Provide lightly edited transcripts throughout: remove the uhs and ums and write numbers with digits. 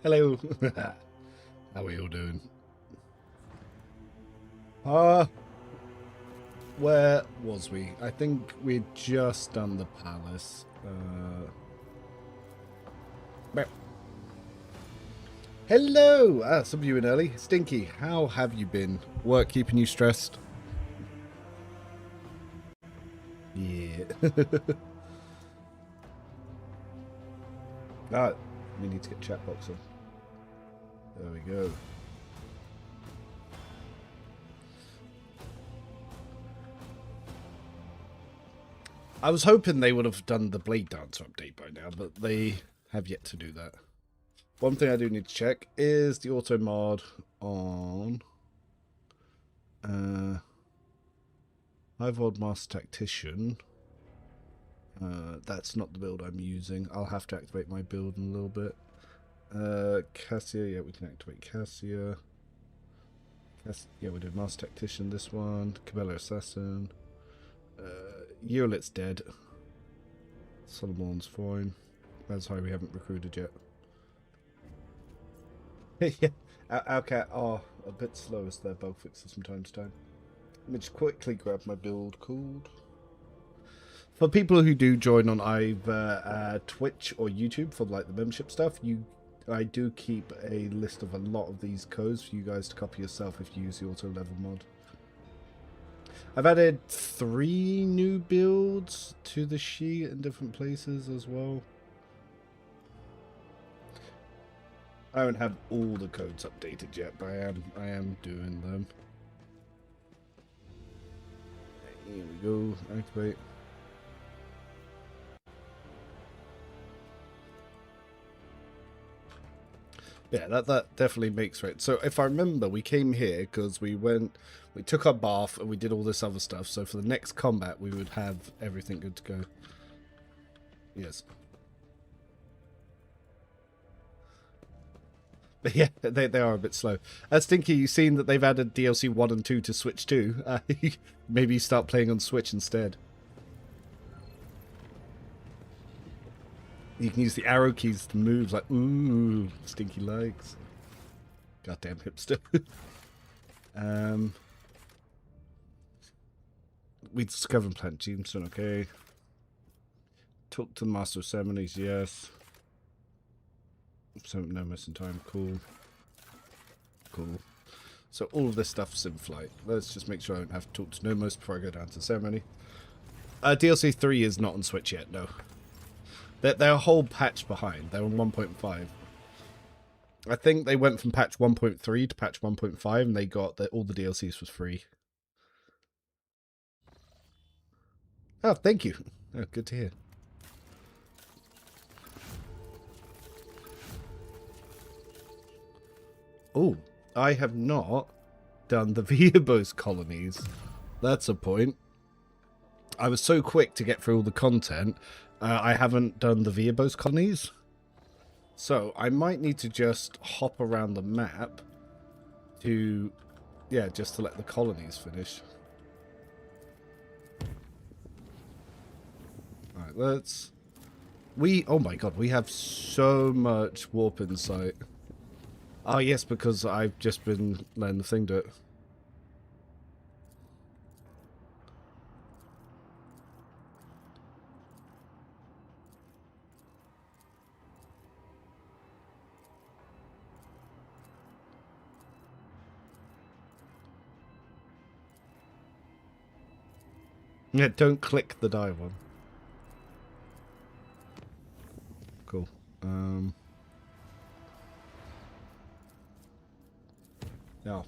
Hello. How are you all doing? Where was we? I think we'd just done the palace. Hello! Some of you in early. Stinky, how have you been? Work keeping you stressed? Yeah. We need to get chat box on. There we go. I was hoping they would have done the Blade Dancer update by now, but they have yet to do that. One thing I do need to check is the auto mod on High Vault Master Tactician. That's not the build I'm using. I'll have to activate my build in a little bit. Cassia, yeah, we can activate Cassia. Yeah, we did Master Tactician this one. Cabela Assassin. Eurolit's dead. Solomon's fine. That's why we haven't recruited yet. Yeah, Alcat are a bit slow as their bug fixes from time to time. Let me just quickly grab my build code. For people who do join on either Twitch or YouTube for like the membership stuff, I do keep a list of a lot of these codes for you guys to copy yourself if you use the auto level mod. I've added 3 new builds to the sheet in different places as well. I don't have all the codes updated yet, but I am doing them. Here we go. Activate. Yeah, that definitely makes right. So if I remember, we came here because we took our bath and we did all this other stuff. So for the next combat, we would have everything good to go. Yes. But yeah, they are a bit slow. Stinky, you've seen that they've added DLC 1 and 2 to Switch 2. Maybe start playing on Switch instead. You can use the arrow keys to move like, ooh, Stinky likes. Goddamn hipster. We discovered Plant Jameson, okay. Talk to the Master of Ceremonies, yes. So no missing time, cool. Cool. So all of this stuff's in flight. Let's just make sure I don't have to talk to Nomos before I go down to ceremony. DLC 3 is not on Switch yet, no. They're a whole patch behind. They're on 1.5. I think they went from patch 1.3 to patch 1.5 and they got all the DLCs for free. Oh, thank you. Oh, good to hear. Oh, I have not done the Viabos colonies. That's a point. I was so quick to get through all the content, I haven't done the Viabos colonies. So I might need to just hop around the map to, yeah, just to let the colonies finish. Alright, let's... oh my god, we have so much warp insight. Oh yes, because I've just been letting the thing do it. Yeah, don't click the die one. Cool. Yeah.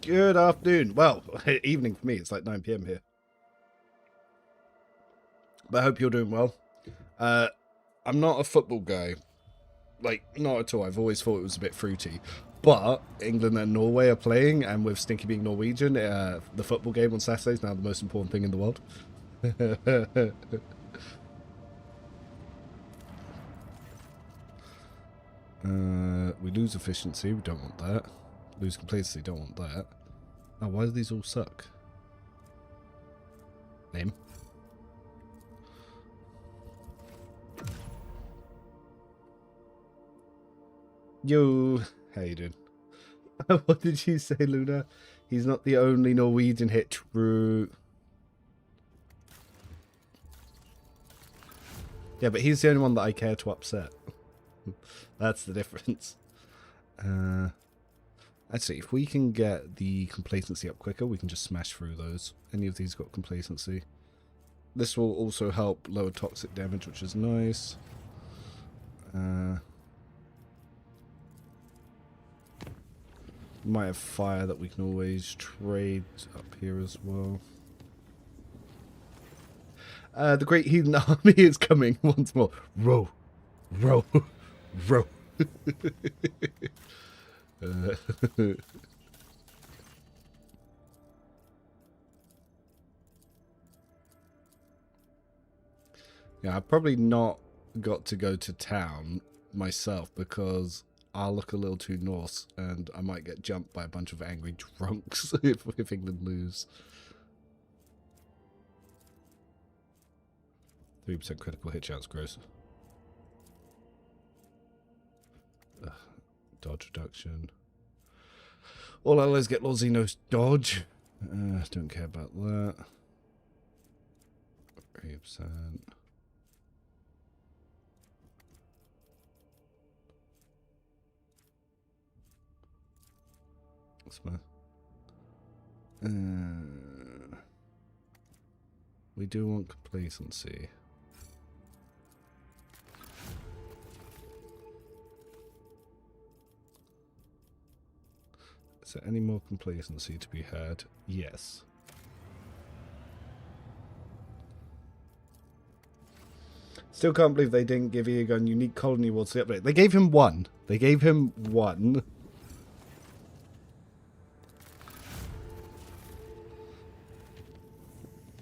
Good afternoon. Well, evening for me. It's like 9 PM here. But I hope you're doing well. I'm not a football guy. Like, not at all. I've always thought it was a bit fruity. But England and Norway are playing, and with Stinky being Norwegian, the football game on Saturday is now the most important thing in the world. We lose efficiency. We don't want that. Lose complacency. Don't want that. Oh, why do these all suck? Name. Yo, how you doing? What did you say, Luna? He's not the only Norwegian hit. True. Yeah, but he's the only one that I care to upset. That's the difference. Actually, if we can get the complacency up quicker, we can just smash through those. Any of these got complacency. This will also help lower toxic damage, which is nice. Might have fire that we can always trade up here as well. The Great Heathen Army is coming once more. Row, row, row. Yeah, I've probably not got to go to town myself because I'll look a little too Norse and I might get jumped by a bunch of angry drunks if England lose. 3% critical hit chance, gross. Dodge reduction. All allies get Lord Xenos dodge. Don't care about that. 3%. We do want complacency. Is there any more complacency to be had? Yes. Still can't believe they didn't give Egon unique colony awards the update. They gave him one. They gave him one.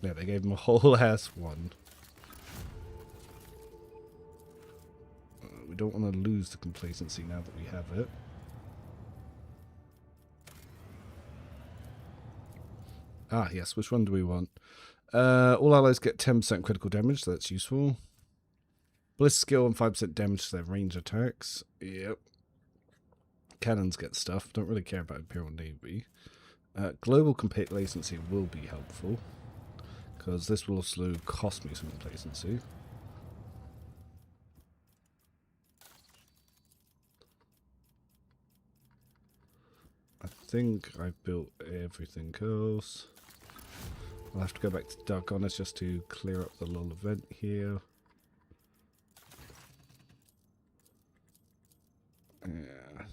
Yeah, they gave him a whole ass one. We don't want to lose the complacency now that we have it. Ah, yes. Which one do we want? All allies get 10% critical damage. So that's useful. Bliss skill and 5% damage to their range attacks. Yep. Cannons get stuff. Don't really care about Imperial Navy. Global complacency will be helpful. Because this will also cost me some complacency. I think I've built everything else. I'll have to go back to Dark Honest just to clear up the little event here. Yeah.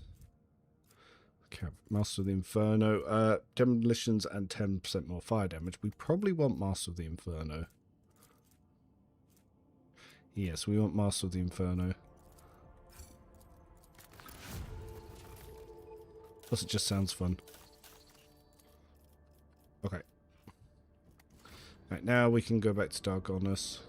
Okay, Master of the Inferno. Demolitions and 10% more fire damage. We probably want Master of the Inferno. Yes, we want Master of the Inferno. Plus it just sounds fun. Okay. Right, now we can go back to Dark Honest.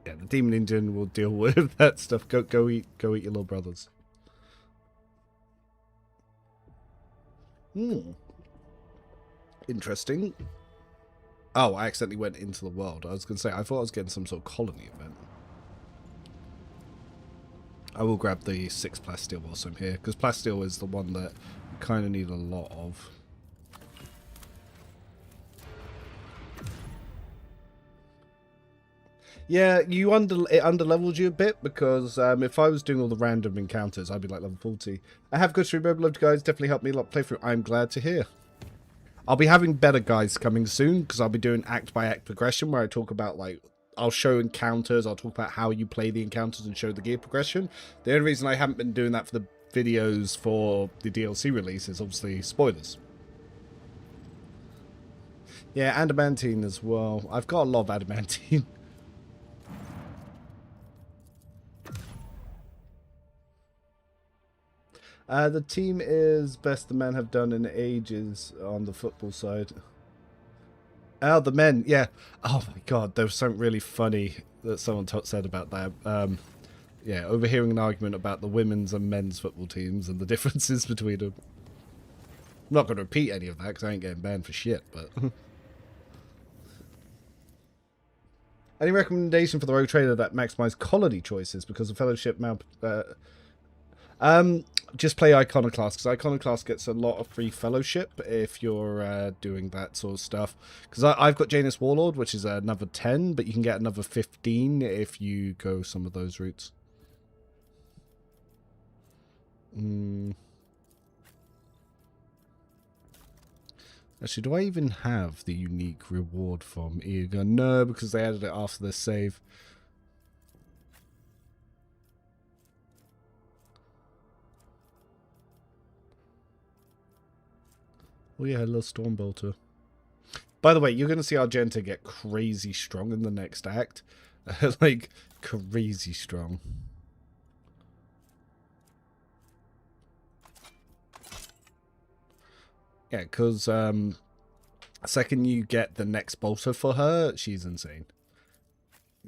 Yeah, the Demon Indian will deal with that stuff. Go eat your little brothers. Interesting. Oh, I accidentally went into the world. I was going to say, I thought I was getting some sort of colony event. I will grab the 6 plasteel whilst I'm here, because plasteel is the one that you kind of need a lot of. Yeah, it underlevels you a bit, because if I was doing all the random encounters, I'd be like level 40. I have good stream, loved guys, definitely helped me a lot playthrough. I'm glad to hear. I'll be having better guides coming soon, because I'll be doing act by act progression, where I talk about, like, I'll show encounters, I'll talk about how you play the encounters and show the gear progression. The only reason I haven't been doing that for the videos for the DLC release is obviously spoilers. Yeah, adamantine as well. I've got a lot of adamantine. The team is best the men have done in ages on the football side. Oh, the men, yeah. Oh my god, there was something really funny that someone said about that. Yeah, overhearing an argument about the women's and men's football teams and the differences between them. I'm not going to repeat any of that because I ain't getting banned for shit, but... Any recommendation for the rogue trader that maximize colony choices because of fellowship mount? Just play Iconoclast, because Iconoclast gets a lot of free fellowship if you're doing that sort of stuff. Because I've got Janus Warlord, which is another 10, but you can get another 15 if you go some of those routes. Actually, do I even have the unique reward from Eargun? No, because they added it after this save. Oh yeah, a little Stormbolter. By the way, you're going to see Argenta get crazy strong in the next act. Like, crazy strong. Yeah, because second you get the next bolter for her, she's insane.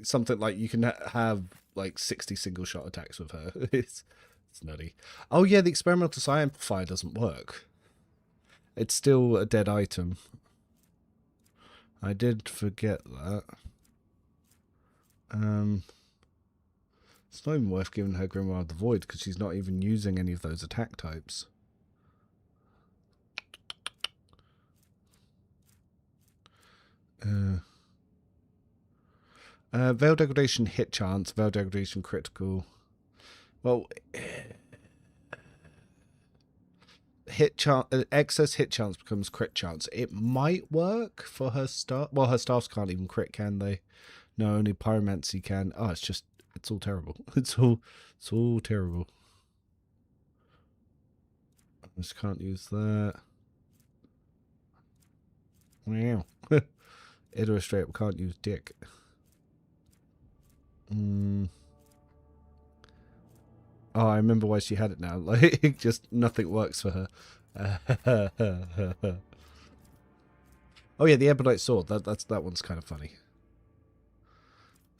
Something like you can have like 60 single shot attacks with her. It's nutty. Oh yeah, the experimental psi amplifier doesn't work. It's still a dead item. I did forget that. It's not even worth giving her Grimoire of the Void because she's not even using any of those attack types. Veil Degradation hit chance, Veil Degradation critical. Well, hit chance, excess hit chance becomes crit chance. It might work for her staff. Well, her staffs can't even crit, can they? No, only Pyromancy can. Oh, it's all terrible. It's all terrible. I just can't use that. Wow. Idra straight up can't use dick. Oh, I remember why she had it now. Like, just nothing works for her. Oh yeah, the Ebonite Sword. That one's kind of funny.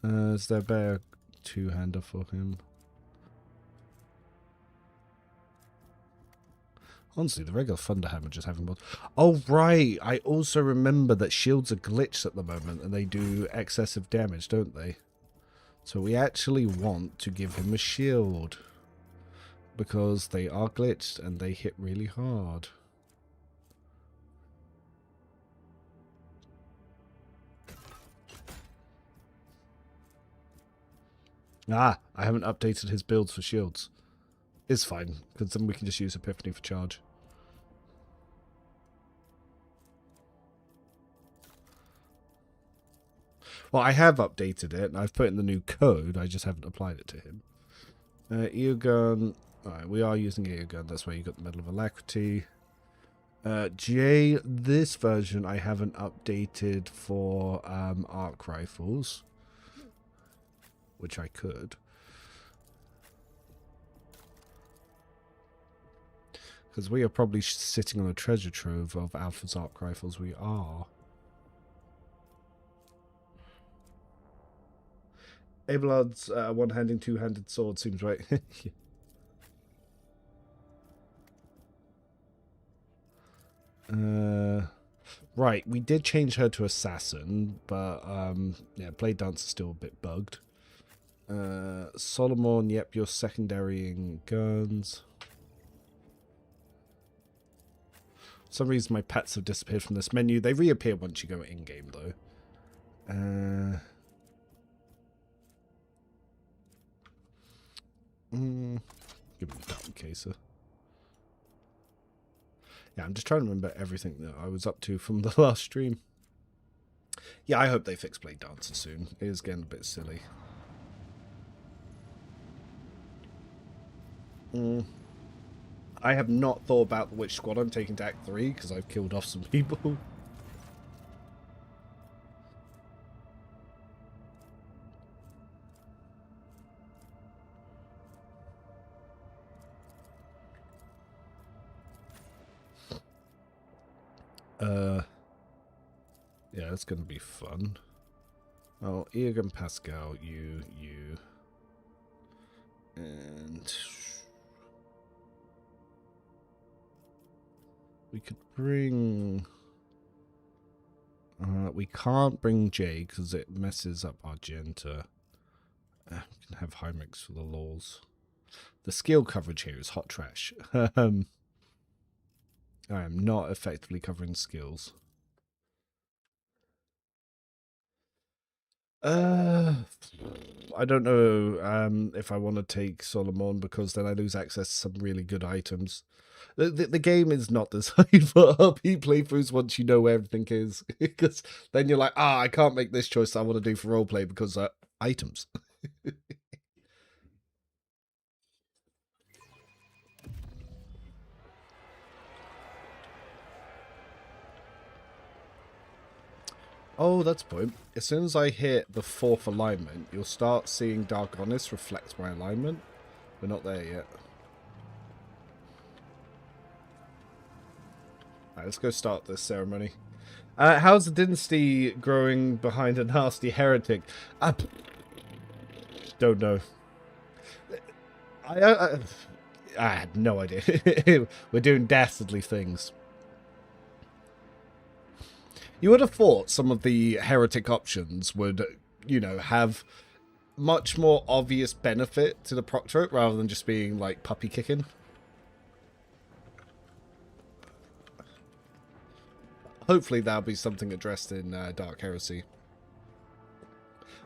Is there a better two-hander for him? Honestly, the regular Thunderhammer just having more. Oh right, I also remember that shields are glitched at the moment, and they do excessive damage, don't they? So we actually want to give him a shield. Because they are glitched and they hit really hard. Ah, I haven't updated his builds for shields. It's fine, because then we can just use Epiphany for charge. Well, I have updated it, and I've put in the new code, I just haven't applied it to him. Eargun. Alright, we are using Eargun, that's why you got the Medal of Alacrity. J, this version I haven't updated for arc rifles, which I could. Because we are probably sitting on a treasure trove of Alpha's arc rifles. We are. Abelard's one-handing, two-handed sword seems right. Right, we did change her to assassin, but yeah, Blade Dance is still a bit bugged. Solomon, yep, you're secondarying guns. For some reason my pets have disappeared from this menu. They reappear once you go in-game though. Give me the Down Caser. Yeah, I'm just trying to remember everything that I was up to from the last stream. Yeah, I hope they fix Blade Dancer soon. It is getting a bit silly. I have not thought about which squad I'm taking to Act 3 because I've killed off some people. Yeah, it's going to be fun. Oh, Egan Pascal, you. And we could bring... We can't bring J because it messes up our Genta. We can have Heinrichs for the laws. The skill coverage here is hot trash. I am not effectively covering skills. I don't know if I want to take Solomon because then I lose access to some really good items. The game is not designed for RP playthroughs once you know where everything is. Because then you're like, I can't make this choice I want to do for roleplay because items. Oh, that's the point. As soon as I hit the 4th alignment, you'll start seeing Dark Honest reflect my alignment. We're not there yet. Alright, let's go start this ceremony. How's the dynasty growing behind a nasty heretic? I don't know. I had no idea. We're doing dastardly things. You would have thought some of the heretic options would, you know, have much more obvious benefit to the proctorate rather than just being like puppy kicking. Hopefully that'll be something addressed in Dark Heresy.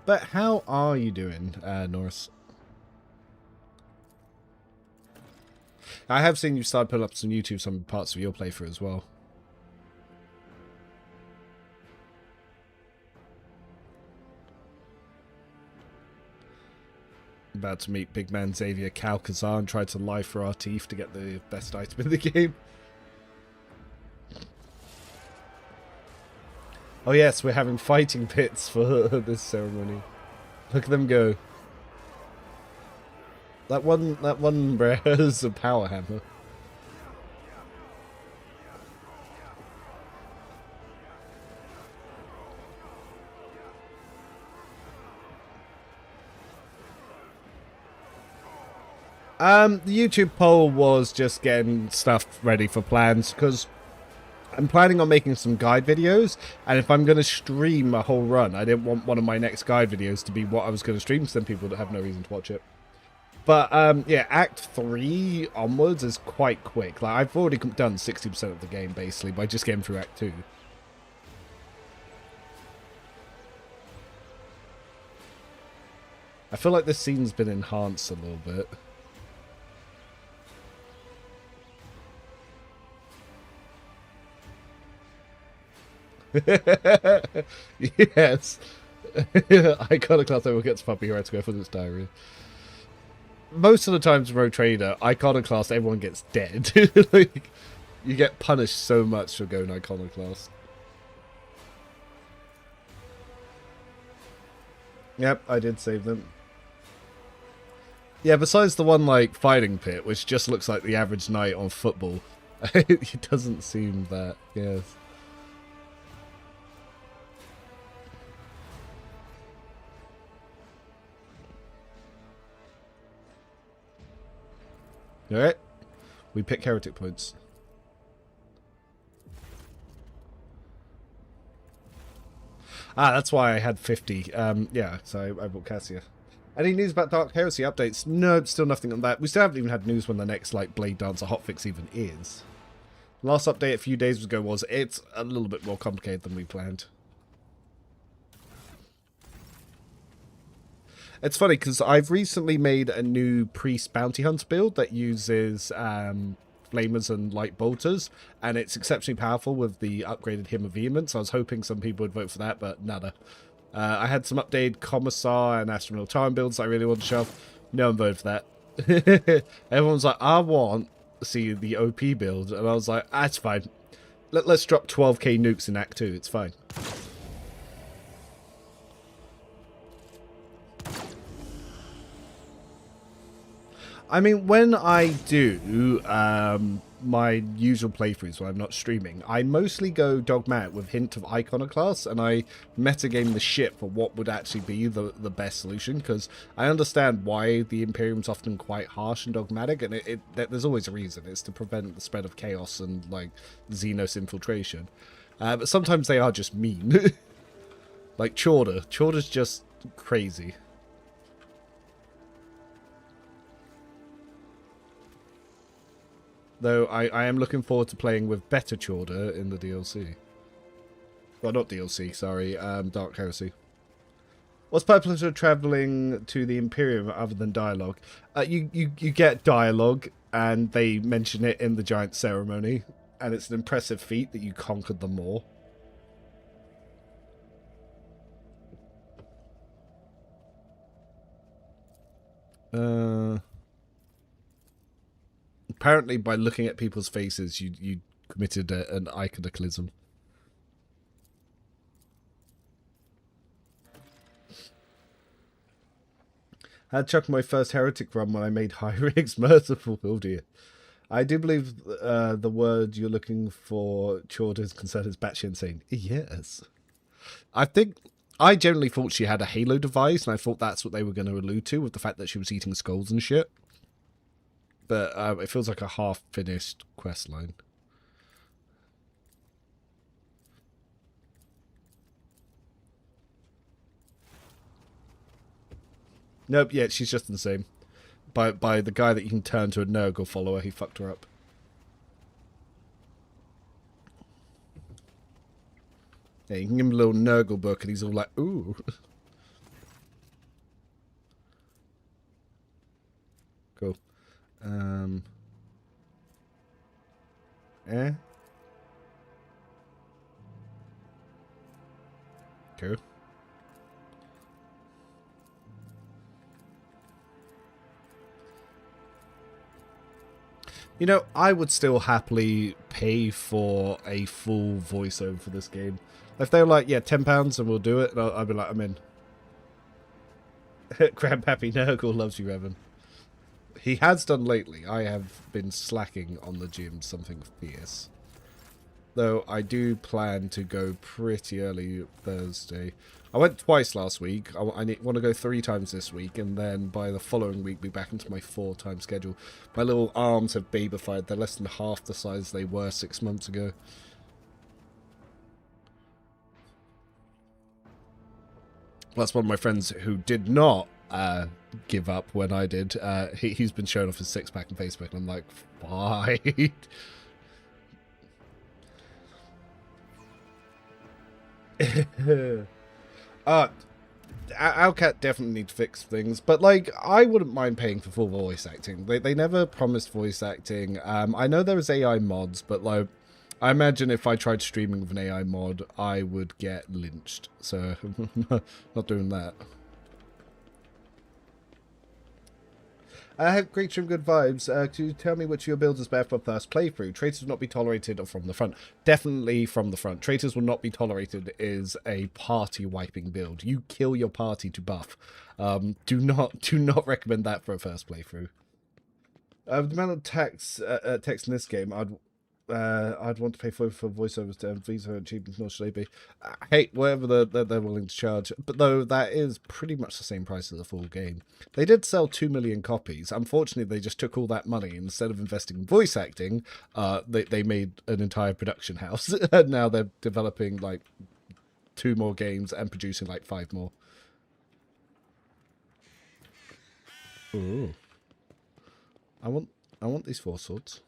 But how are you doing, Norris? I have seen you start putting up some YouTube, some parts of your playthrough as well. About to meet big man Xavier Calcazar and try to lie for our teeth to get the best item in the game. Oh yes, we're having fighting pits for this ceremony. Look at them go. That one has a power hammer. The YouTube poll was just getting stuff ready for plans, because I'm planning on making some guide videos, and if I'm going to stream a whole run, I didn't want one of my next guide videos to be what I was going to stream, so then people would have no reason to watch it. But, yeah, Act 3 onwards is quite quick. Like, I've already done 60% of the game, basically, by just getting through Act 2. I feel like this scene's been enhanced a little bit. Yes. Iconoclast overall gets puppy right to go for this diary. Most of the times in Rogue Trader, Iconoclast, everyone gets dead. Like, you get punished so much for going Iconoclast. Yep, I did save them. Yeah, besides the one, like, fighting pit, which just looks like the average night on football, it doesn't seem that, yes. Alright, we pick heretic points. That's why I had 50. Yeah, so I bought Cassia. Any news about Dark Heresy updates? No, still nothing on that. We still haven't even had news when the next, like, Blade Dancer hotfix even is. Last update a few days ago was, it's a little bit more complicated than we planned. It's funny, because I've recently made a new Priest Bounty Hunter build that uses flamers and light bolters, and it's exceptionally powerful with the upgraded Hymn of Vehemence. I was hoping some people would vote for that, but nada. I had some updated Commissar and Astral Time builds I really want to shove. No one voted for that. Everyone's like, I want to see the OP build, and I was like, that's fine. Let's drop 12k nukes in Act 2, it's fine. I mean, when I do my usual playthroughs when I'm not streaming, I mostly go dogmatic with hint of Iconoclast, and I metagame the shit for what would actually be the best solution, because I understand why the Imperium's often quite harsh and dogmatic, and there's always a reason. It's to prevent the spread of chaos and, like, Xenos infiltration. But sometimes they are just mean. Like Chorder. Chorder's just crazy. Though I am looking forward to playing with better Chorder in the DLC. Well, not DLC, sorry. Dark Heresy. What's the purpose of travelling to the Imperium other than dialogue? You get dialogue, and they mention it in the giant ceremony. And it's an impressive feat that you conquered them all. Apparently, by looking at people's faces, you committed an iconoclasm. I had chucked my first Heretic run when I made Hierix merciful. Oh dear. I do believe the word you're looking for, Chorder, is concerned as batshit insane. Yes. I generally thought she had a Halo device, and I thought that's what they were going to allude to with the fact that she was eating skulls and shit. But it feels like a half-finished quest line. Nope, yeah, she's just the same. By the guy that you can turn to a Nurgle follower, he fucked her up. Yeah, you can give him a little Nurgle book and he's all like, ooh. Cool. Eh? Cool. You know, I would still happily pay for a full voiceover for this game. If they were like, yeah, £10 and we'll do it, I'd be like, I'm in. Grandpappy Nurgle loves you, Evan. He has done lately. I have been slacking on the gym something fierce. Though I do plan to go pretty early Thursday. I went twice last week. I want to go 3 times this week, and then by the following week be back into my 4-time schedule. My little arms have babyfied. They're less than half the size they were 6 months ago. That's one of my friends who did not give up when I did. He's been showing off his 6-pack on Facebook, and I'm like, fine. Owlcat definitely need to fix things, but like I wouldn't mind paying for full voice acting. They never promised voice acting. I know there was AI mods, but like I imagine if I tried streaming with an AI mod, I would get lynched. So not doing that. I have great stream, good vibes. Could you tell me which of your builds is better for first playthrough? Traitors will not be tolerated or from the front. Definitely from the front. Traitors will not be tolerated is a party wiping build. You kill your party to buff. Do not recommend that for a first playthrough. The amount of text in this game, I'd want to pay for voiceovers to Visa achievements, nor should they be. Hey, whatever they're willing to charge. But though that is pretty much the same price as the full game. They did sell 2 million copies. Unfortunately, they just took all that money, and instead of investing in voice acting, they made an entire production house. And now they're developing like 2 more games and producing like 5 more. Ooh. I want these 4 swords.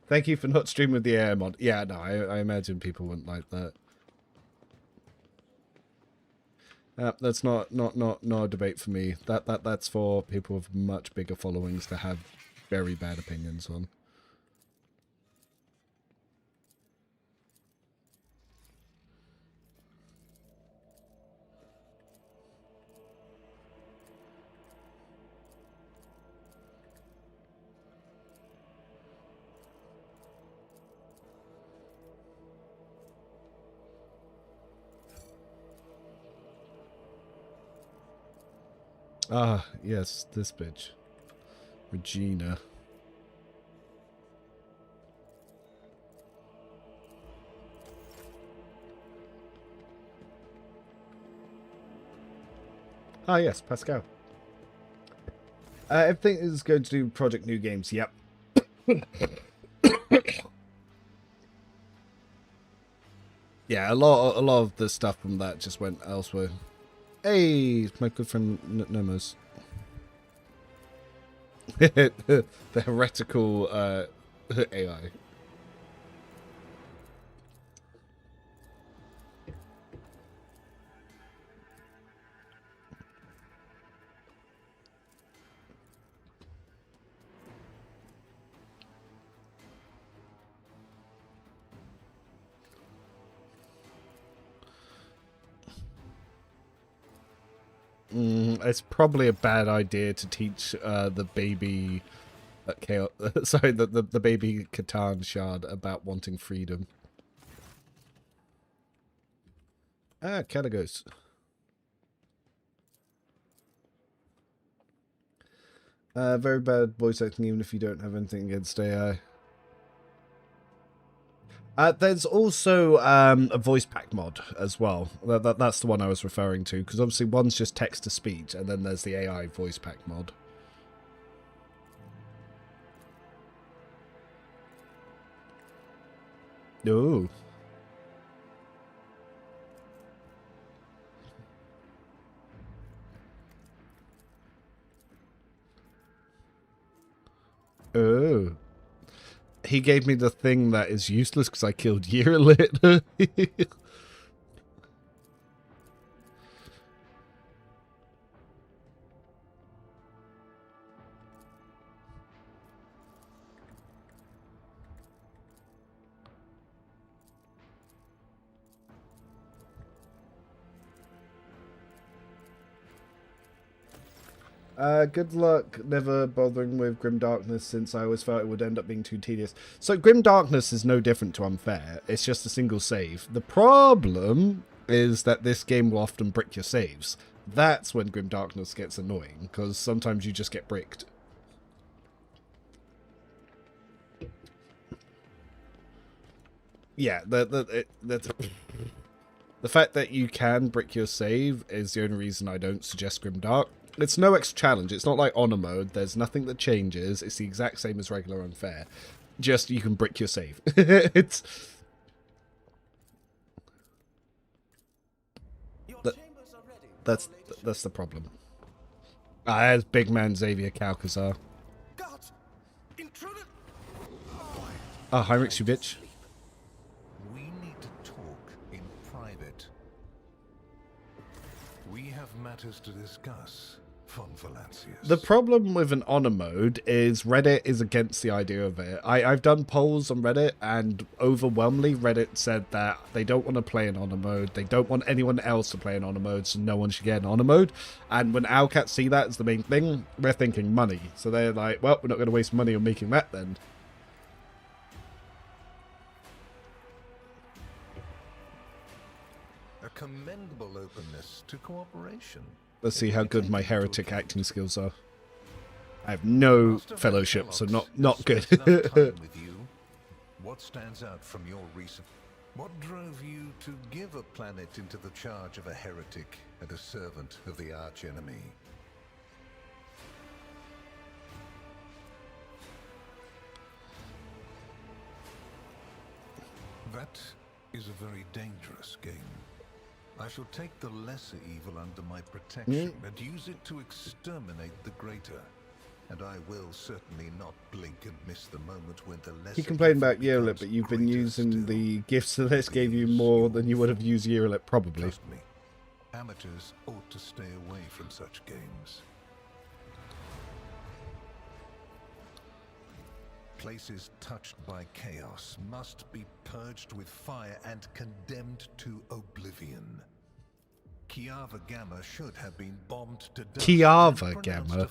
Thank you for not streaming with the air mod. Yeah, no, I imagine people wouldn't like that. That's not a debate for me. That's for people with much bigger followings to have very bad opinions on. Ah, yes, this bitch. Regina. Ah, yes, Pascal. Everything is going to do Project New Games. Yep. Yeah, a lot of the stuff from that just went elsewhere. Hey, my good friend Nomos. The heretical AI. It's probably a bad idea to teach the baby chaos. Sorry, the baby Catan shard about wanting freedom. Ah, Categos. Very bad voice acting, even if you don't have anything against AI. There's also a voice pack mod as well. That's the one I was referring to, because obviously one's just text to speech, and then there's the AI voice pack mod. Ooh. Oh. He gave me the thing that is useless because I killed Yearlit. Good luck never bothering with Grim Darkness, since I always felt it would end up being too tedious. So Grim Darkness is no different to Unfair. It's just a single save. The problem is that this game will often brick your saves. That's when Grim Darkness gets annoying, because sometimes you just get bricked. Yeah, the fact that you can brick your save is the only reason I don't suggest Grim Dark. It's no extra challenge. It's not like honor mode. There's nothing that changes. It's the exact same as regular Unfair. Just you can brick your save. It's that's the problem. There's big man Xavier Calcazar. Ah, Heinrich, you bitch. We need to talk in private. We have matters to discuss. The problem with an honor mode is Reddit is against the idea of it. I've done polls on Reddit, and overwhelmingly Reddit said that they don't want to play in honor mode. They don't want anyone else to play in honor mode, so no one should get in honor mode. And when Owlcats see that as the main thing, we're thinking money. So they're like, well, we're not going to waste money on making that then. A commendable openness to cooperation. Let's see how good my heretic acting skills are. I have no fellowship, so not good. What stands out from your recent... What drove you to give a planet into the charge of a heretic and a servant of the archenemy? That is a very dangerous game. I shall take the lesser evil under my protection and use it to exterminate the greater. And I will certainly not blink and miss the moment when the lesser... You complain about Yearlit, but you've been using the gifts that this gave you more than you would have used Yearlit, probably. Trust me, amateurs ought to stay away from such games. Places touched by chaos must be purged with fire and condemned to oblivion. Kiava Gamma should have been bombed to death. Kiava Gamma?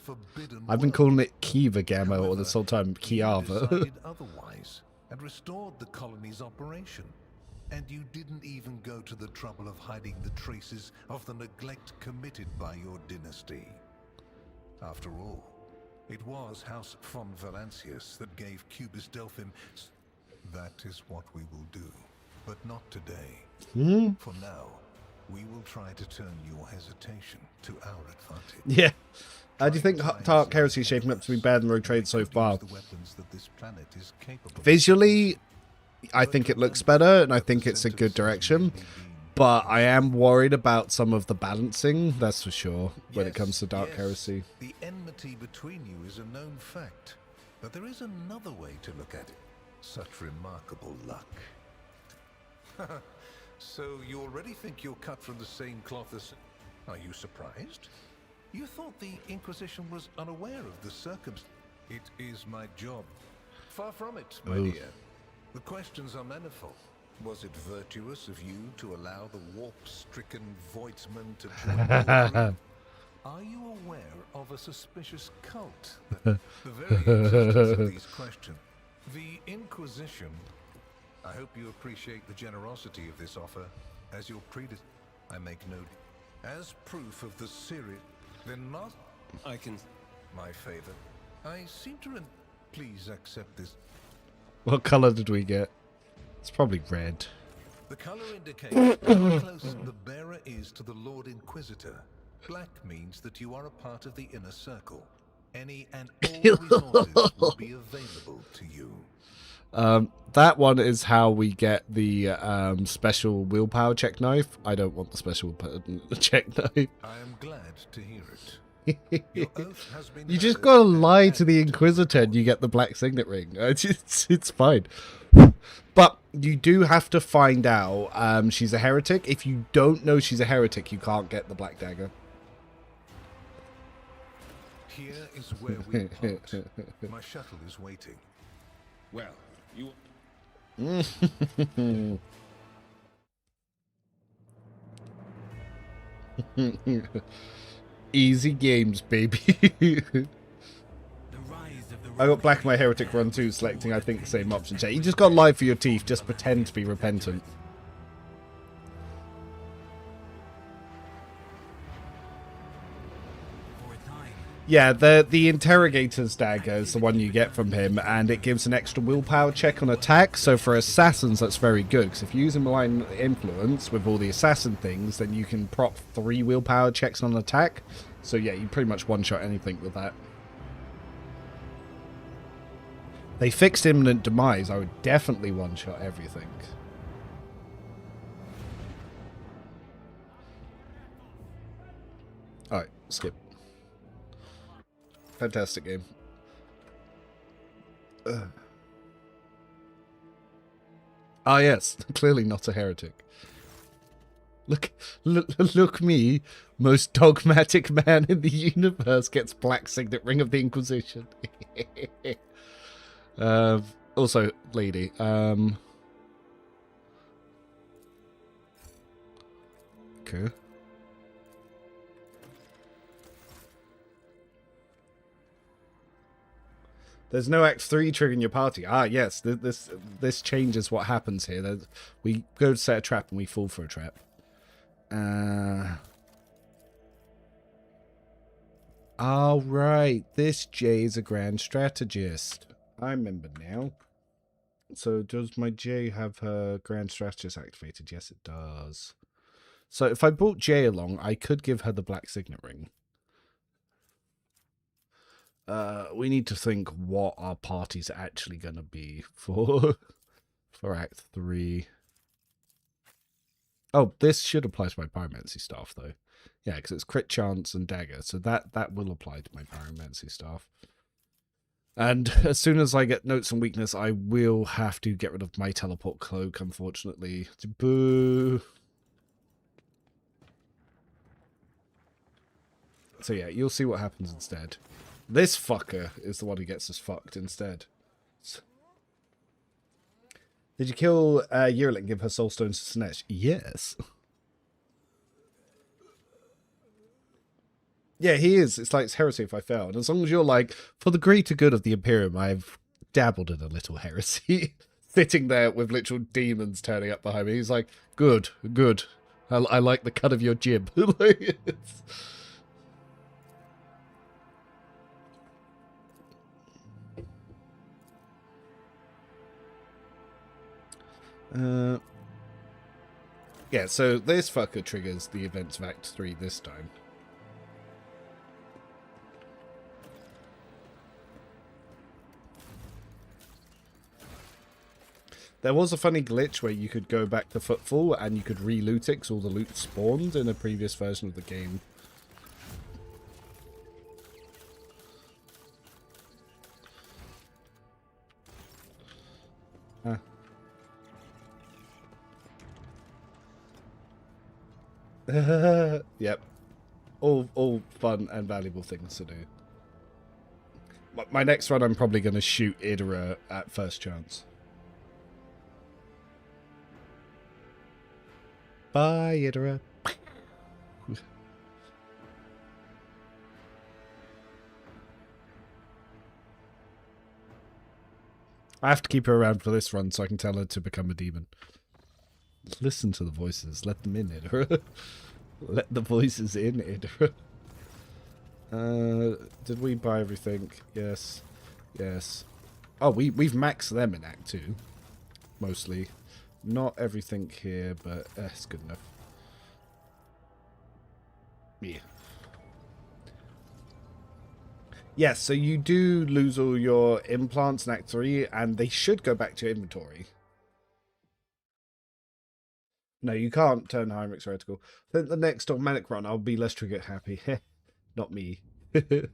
I've been calling it Kiva Gamma all this whole time. Kiava. Decided otherwise and restored the colony's operation. And you didn't even go to the trouble of hiding the traces of the neglect committed by your dynasty. After all, it was House von Valancius that gave Cubus Delphim. That is what we will do, but not today. For now, We will try to turn your hesitation to our advantage. Yeah. Do you think Dark Heresy is shaping up to be better than Rogue Trade so far? Visually, I think it looks better, and I think it's a good direction. But I am worried about some of the balancing, that's for sure, when it comes to Dark Heresy. The enmity between you is a known fact, but there is another way to look at it. Such remarkable luck. So you already think you're cut from the same cloth as... Are you surprised? You thought the Inquisition was unaware of the circumstance. It is my job. Far from it, my dear. The questions are manifold. Was it virtuous of you to allow the warp-stricken Voidsman to join your group? Are you aware of a suspicious cult? The very existence of these questions. The Inquisition. I hope you appreciate the generosity of this offer. As your predecessor, I make note. As proof of the serious, then not. I can. My favor. I seem to. Please accept this. What color did we get? It's probably red. The color indicates how close the bearer is to the Lord Inquisitor. Black means that you are a part of the inner circle. Any and all resources will be available to you. That one is how we get the special willpower check knife. I don't want the special check knife. I am glad to hear it. Your oath has been You just gotta lie to the Inquisitor and you get the black signet ring. It's fine. But you do have to find out she's a heretic. If you don't know she's a heretic, you can't get the black dagger. Here is where we part. My shuttle is waiting. Well, you... Easy games, baby. I got black in my heretic run too, selecting I think the same options. Yeah, you just gotta lie for your teeth, just pretend to be repentant. Yeah, the Interrogator's dagger is the one you get from him, and it gives an extra willpower check on attack. So for assassins, that's very good, because if you use a malign influence with all the assassin things, then you can prop 3 willpower checks on attack. So yeah, you pretty much one-shot anything with that. They fixed imminent demise. I would definitely one-shot everything. Alright, skip. Fantastic game. Ah, yes, clearly not a heretic. Look me, most dogmatic man in the universe gets black signet ring of the Inquisition. Also, lady. Okay. There's no Act 3 triggering your party. Ah, yes. This changes what happens here. We go to set a trap and we fall for a trap. All right. This J is a grand strategist. I remember now. So does my J have her grand strategist activated? Yes, it does. So if I brought J along, I could give her the black signet ring. We need to think what our party's actually going to be for Act 3. Oh, this should apply to my pyromancy staff, though. Yeah, because it's crit chance and dagger, so that will apply to my pyromancy staff. And as soon as I get notes on weakness, I will have to get rid of my teleport cloak, unfortunately. Boo! So yeah, you'll see what happens instead. This fucker is the one who gets us fucked instead. Did you kill Heretic and give her soul stones to Sinesh? Yes. Yeah, he is. It's like it's heresy if I fail. And as long as you're like, for the greater good of the Imperium, I've dabbled in a little heresy. Sitting there with literal demons turning up behind me. He's like, good, good. I like the cut of your jib. Yeah, so this fucker triggers the events of Act 3 this time. There was a funny glitch where you could go back to Footfall and you could re-loot it because all the loot spawned in a previous version of the game. Yep. All fun and valuable things to do. My next run, I'm probably going to shoot Idra at first chance. Bye, Idra. I have to keep her around for this run so I can tell her to become a demon. Listen to the voices. Let them in, Idra. Let the voices in, Idra. Did we buy everything? Yes. Yes. Oh, we've maxed them in Act 2. Mostly. Not everything here, but it's good enough. Yeah. Yes, so you do lose all your implants in Act 3, and they should go back to your inventory. No, you can't turn Heinrich's Heretical. Then the next dogmatic run, I'll be less trigger happy. Not me. So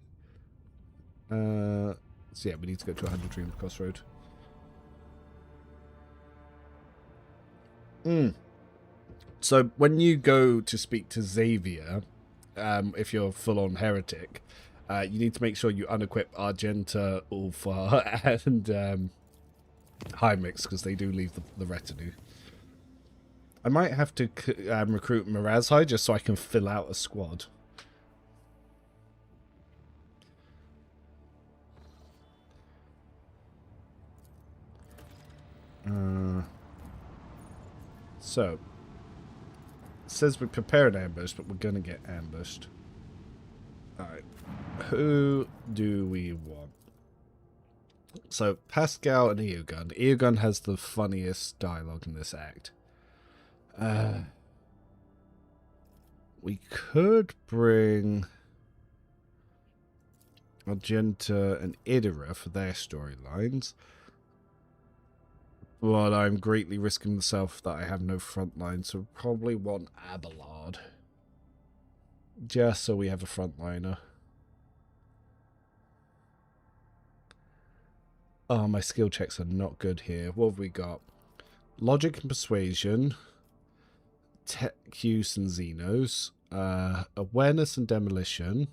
yeah, we need to go to 100 Dream Crossroad. So when you go to speak to Xavier, if you're full-on Heretic, you need to make sure you unequip Argenta, Ulfar, and Heinrichs, because they do leave the retinue. I might have to recruit Mirazhai just so I can fill out a squad. So, it says we prepare an ambush, but we're going to get ambushed. Alright, who do we want? So, Pascal and Eogun. Eogun has the funniest dialogue in this act. We could bring Argenta and Idra for their storylines. But I'm greatly risking myself that I have no front line, so probably want Abelard. Just so we have a frontliner. Oh, my skill checks are not good here. What have we got? Logic and Persuasion. Tech use and Xenos. Awareness and Demolition.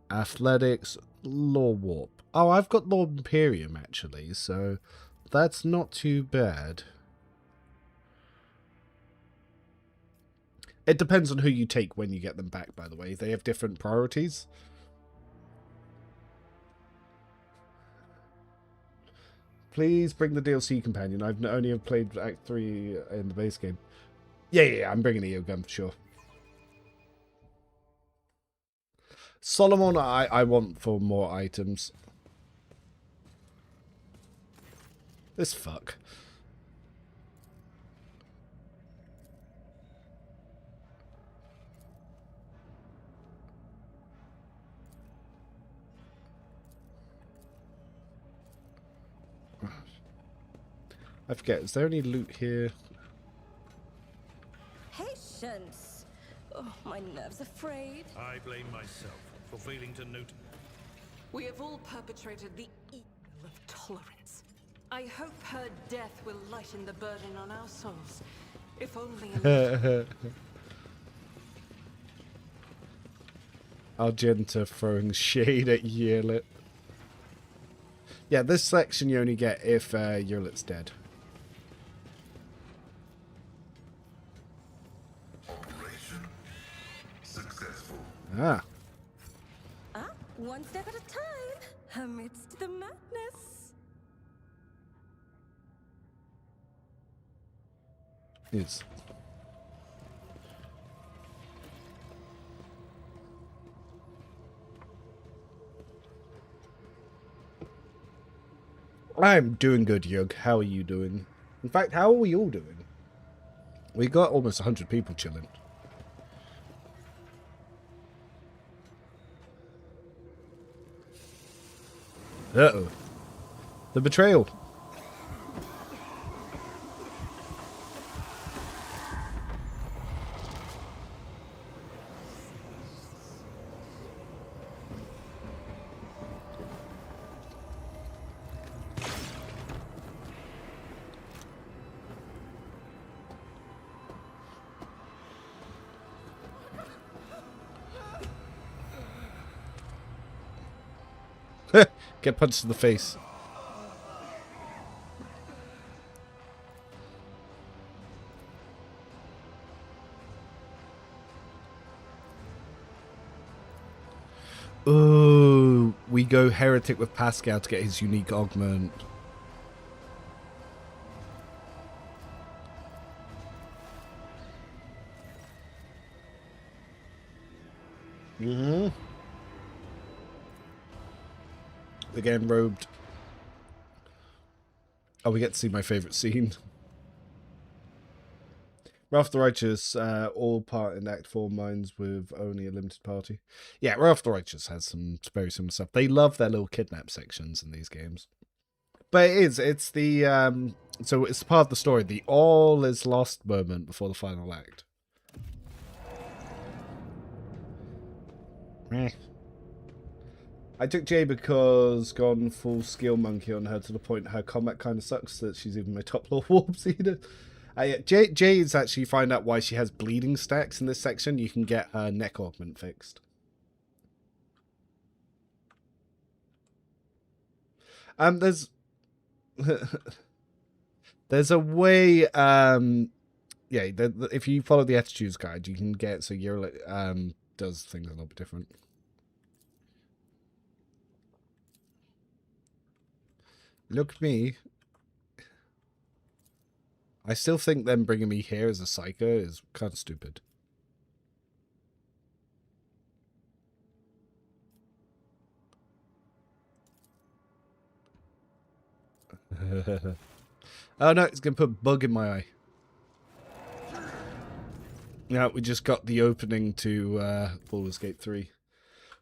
Athletics. Law Warp. Oh, I've got Law Imperium, actually, so that's not too bad. It depends on who you take when you get them back, by the way. They have different priorities. Please bring the DLC companion. I've only have played Act 3 in the base game. Yeah, I'm bringing Eogun for sure. Solomon, I want for more items. This fuck. I forget, is there any loot here? Patience! Oh, my nerves are frayed. I blame myself for failing to note. We have all perpetrated the evil of tolerance. I hope her death will lighten the burden on our souls. If only a little. Argenta throwing shade at Yearlit. Yeah, this section you only get if Yearlit's dead. Operation successful. Ah. One step at a time, amidst the madness. Yes. I'm doing good, Yug. How are you doing? In fact, how are we all doing? We got almost 100 people chilling. Uh-oh. The betrayal. Get punched in the face. Oh, we go Heretic with Pascal to get his unique augment. Again, robed. Oh, we get to see my favourite scene. Wrath the Righteous, all part in Act 4 mines with only a limited party. Yeah, Wrath the Righteous has some very similar stuff. They love their little kidnap sections in these games. But it's the, so it's part of the story, the all is lost moment before the final act. Meh. I took Jay because gone full skill monkey on her to the point her combat kind of sucks that she's even my top lore warp seeder. Jay is actually find out why she has bleeding stacks in this section. You can get her neck augment fixed. There's there's a way. Yeah, if you follow the attitudes guide, you can get so you're does things a little bit different. Look at me. I still think them bringing me here as a Psyker is kind of stupid. Oh no, it's going to put a bug in my eye. Yeah, we just got the opening to Baldur's Gate 3.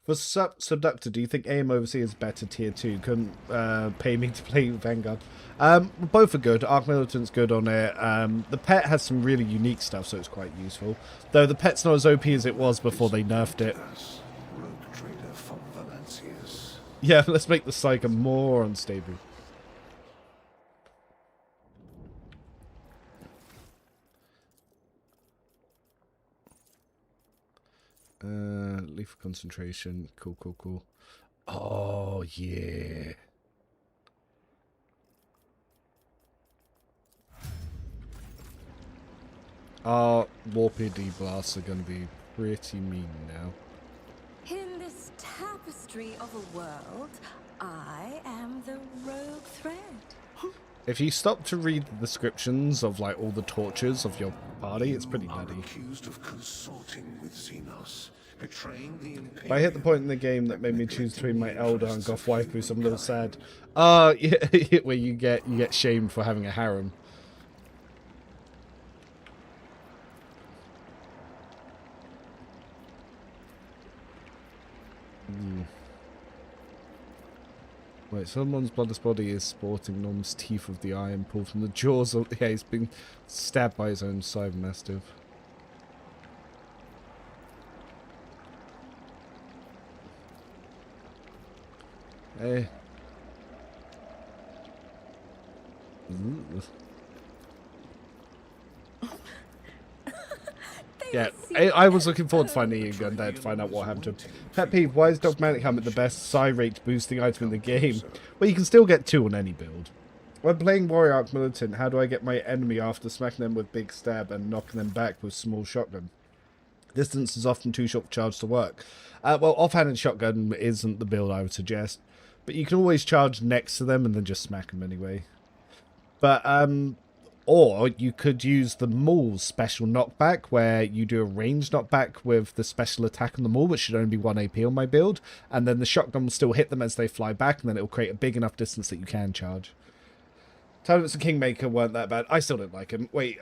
For Subductor, do you think AM Overseer is better tier 2? Couldn't pay me to play Vanguard. Both are good. Arc Militant's good on it. The pet has some really unique stuff, so it's quite useful. Though the pet's not as OP as it was before they nerfed it. Yeah, let's make the Psyker more unstable. Lethal concentration. Cool. Oh, yeah. Our Warped blasts are going to be pretty mean now. In this tapestry of a world, I am the rogue thread. If you stop to read the descriptions of like all the tortures of your party, it's pretty nutty. Accused of consorting with Xenos, betraying the If I hit the point in the game that made me choose between my elder and goth waifu, so I'm a little sad. Yeah, where you get shamed for having a harem. Wait, someone's bloodless body is sporting Norm's teeth of the iron pulled from the jaws of... Yeah, he's been stabbed by his own cyber mastiff. Hey. Yeah, I was looking forward to finding a gun there to find out what happened to him. Pet peeve, why is Dogmatic Helmet the best psi rate boosting item in the game? Well, you can still get 2 on any build. When playing Warrior Arc Militant, how do I get my enemy after smacking them with big stab and knocking them back with small shotgun? Distance is often too short for charge to work. Well, offhanded shotgun isn't the build I would suggest, but you can always charge next to them and then just smack them anyway. But, or you could use the Maul's special knockback, where you do a ranged knockback with the special attack on the Maul, which should only be 1 AP on my build, and then the shotgun will still hit them as they fly back, and then it will create a big enough distance that you can charge. Tournaments and Kingmaker weren't that bad. I still don't like them. Wait,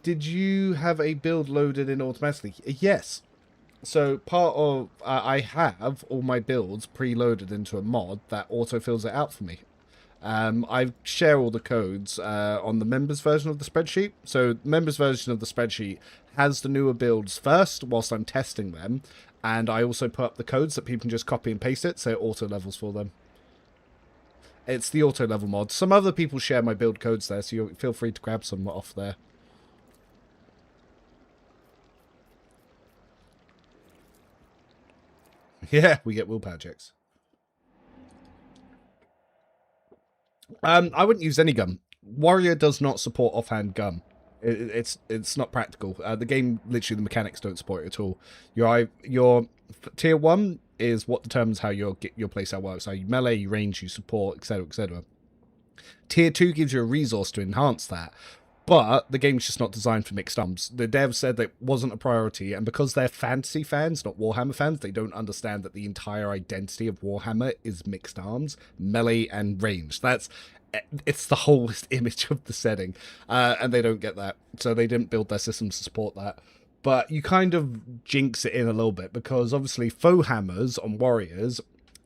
did you have a build loaded in automatically? Yes. So part of I have all my builds preloaded into a mod that auto fills it out for me. I share all the codes on the members version of the spreadsheet. So the members version of the spreadsheet has the newer builds first whilst I'm testing them, and I also put up the codes that people can just copy and paste it, so it auto levels for them. It's the auto level mod. Some other people share my build codes there, so you feel free to grab some off there. Yeah, we get willpower checks. I wouldn't use any gun. Warrior does not support offhand gun. It's not practical. The game, literally, the mechanics don't support it at all. Your tier 1 is what determines how your playstyle works. How you melee, you range, you support, etc., etc. Tier 2 gives you a resource to enhance that, but the game's just not designed for mixed arms. The devs said that wasn't a priority, and because they're fantasy fans, not Warhammer fans, they don't understand that the entire identity of Warhammer is mixed arms, melee, and range. It's the whole image of the setting, and they don't get that, so they didn't build their systems to support that. But you kind of jinx it in a little bit, because obviously foe hammers on warriors,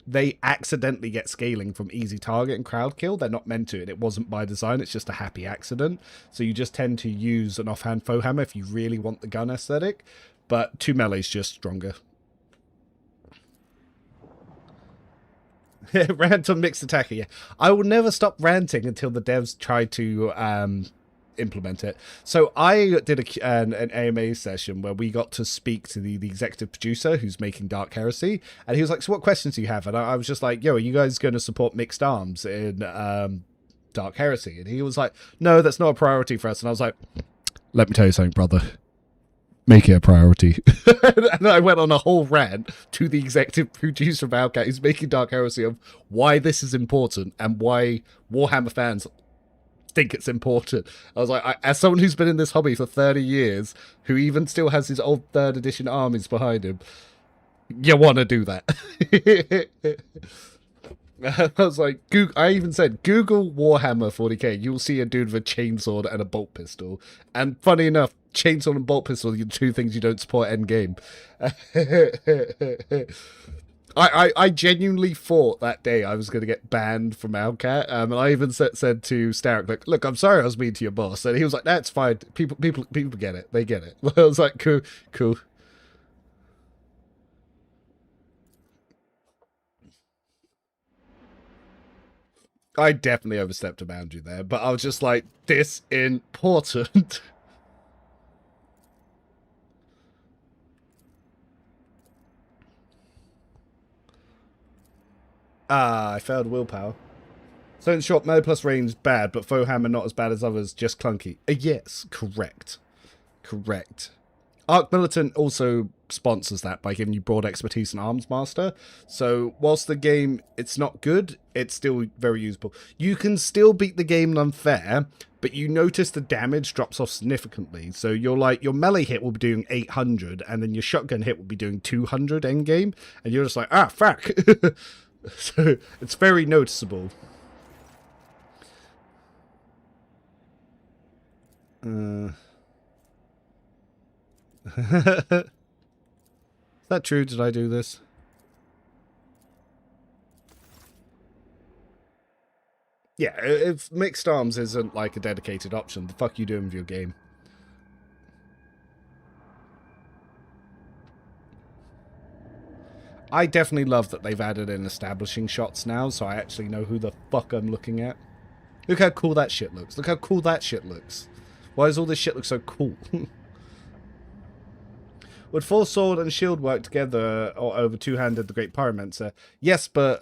they accidentally get scaling from easy target and crowd kill. They're not meant to, and it wasn't by design, it's just a happy accident. So you just tend to use an offhand foe hammer if you really want the gun aesthetic, but 2 melee's just stronger. Rant on mixed attacker, yeah. I will never stop ranting until the devs try to implement it. So I did an AMA session where we got to speak to the executive producer who's making Dark Heresy, and he was like, so what questions do you have? And I was just like, yo, are you guys going to support mixed arms in Dark Heresy? And he was like, no, that's not a priority for us. And I was like, let me tell you something, brother. Make it a priority. And I went on a whole rant to the executive producer of Owlcat who's making Dark Heresy of why this is important and why Warhammer fans think it's important. I was like, as someone who's been in this hobby for 30 years, who even still has his old 3rd edition armies behind him, you want to do that. I was like, I even said, Google Warhammer 40k. You'll see a dude with a chainsaw and a bolt pistol. And funny enough, chainsaw and bolt pistol are the 2 things you don't support end game. I genuinely thought that day I was going to get banned from Owlcat. And I even said to Starrick, like, look, I'm sorry I was mean to your boss. And he was like, that's fine. People get it. They get it. I was like, cool. I definitely overstepped a boundary there, but I was just like, this important. I failed willpower. So in short, melee plus range bad, but foe hammer not as bad as others, just clunky. Yes, correct. Arc Militant also sponsors that by giving you broad expertise in Arms Master. So whilst the game, it's not good, it's still very usable. You can still beat the game unfair, but you notice the damage drops off significantly. So you're like, your melee hit will be doing 800, and then your shotgun hit will be doing 200 endgame, and you're just like, ah, fuck. So it's very noticeable. Is that true? Did I do this? Yeah, if mixed arms isn't like a dedicated option, the fuck you doing with your game? I definitely love that they've added in establishing shots now, so I actually know who the fuck I'm looking at. Look how cool that shit looks. Look how cool that shit looks. Why does all this shit look so cool? Would full sword and shield work together or over two-handed the Great Pyromancer? Yes, but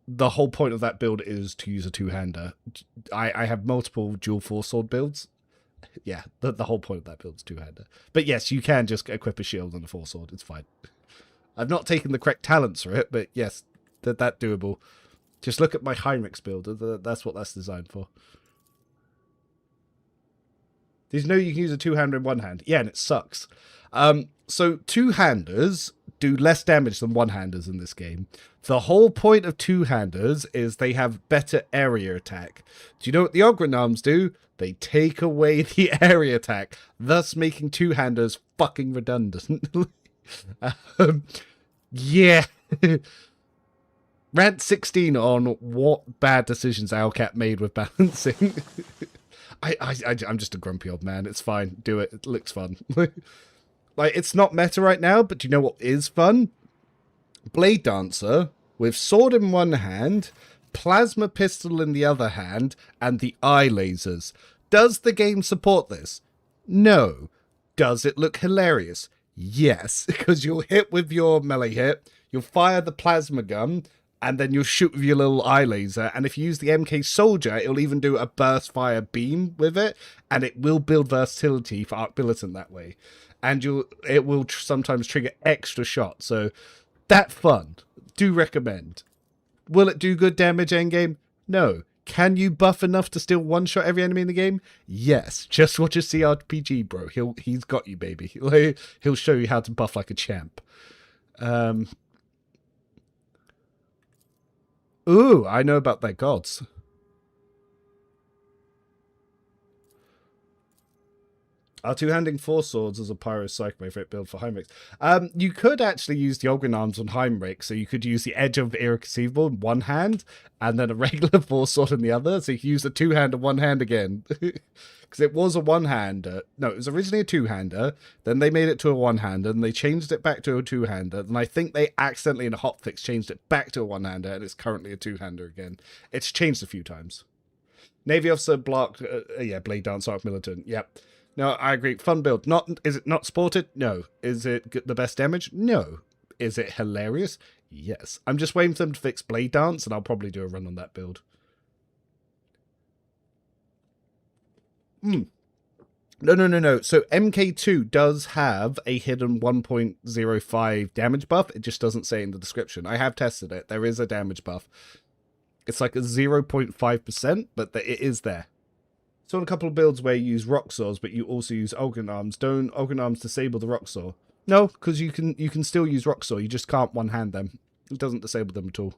the whole point of that build is to use a two-hander. I have multiple dual full sword builds. Yeah, the whole point of that build is two-hander. But yes, you can just equip a shield and a full sword. It's fine. I've not taken the correct talents for it, but yes, that's doable. Just look at my Heinrichs build. That's what that's designed for. Did you know you can use a two-hander in one hand? Yeah, and it sucks. So two-handers do less damage than one-handers in this game. The whole point of two-handers is they have better area attack. Do you know what the Ogrenarms do? They take away the area attack, thus making two-handers fucking redundant. Yeah. Rant 16 on what bad decisions Owlcat made with balancing. I'm just a grumpy old man. It's fine. Do it. It looks fun. Like, it's not meta right now, but do you know what is fun? Blade Dancer with sword in one hand, plasma pistol in the other hand, and the eye lasers. Does the game support this? No. Does it look hilarious? Yes, because you'll hit with your melee hit, you'll fire the plasma gun, and then you'll shoot with your little eye laser, and if you use the MK Soldier, it'll even do a burst fire beam with it, and it will build versatility for Arc Militant that way. And it will sometimes trigger extra shots, so that fun. Do recommend. Will it do good damage endgame? No. Can you buff enough to still one-shot every enemy in the game? Yes. Just watch a CRPG, bro. He's got you, baby. He'll show you how to buff like a champ. Ooh, I know about their gods. Are two-handing four swords as a pyro psych my favorite build for Heinrich? You could actually use the Ogrenarms on Heinrich, so you could use the Edge of Irreconceivable in one hand, and then a regular four sword in the other, so you could use a two-hander one hand again. Because it was a one-hander. No, it was originally a two-hander, then they made it to a one-hander, and they changed it back to a two-hander, and I think they accidentally in a hotfix changed it back to a one-hander, and it's currently a two-hander again. It's changed a few times. Navy Officer blocked, yeah, Blade Dance, Arc Militant, yep. No, I agree. Fun build. Is it not supported? No. Is it the best damage? No. Is it hilarious? Yes. I'm just waiting for them to fix Blade Dance, and I'll probably do a run on that build. No. So MK2 does have a hidden 1.05 damage buff. It just doesn't say in the description. I have tested it. There is a damage buff. It's like a 0.5%, but it is there. So on a couple of builds where you use rock saws, but you also use Ogrenarms, don't Ogrenarms disable the rock saw? No, because you can still use rock saw. You just can't one hand them. It doesn't disable them at all.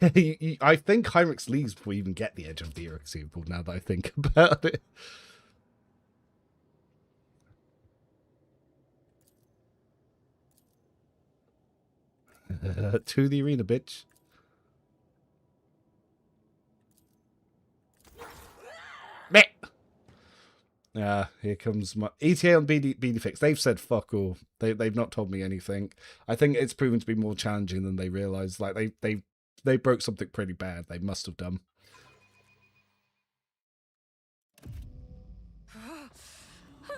I think Heinrich's leaves before you even get the Edge of the Irreconceivable. Now that I think about it. To the arena, bitch. Here comes my ETA on BD Fix. They've said fuck all. They've not told me anything. I think it's proven to be more challenging than they realized. Like they broke something pretty bad. They must have done.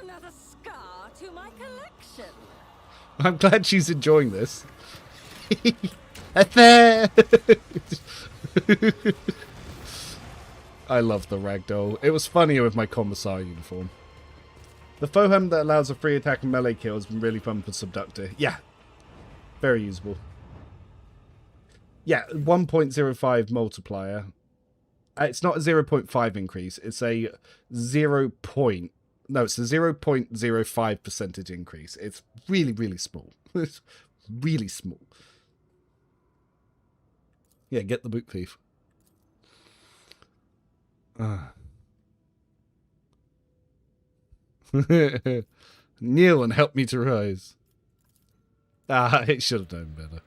Another scar to my collection. I'm glad she's enjoying this. I love the ragdoll. It was funnier with my commissar uniform. The faux hem that allows a free attack and melee kill has been really fun for Subductor. Yeah. Very usable. Yeah, 1.05 multiplier. It's not a 0.5 increase. It's a 0.05% increase. It's really, really small. It's really small. Yeah, get the boot thief. Kneel and help me to rise. It should have known better.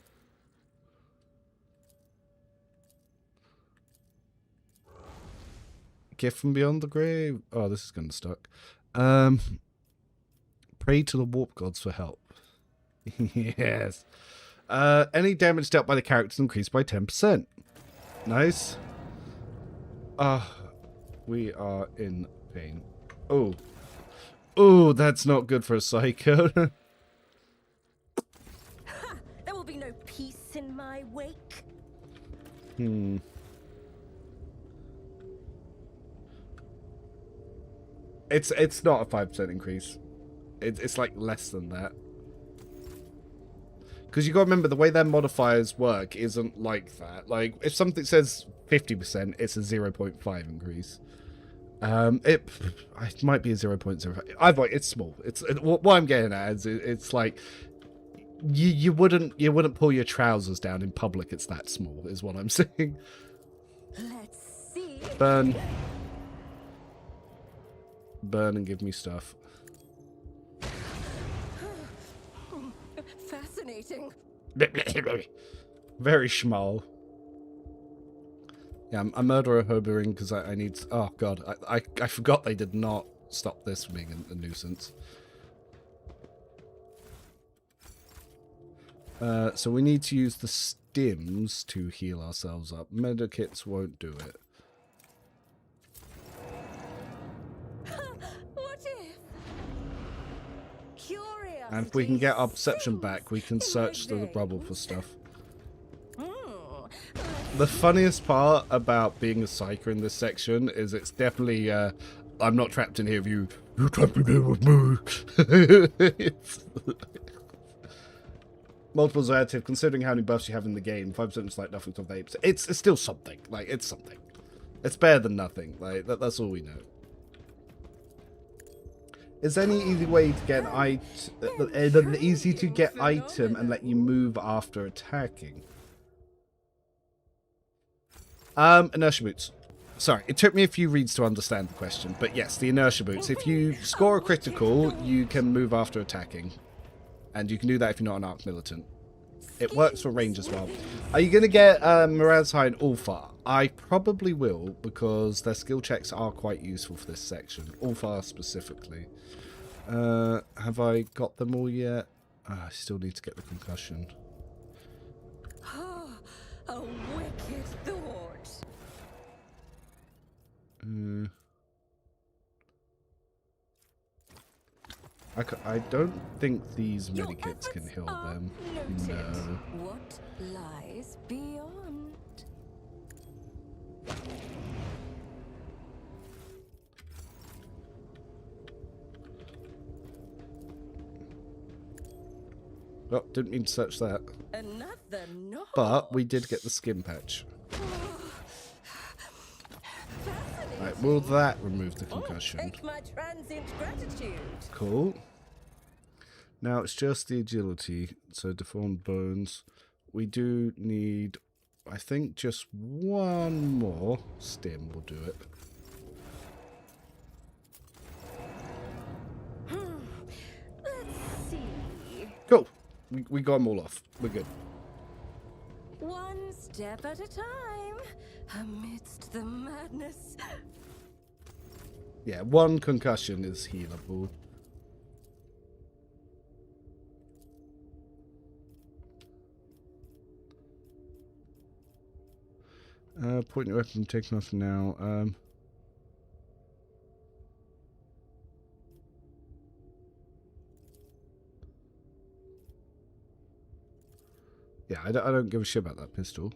Gift from beyond the grave. Oh, this is going to stuck. Pray to the warp gods for help. Yes. Any damage dealt by the characters increased by 10%. Nice. We are in pain. Oh. Oh, that's not good for a Psycho. There will be no peace in my wake. It's not a 5% increase. It's like less than that. Because you got to remember, the way their modifiers work isn't like that. Like, if something says 50%, it's a 0.5 increase. It might be a 0.05. Either way, it's small. What I'm getting at is it's like you wouldn't pull your trousers down in public. It's that small, is what I'm saying. Let's see. Burn and give me stuff. Fascinating. Very small. Yeah, I'm murderer hobering because I need. Oh god, I forgot they did not stop this from being a nuisance. So we need to use the stims to heal ourselves up. Medikits won't do it. What if? Curiosity. And if we can get our perception back, we can search the rubble for stuff. The funniest part about being a psyker in this section is it's definitely, I'm not trapped in here with you. You're trapped in here with me. Multiples are additive, considering how many buffs you have in the game. 5% is like nothing to 8%. It's still something. Like, it's something. It's better than nothing. Like, that's all we know. Is there any easy way to get an easy to get item and let you move after attacking? Inertia boots. Sorry, it took me a few reads to understand the question, but yes, the inertia boots. If you score a critical, you can move after attacking. And you can do that if you're not an arc militant. It works for range as well. Are you going to get Miraz High and Ulfar? I probably will, because their skill checks are quite useful for this section. Ulfar specifically. Have I got them all yet? I still need to get the concussion. A wicked thought. I don't think these medikits can heal them. Noted. No. What lies beyond? Oh, didn't mean to search that. Another knot. But we did get the skin patch. Right, will that remove the concussion? Take my transient gratitude. Cool. Now it's just the agility, so deformed bones. We do need, I think, just one more stim will do it. Let's see. Cool. We got them all off. We're good. One step at a time, amidst the madness. Yeah, one concussion is healable. Point your weapon, taking off now. Yeah, I don't give a shit about that pistol.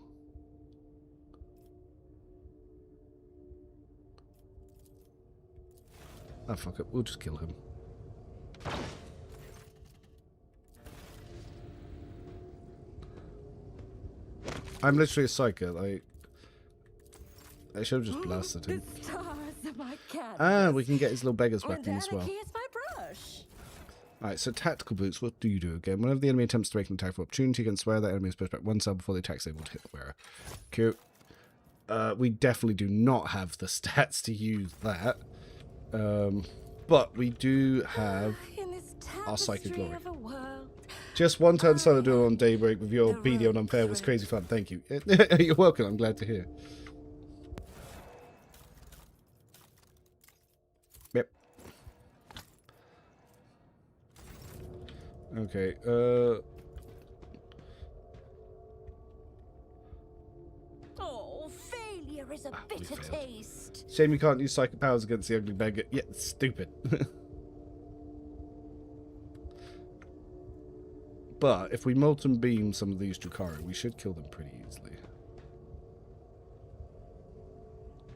Oh, fuck it. We'll just kill him. I'm literally a psyker. Like, I should have just blasted him. The stars are my canvas. Ah, we can get his little beggar's And weapon as well. anarchy is my brush. Alright, so tactical boots, what do you do again? Whenever the enemy attempts to make an attack for opportunity, you can swear that enemy is pushed back one cell before the attack is able to hit the wearer. Cute. We definitely do not have the stats to use that. But we do have our Psychic Glory. Just one turn solo duel on Daybreak with your BD on Unfair was crazy fun. Thank you. You're welcome. I'm glad to hear. Yep. Okay. Oh, failure is a bitter taste. Shame you can't use psychic powers against the ugly beggar. Yeah, it's stupid. But if we molten beam some of these Drukhari, we should kill them pretty easily.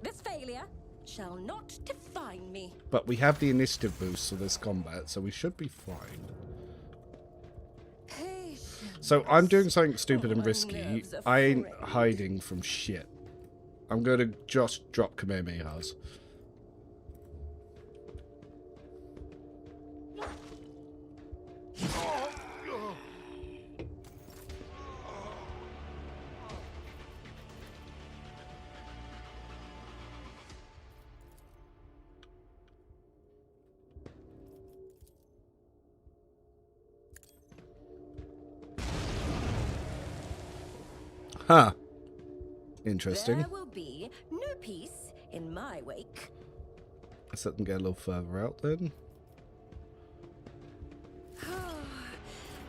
This failure shall not define me. But we have the initiative boost for this combat, so we should be fine. Patience. So I'm doing something stupid and risky. Nerves are I ain't frayed. hiding from shit. I'm going to just drop Kamehamehas. Huh. Interesting. There will be no peace in my wake. Let's let them get a little further out then.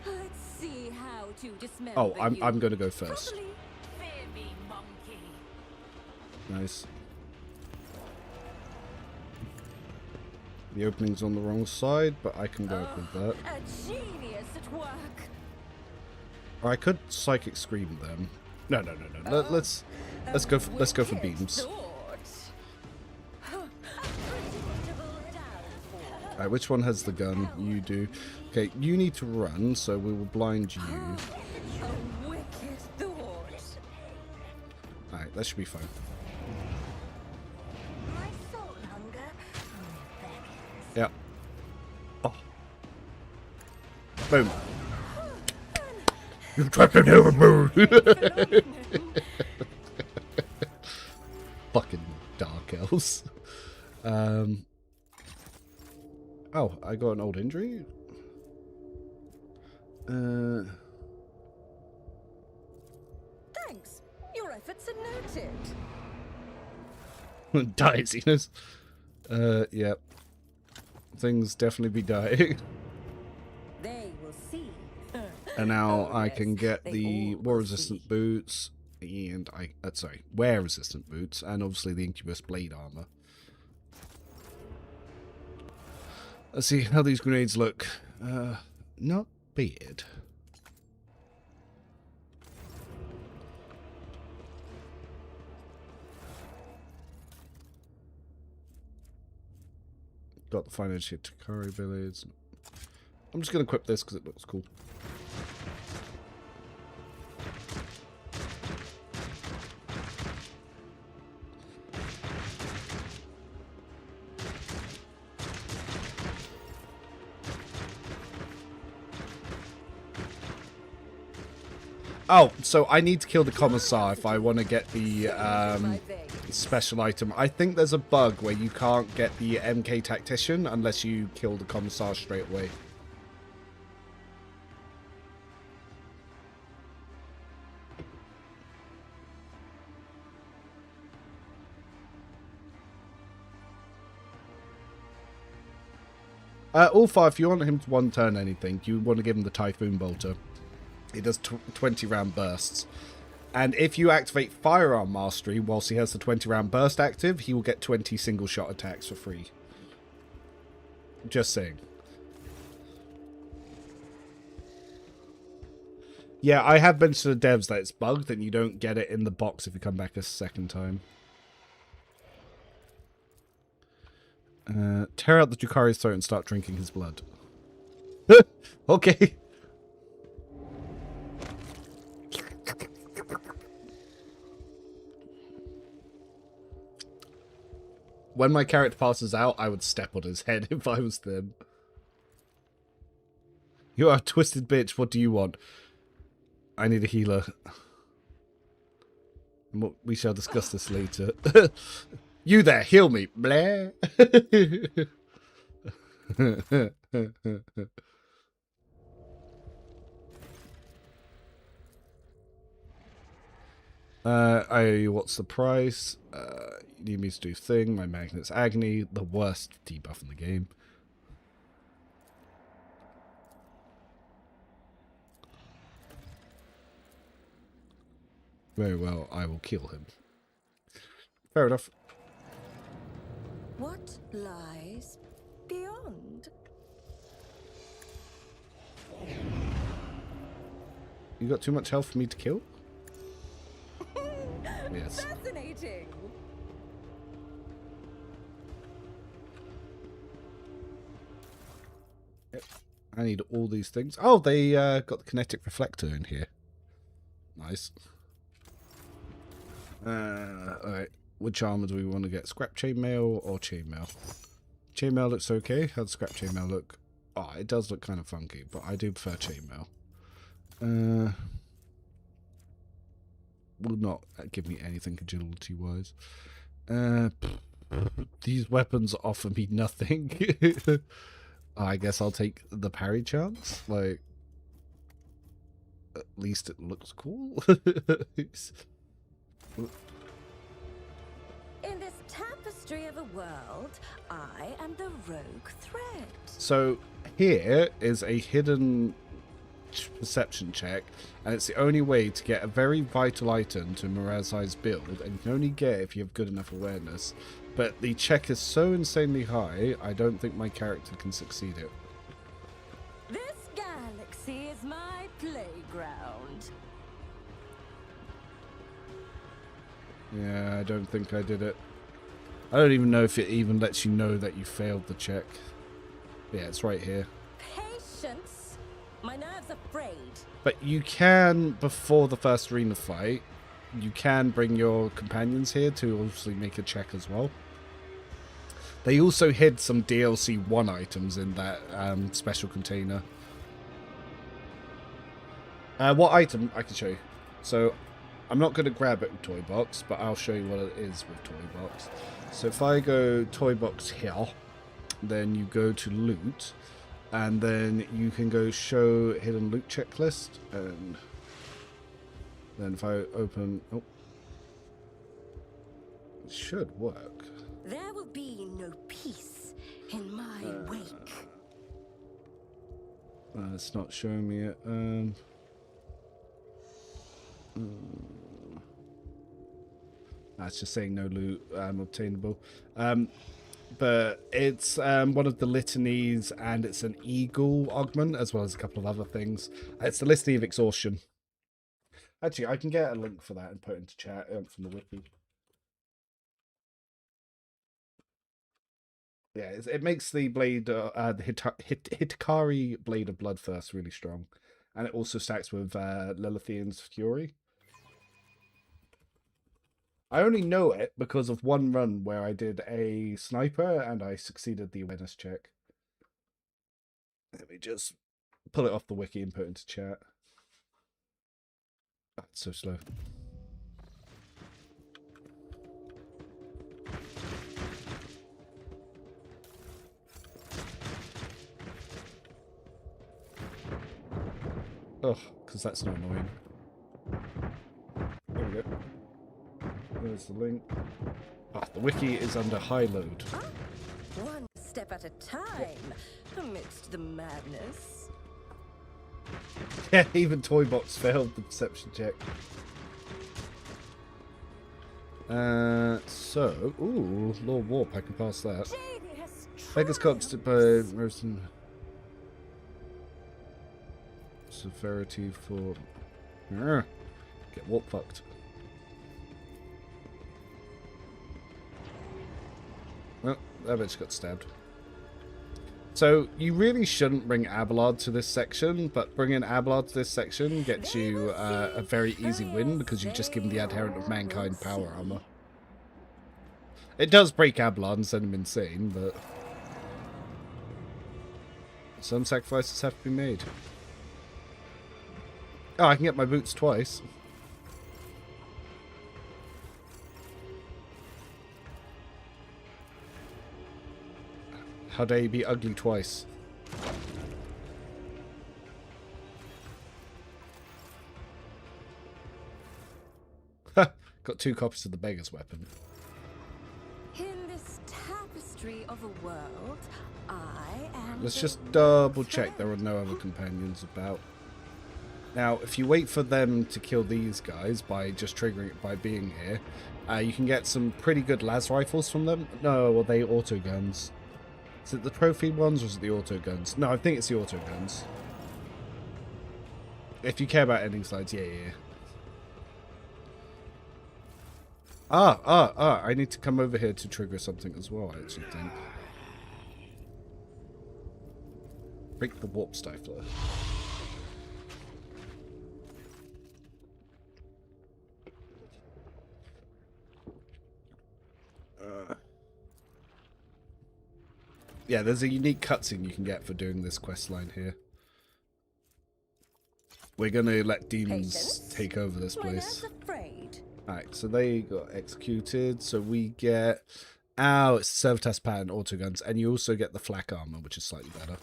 Let's see how to dismember Oh, I'm you. going to go first. Properly. Fear me, monkey. Nice. The opening's on the wrong side, but I can work with that. A genius at work. Or I could psychic scream them. No. Let's go for beams. Alright, which one has the gun? You do. Okay, you need to run, so we will blind you. A wicked thought. Alright, that should be fine. My soul hunger. Yeah. Oh. Boom. You trapped in heaven mode. Fucking dark elves. Oh, I got an old injury. Thanks. Your efforts are noted. Dieziness. Yeah. Things definitely be dying. They will see. And now Oh, I yes, can get they the all war will resistant see. boots and wear resistant boots and obviously the Incubus blade armor. Let's see how these grenades look. Not bad. Got the financial Takari abilities. I'm just going to equip this because it looks cool. Oh, so I need to kill the Commissar if I want to get the special item. I think there's a bug where you can't get the MK Tactician unless you kill the Commissar straight away. Ulfa, if you want him to one-turn anything, you want to give him the Typhoon Bolter. It does 20 round bursts. And if you activate Firearm Mastery whilst he has the 20 round burst active, he will get 20 single shot attacks for free. Just saying. Yeah, I have mentioned to the devs that it's bugged and you don't get it in the box if you come back a second time. Tear out the Drukhari's throat and start drinking his blood. Okay. When my character passes out, I would step on his head if I was them. You are a twisted bitch. What do you want? I need a healer. We shall discuss this later. You there, heal me. Blah. I owe you what's the price? You need me to do thing. My magnet's agony. The worst debuff in the game. Very well, I will kill him. Fair enough. What lies beyond? You got too much health for me to kill? Yes. Fascinating. Yep. I need all these things. Oh, they got the kinetic reflector in here. Nice. Alright. Which armor do we want to get? Scrap chainmail or chainmail? Chainmail looks okay. How does scrap chainmail look? Oh, it does look kind of funky, but I do prefer chainmail. Will not give me anything agility-wise. These weapons offer me nothing. I guess I'll take the parry chance. Like, at least it looks cool. In this tapestry of a world, I am the rogue thread. So here is a hidden perception check, and it's the only way to get a very vital item to Mirazai's build, and you can only get it if you have good enough awareness. But the check is so insanely high, I don't think my character can succeed it. This galaxy is my playground. Yeah, I don't think I did it. I don't even know if it even lets you know that you failed the check. Yeah, it's right here. Patience. My nerves are frayed. But you can, before the first arena fight, you can bring your companions here to obviously make a check as well. They also hid some DLC 1 items in that special container. What item? I can show you. So, I'm not going to grab it with Toy Box, but I'll show you what it is with Toy Box. So if I go Toy Box here, then you go to Loot, and then you can go Show Hidden Loot Checklist, and then if I open... Oh. It should work. There will be no peace in my wake. It's not showing me it. That's just saying no loot obtainable. But it's one of the litanies, and it's an eagle augment, as well as a couple of other things. It's the Litany of Exhaustion. Actually, I can get a link for that and put it into chat from the wiki. Yeah, it makes the blade, the Hitakari Blade of Bloodthirst really strong. And it also stacks with Lilithian's Fury. I only know it because of one run where I did a sniper and I succeeded the awareness check. Let me just pull it off the wiki and put it into chat. Oh, it's so slow. Oh, because that's not annoying. There we go. There's the link. Ah, the wiki is under high load. One step at a time, amidst the madness. Yeah, even Toybox failed the perception check. So, ooh, Lord Warp, I can pass that. Beggar's Cox by Roasting. Severity for... Get warp fucked. Well, that bitch got stabbed. So, you really shouldn't bring Abelard to this section, but bringing Abelard to this section gets you a very easy win, because you've just given the Adherent of Mankind power armor. It does break Abelard and send him insane, but... some sacrifices have to be made. Oh, I can get my boots twice. How dare you be ugly twice? Got 2 copies of the beggar's weapon. In this tapestry of a world, I am. Let's just double check there are no other companions about. Now, if you wait for them to kill these guys by just triggering it by being here, you can get some pretty good las rifles from them. No, well, they auto guns. Is it the trophy ones or is it the auto guns? No, I think it's the auto guns. If you care about ending slides, yeah. I need to come over here to trigger something as well, I actually think. Break the warp stifler. Yeah, there's a unique cutscene you can get for doing this quest line here. We're gonna let demons take over this place. Alright, so they got executed. So we get... Oh, it's Servitas pattern autoguns. And you also get the flak armor, which is slightly better.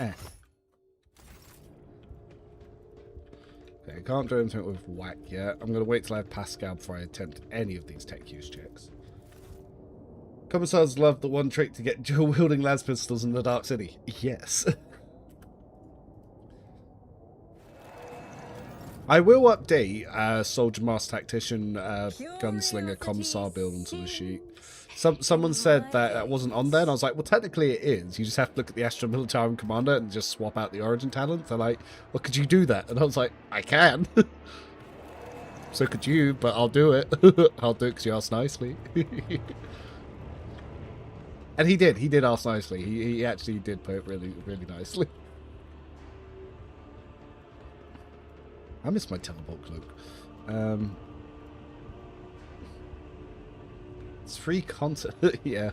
Okay, I can't do anything with whack yet. I'm going to wait till I have Pascal before I attempt any of these tech use checks. Commissars love the one trick to get dual-wielding las pistols in the Dark City. Yes. I will update Soldier Master Tactician Gunslinger Commissar build onto the sheet. Someone said that wasn't on there, and I was like, well, technically it is. You just have to look at the Astra Militarum Commander and just swap out the origin talent. They're like, well, could you do that? And I was like, I can. So could you, but I'll do it. I'll do it because you asked nicely. And he did. He did ask nicely. He actually did put it really, really nicely. I miss my teleport cloak. It's free content. Yeah.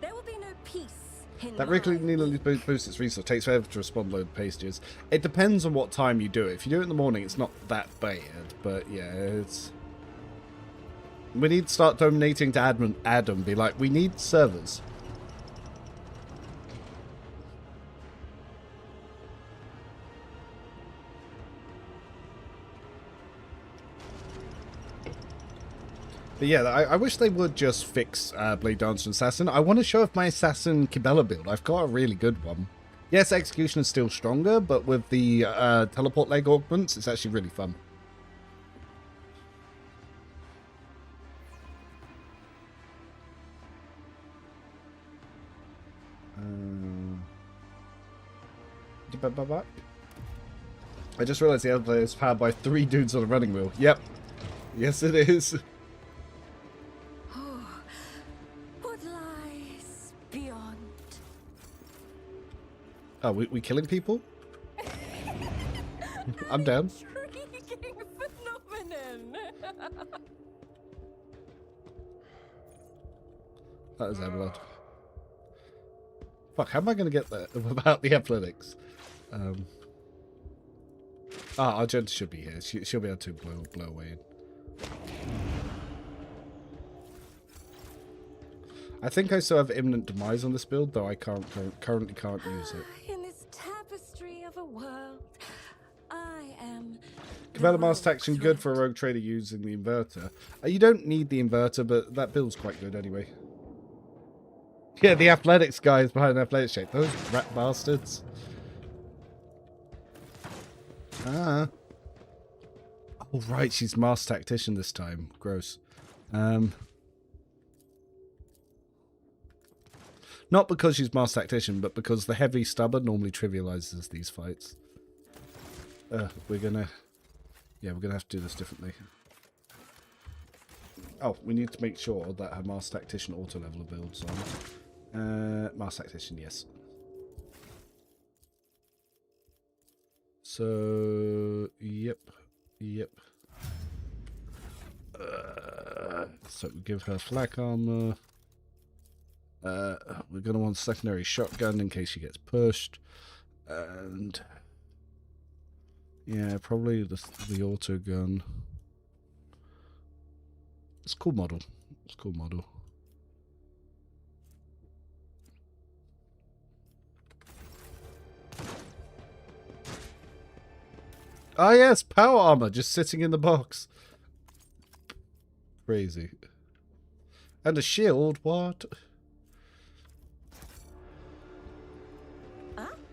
There will be no peace. That regularly boosts its resource. Takes forever to respond load pages. It depends on what time you do it. If you do it in the morning, it's not that bad. But yeah, it's... We need to start donating to Adam. Be like, we need servers. But yeah, I wish they would just fix Blade Dancer and Assassin. I want to show off my Assassin Kibella build. I've got a really good one. Yes, Execution is still stronger, but with the teleport leg augments, it's actually really fun. I just realized the other player is powered by 3 dudes on a running wheel. Yep. Yes, it is. What lies beyond? Oh, we killing people? I'm down. Intriguing phenomenon. That is Avalon. Fuck, how am I going to get there without the athletics? Argenta should be here. She'll be able to blow away in. I think I still have imminent demise on this build, though I currently can't use it. In this tapestry of a world, I am... Cabela Master Action good for a rogue trader using the inverter. You don't need the inverter, but that build's quite good anyway. Yeah, the athletics guy is behind the athletics shape. Those rat bastards. Ah. Oh, right, she's Master Tactician this time. Gross. Not because she's Master Tactician, but because the heavy stubborn normally trivializes these fights. We're gonna have to do this differently. Oh, we need to make sure that her Master Tactician auto leveler builds on. Master Tactician, yes. So, yep. So we give her flak armor. We're going to want secondary shotgun in case she gets pushed. And yeah, probably the auto gun. It's a cool model. Ah yes, power armor just sitting in the box. Crazy. And a shield, what?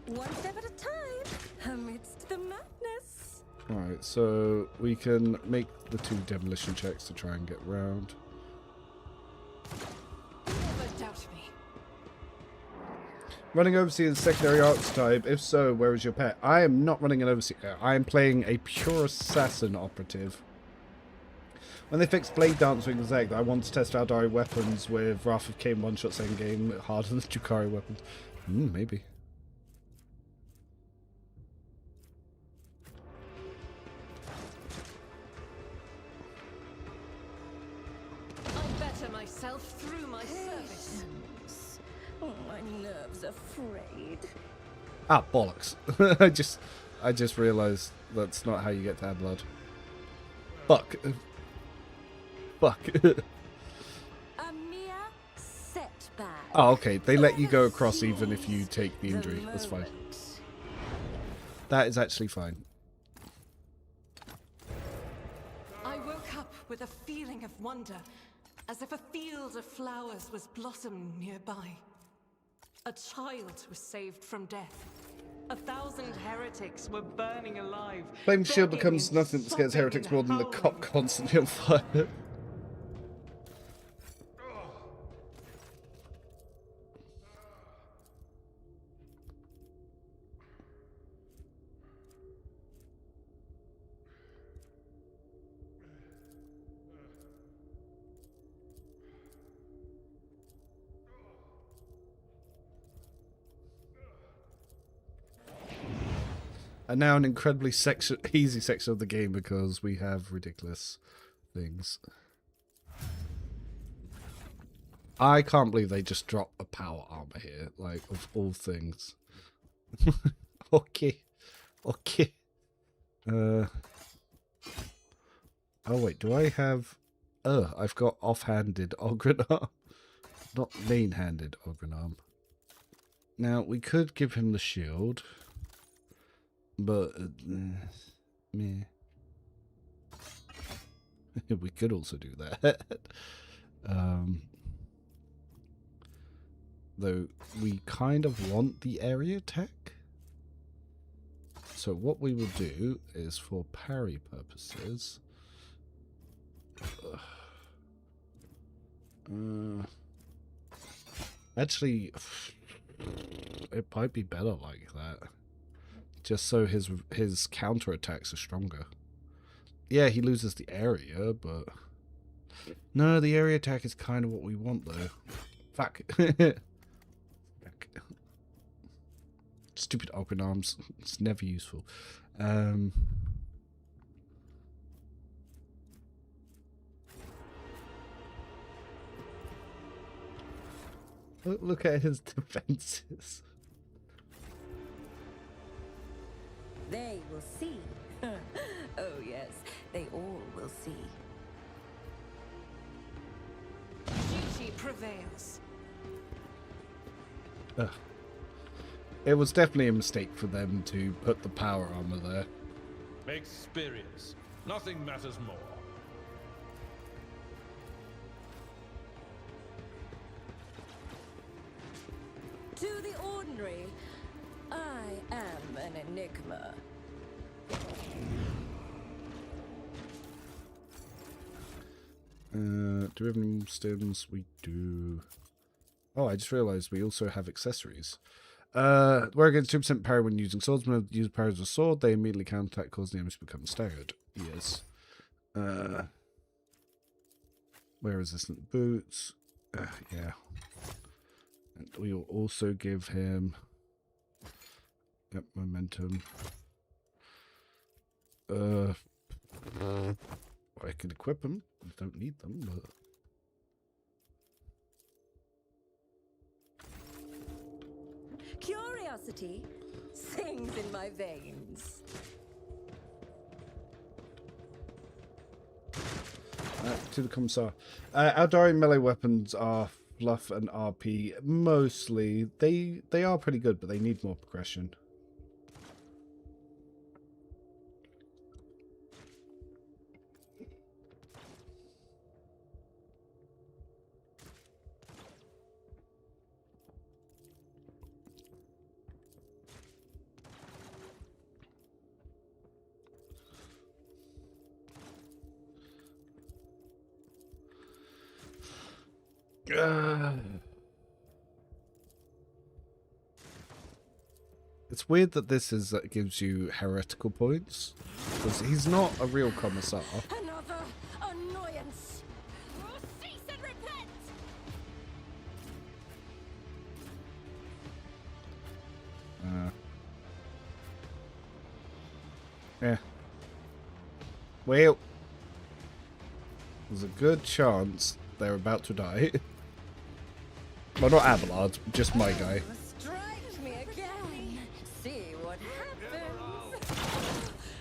One step at a time, amidst the madness. Alright, so we can make the 2 demolition checks to try and get round. Never doubt me. Running Overseer is secondary archetype. If so, where is your pet? I am not running an Overseer. I am playing a pure assassin operative. When they fixed Blade Dance with Zeg, I want to test out our weapons with Wrath of Cain one-shots endgame harder than Jukari weapons. Maybe. I'll better myself through my service. Oh, my nerves are frayed. Ah, bollocks. I just realised that's not how you get to add blood. Fuck. A mere setback. Oh, okay. They let you go across even if you take the injury. That's fine. That is actually fine. I woke up with a feeling of wonder, as if a field of flowers was blossoming nearby. A child was saved from death. 1,000 heretics were burning alive. Flame shield begging becomes and nothing that scares sobbing heretics and more than the howling. cop constantly on fire. And now an incredibly easy section of the game because we have ridiculous things. I can't believe they just dropped a power armor here, like, of all things. Okay. Okay. Oh wait, do I have... I've got off-handed Ogren arm. Not main-handed Ogren arm. Now, we could give him the shield. But, meh. We could also do that. Though, we kind of want the area attack. So what we will do is, for parry purposes... actually, it might be better like that. Just so his counterattacks are stronger. Yeah, he loses the area, but... No, the area attack is kind of what we want, though. Fuck. Fuck. Stupid open arms. It's never useful. Look at his defenses. They will see. Oh yes, they all will see. Duty prevails. It was definitely a mistake for them to put the power armor there. Experience. Nothing matters more. To the ordinary, I am an enigma. Do we have any more stims? We do. Oh, I just realized we also have accessories. We're against 2% parry when using swords. When use parry as a sword, they immediately counterattack, causing the enemies to become staggered. Yes. Wear resistant boots. Yeah. And we will also give him... Yep, momentum. I can equip them. I don't need them, but... Curiosity sings in my veins. To the Commissar. Eldari melee weapons are fluff and RP. Mostly. They are pretty good, but they need more progression. It's weird that this is gives you heretical points, because he's not a real commissar. Another annoyance. Cease and repent. Yeah. Well, there's a good chance they're about to die. Well, not Abelard, just my guy. Strike me again. See what happens.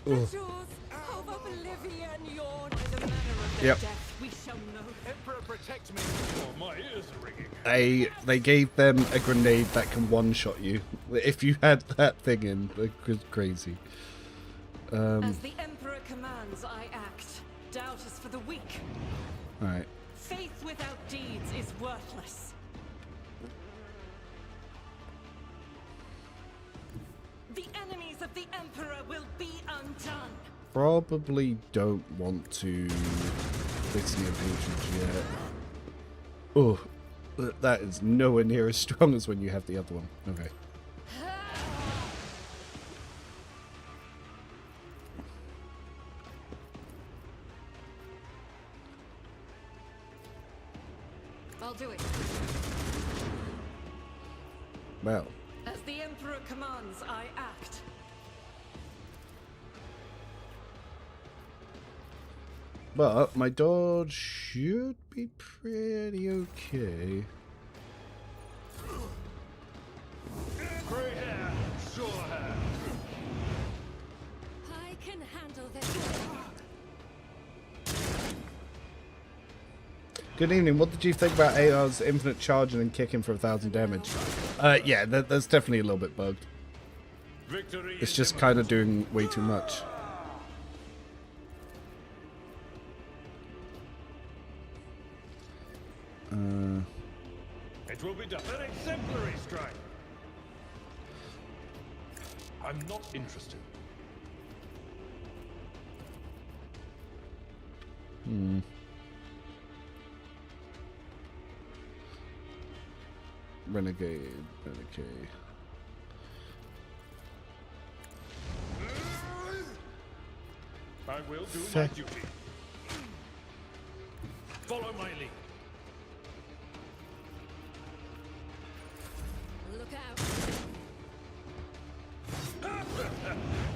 Ugh. The jaws of oblivion yawn. By the manner of their Yep. death, we shall know. Emperor protect me. Oh, my ears are ringing. They gave them a grenade that can one-shot you. If you had that thing in, it was crazy. As the Emperor commands, I act. Doubt is for the weak. Alright. Faith without deeds is worthless. The enemies of the Emperor will be undone. Probably don't want to Litany of Hatred yet. Oh, that is nowhere near as strong as when you have the other one. Okay. I'll do it. Well. As the Emperor commands, I act. But my dodge should be pretty okay. Grey hair, sure hair. I can handle this. Good evening. What did you think about AR's infinite charging and kicking for 1,000 damage? Yeah, that's definitely a little bit bugged. Victory It's is just imminent. kind of doing way too much. It will be done. An exemplary strike. I'm not interested. Renegade. I will do my Fair. duty. Follow my lead. Look out.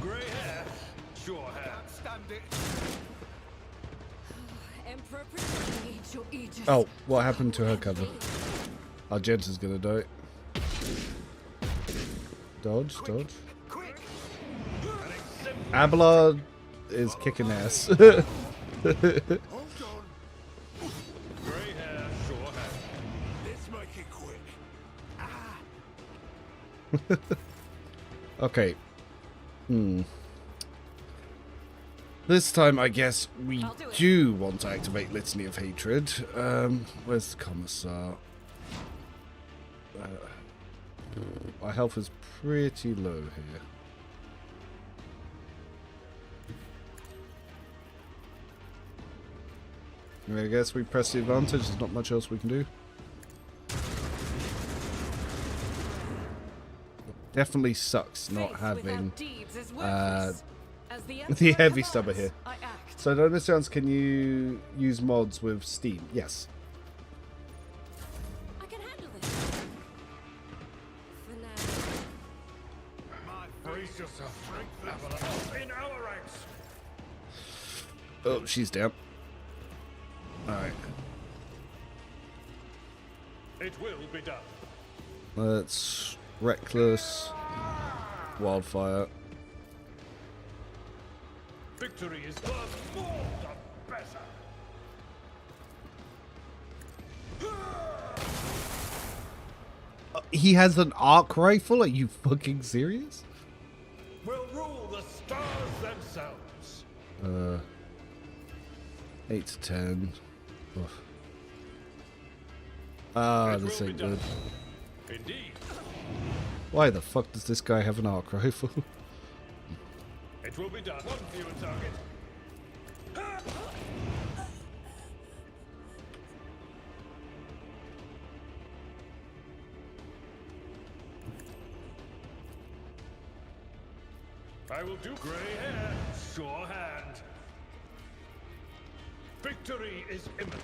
Grey hair, sure hair. Stand it. Emperor protect me. Your aegis. Oh, what happened to her cover? Argenta's gonna die. Dodge. Quick. Abelard is kicking ass. Hold on. Grey hair, sure hair. Let's make it quick. Okay. This time, I guess we I'll do it. do want to activate Litany of Hatred. Where's the Commissar? Our health is pretty low here. I guess we press the advantage. There's not much else we can do. Definitely sucks not Faith having without deeds is worthless. As the the Emperor heavy commands, stubber here. I act. So, on this chance, can you use mods with Steam? Yes. I can handle this. For now. Brace yourself. Avalon in our ranks. Oh, she's down. Alright. It will be done. Let's Reckless. Wildfire. Victory is worth more the better. He has an arc rifle? Are you fucking serious? Will rule the stars themselves. 8 to 10. Ugh. Ah, It this will be ain't done. good. Indeed. Why the fuck does this guy have an arc rifle? It will be done. One fewer target. I will do grey hair, sure hand. Victory is imminent.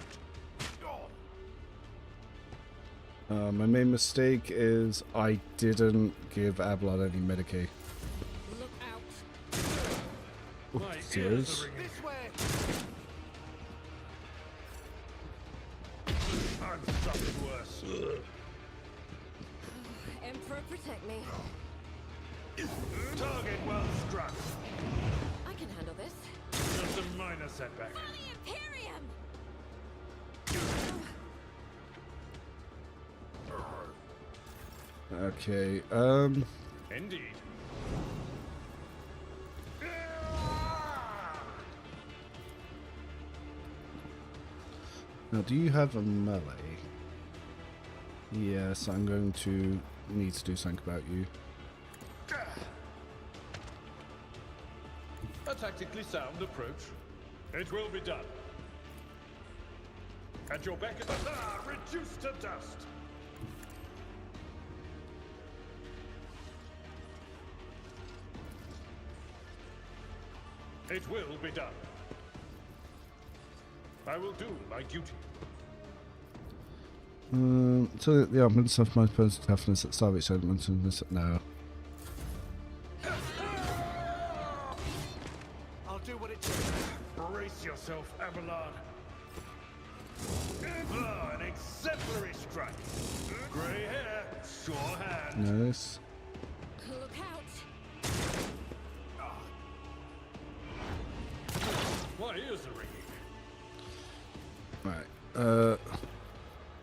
My main mistake is I didn't give Abelard any Medicaid. Look out. My serious? ears are ringing. This way. I'm something worse. Emperor protect me. Target well struck. I can handle this. Just a minor setback. For the Imperium! Okay, Indeed. now do you have a melee? Yes, I'm going to need to do something about you. A tactically sound approach. It will be done. At your beck and reduced to dust. It will be done. I will do my duty. So the arguments of my opponent's toughness at start of each element and this no. I'll do what it takes. Brace yourself, Abelard. An exemplary strike. Grey hair, sure hand. Nice. Look out! My ears are ringing. Right.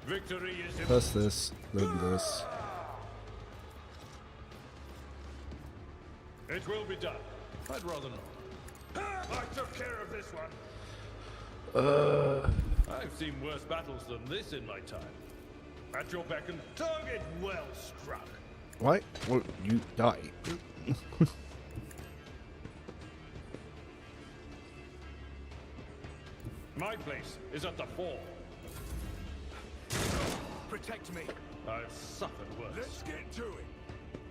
Victory is imminent. First this, then this. It will be done. I'd rather not. I took care of this one. I've seen worse battles than this in my time. At your beck and target well struck. Why? Well, you die. My place is at the fore. Protect me. I've suffered worse. Let's get to it.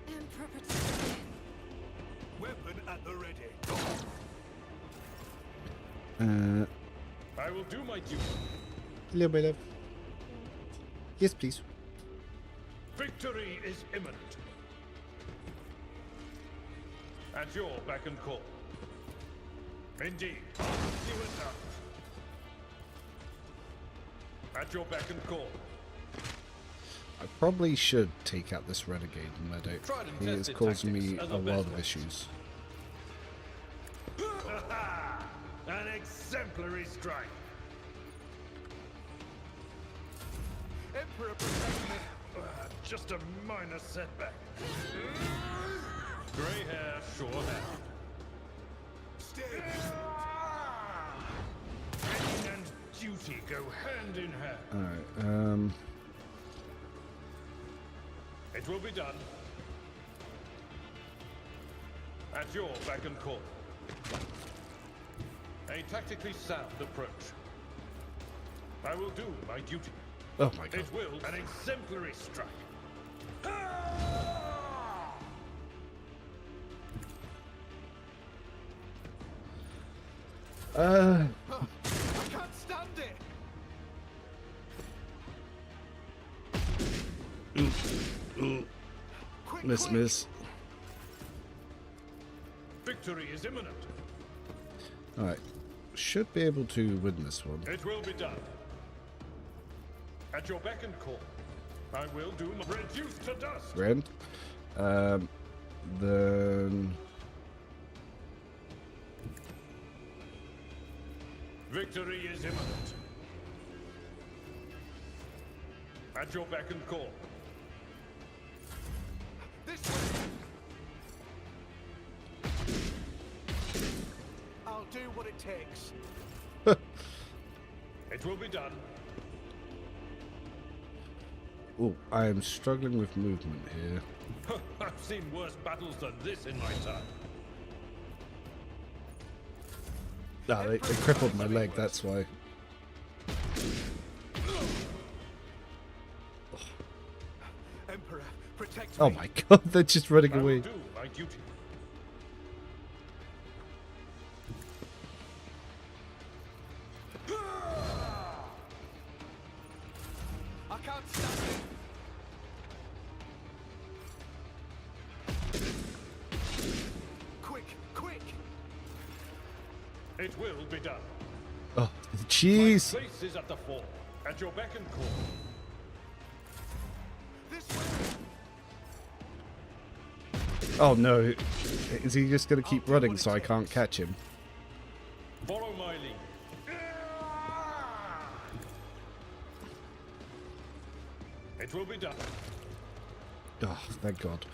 Emperor protect me. Weapon at the ready. I will do my duty. Hello, my love. Yes, please. Victory is imminent. At your beck and call. Indeed. You enough. At your beck and call. I probably should take out this renegade medic. Tried and He is tested causing me tactics as a a lot best of way. issues. An exemplary strike. Emperor, protect me. Just a minor setback. Grey hair, sure hand. Stay. Pain and duty go hand in hand. Alright, It will be done. At your beck and call. A tactically sound approach. I will do my duty. oh my god. It will an exemplary strike. I can't stand it. Quick, Miss, quick. miss. Victory is imminent. Alright. Should be able to win this one. It will be done. At your beck and call. I will do my reduced to dust. Grand. Then... Victory is imminent. At your beck and call. This way. I'll do what it takes. It will be done. Oh, I am struggling with movement here. I've seen worse battles than this in my time. Ah, they crippled my leg, that's why. Emperor, protect Oh me. my god, they're just running I will away. do my duty. I can't stand it. Quick, quick. It will be done. Oh, jeez. My place is at the fore. At your beck and call. This way. Oh no. Is he just going to keep running so I can't catch him? Follow my lead. It will be done. Oh, thank God.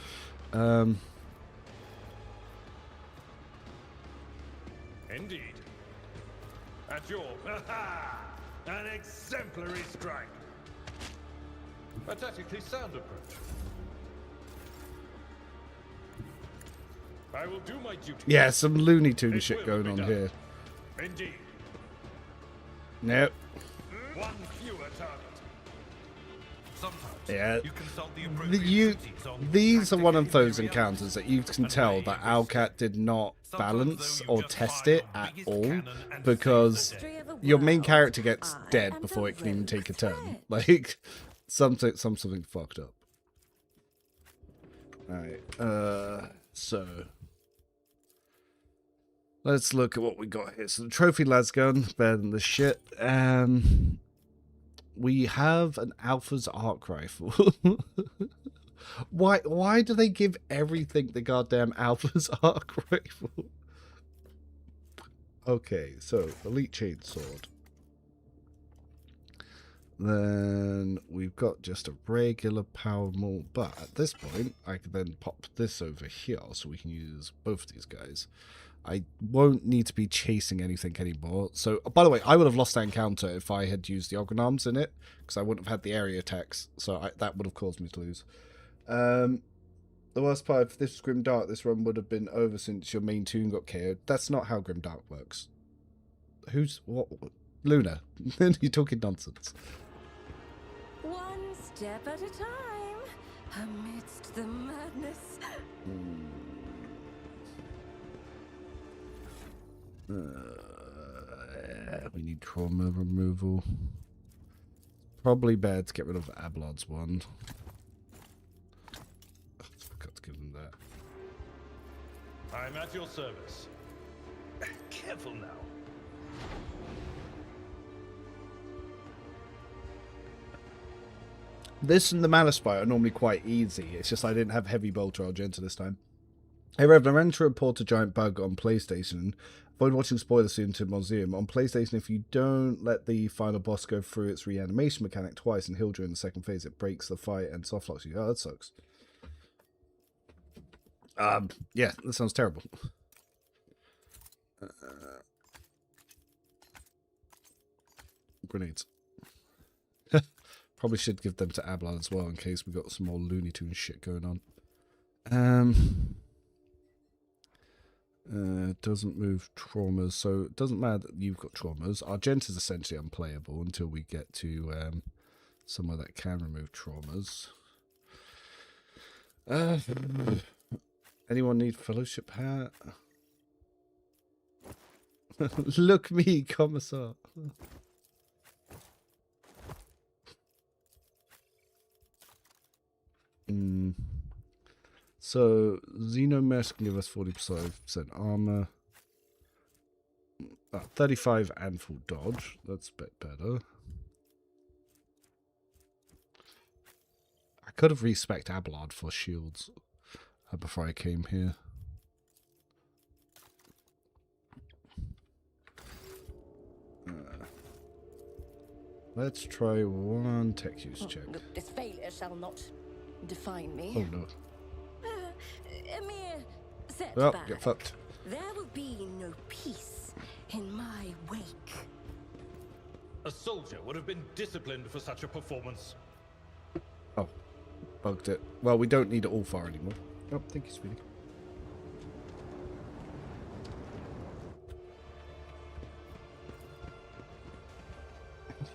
Indeed. At your an exemplary strike. A tactically sound approach. I will do my duty. Yeah, some Looney Tune It shit will going be on done. here. Indeed. Nope. One fewer target. Sometimes Yeah. you consult the The- appropriate you, treaties on these are one of tactical those encounters that you can tell that Owlcat did not balance or test it at all, because your main character gets dead before it can even take a turn. Like, something fucked up. Alright, so let's look at what we got here. So the trophy lasgun, better than the shit. We have an Alpha's arc rifle. Why do they give everything the goddamn Alpha's arc rifle? Okay, so elite chainsword. Then we've got just a regular power maul, but at this point I can then pop this over here so we can use both of these guys. I won't need to be chasing anything anymore. So, by the way, I would have lost that encounter if I had used the Ogren Arms in it, because I wouldn't have had the area attacks, so that would have caused me to lose. The worst part, if this was Grim Dark, this run would have been over since your main tune got KO'd. That's not how Grim Dark works. What? Luna, you're talking nonsense. One step at a time, amidst the madness. We need trauma removal. Probably better to get rid of Ablard's one. I forgot to give them that. I'm at your service. Careful now. This and the Malice Bite are normally quite easy. It's just I didn't have Heavy Bolter Argenta this time. Hey Rev, I ran to report a giant bug on PlayStation. Avoid watching spoilers soon to Museum. On PlayStation, if you don't let the final boss go through its reanimation mechanic twice and heal during the second phase, it breaks the fight and softlocks you. Oh, that sucks. Yeah, that sounds terrible. Grenades. Probably should give them to Ablad as well in case we got some more Looney Tunes shit going on. Doesn't move traumas, so it doesn't matter that you've got traumas. Argent is essentially unplayable until we get to somewhere that can remove traumas. Anyone need fellowship hat? Look me, Commissar. So, Xenomess can give us 45% armor. 35 and full dodge. That's a bit better. I could have respec'd Abelard for shields before I came here. Let's try one tech use check. Look, this failure shall not define me. Oh no. A mere setback. Well, get fucked. There will be no peace in my wake. A soldier would have been disciplined for such a performance. Oh, bugged it. Well, we don't need it all far anymore. Oh, thank you, sweetie.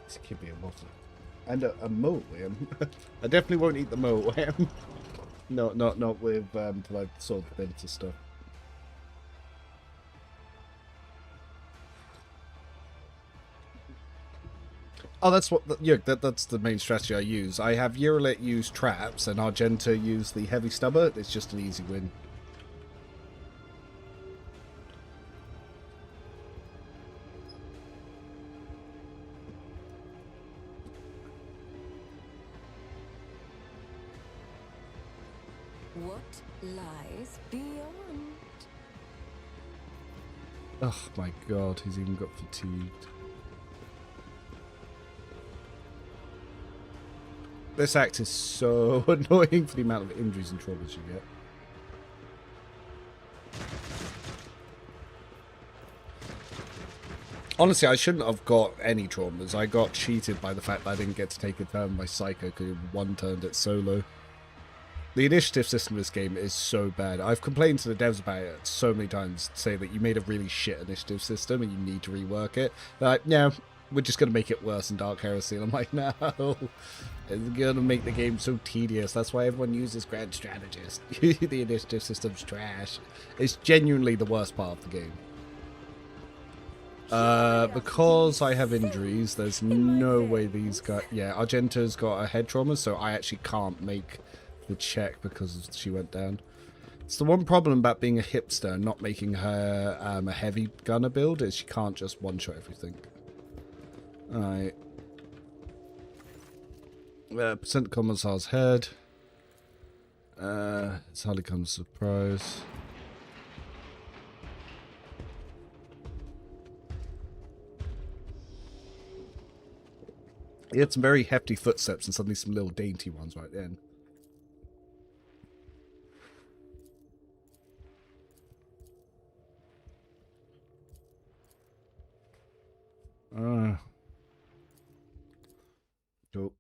This could be a bottle. And a mole lamb. I definitely won't eat the mole lamb. No, not with till I've sold the Benita stuff. Oh, that's what. That's the main strategy I use. I have Eurolet use traps and Argenta use the heavy stubber. It's just an easy win. What lies beyond? Oh my god, he's even got fatigued. This act is so annoying for the amount of injuries and traumas you get. Honestly, I shouldn't have got any traumas. I got cheated by the fact that I didn't get to take a turn by Psyker because it one-turned it solo. The initiative system of this game is so bad. I've complained to the devs about it so many times, say that you made a really shit initiative system and you need to rework it. They're like, no, we're just going to make it worse in Dark Heresy. And I'm like, no, it's going to make the game so tedious. That's why everyone uses Grand Strategist. The initiative system's trash. It's genuinely the worst part of the game. Because I have injuries, there's no way these guys... Yeah, Argenta's got a head trauma, so I actually can't make the check because she went down. It's the one problem about being a hipster and not making her a heavy gunner build, is she can't just one-shot everything. Alright. Percent Commissar's head. It's hardly come as a surprise. He had some very hefty footsteps and suddenly some little dainty ones right then. Cool.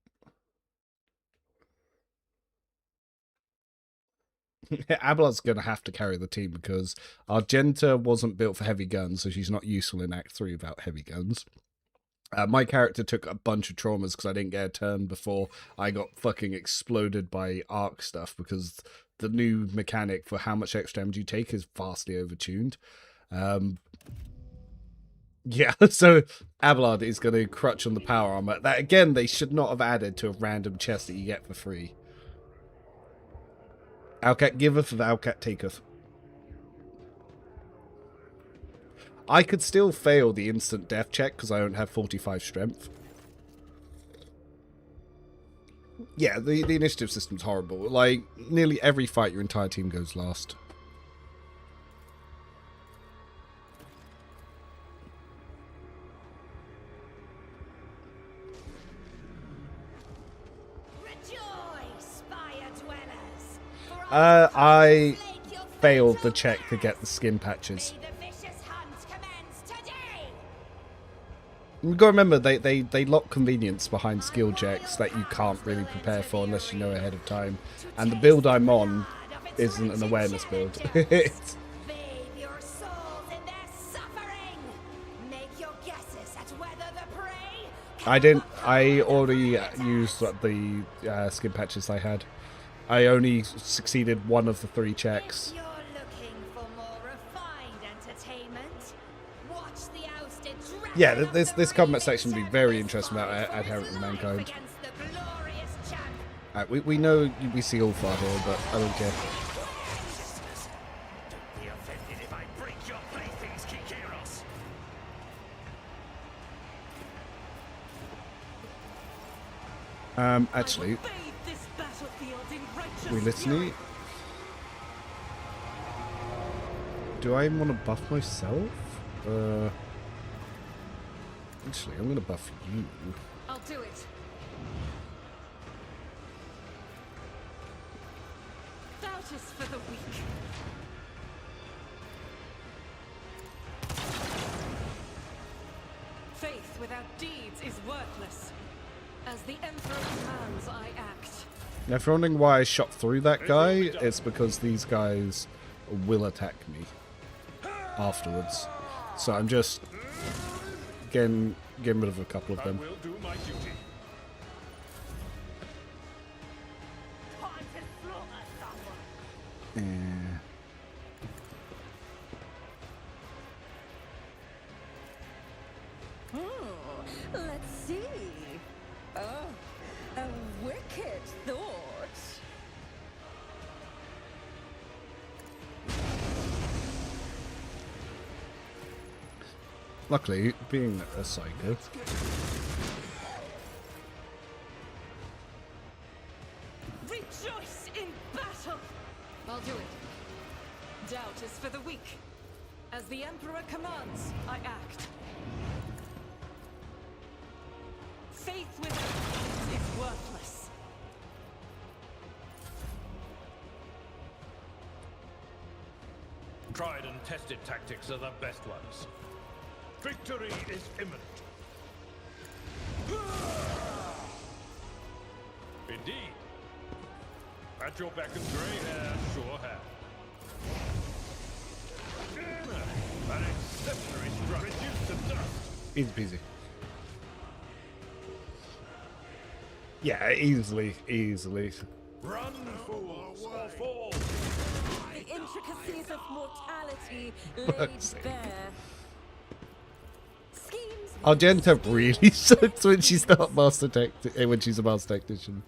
Abelard's going to have to carry the team because Argenta wasn't built for heavy guns, so she's not useful in Act 3 without heavy guns. My character took a bunch of traumas because I didn't get a turn before I got fucking exploded by arc stuff, because the new mechanic for how much extra damage you take is vastly overtuned. Yeah, so Abelard is going to crutch on the power armor. That, again, they should not have added to a random chest that you get for free. Alcat giveth, the Alcat taketh. I could still fail the instant death check because I don't have 45 strength. Yeah, the initiative system's horrible. Like, nearly every fight your entire team goes last. Rejoice, fire dwellers, I failed the check to get the skin patches. You've got to remember, they lock convenience behind skill checks that you can't really prepare for unless you know ahead of time. And the build I'm on isn't an awareness build. I already used the skin patches I had. I only succeeded one of the 3 checks. Yeah, this combat section will be very interesting about Adherent and Mankind. We know we see all far here, but I don't care. Actually, we listening. Do I want to buff myself? Actually, I'm going to buff you. I'll do it. Doubt is for the weak. Faith without deeds is worthless. As the Emperor commands, I act. Now, if you're wondering why I shot through that guy, it's because these guys will attack me afterwards. So I'm just getting rid of a couple of them. I will do my duty. Let's see. Oh, a wicked thought. Luckily, being a psycho, Rejoice in battle! I'll do it. Doubt is for the weak. As the Emperor commands, I act. Faith without deeds is worthless. Tried and tested tactics are the best ones. Victory is imminent. Indeed. At your beck and grey hair sure have. An exceptionary strike reduced to dust. Easy peasy. Yeah, easily. Run, fools, or fall. The intricacies of mortality laid bare. Schemes. Argenta really sucks when she's not master tech. When she's a master technician.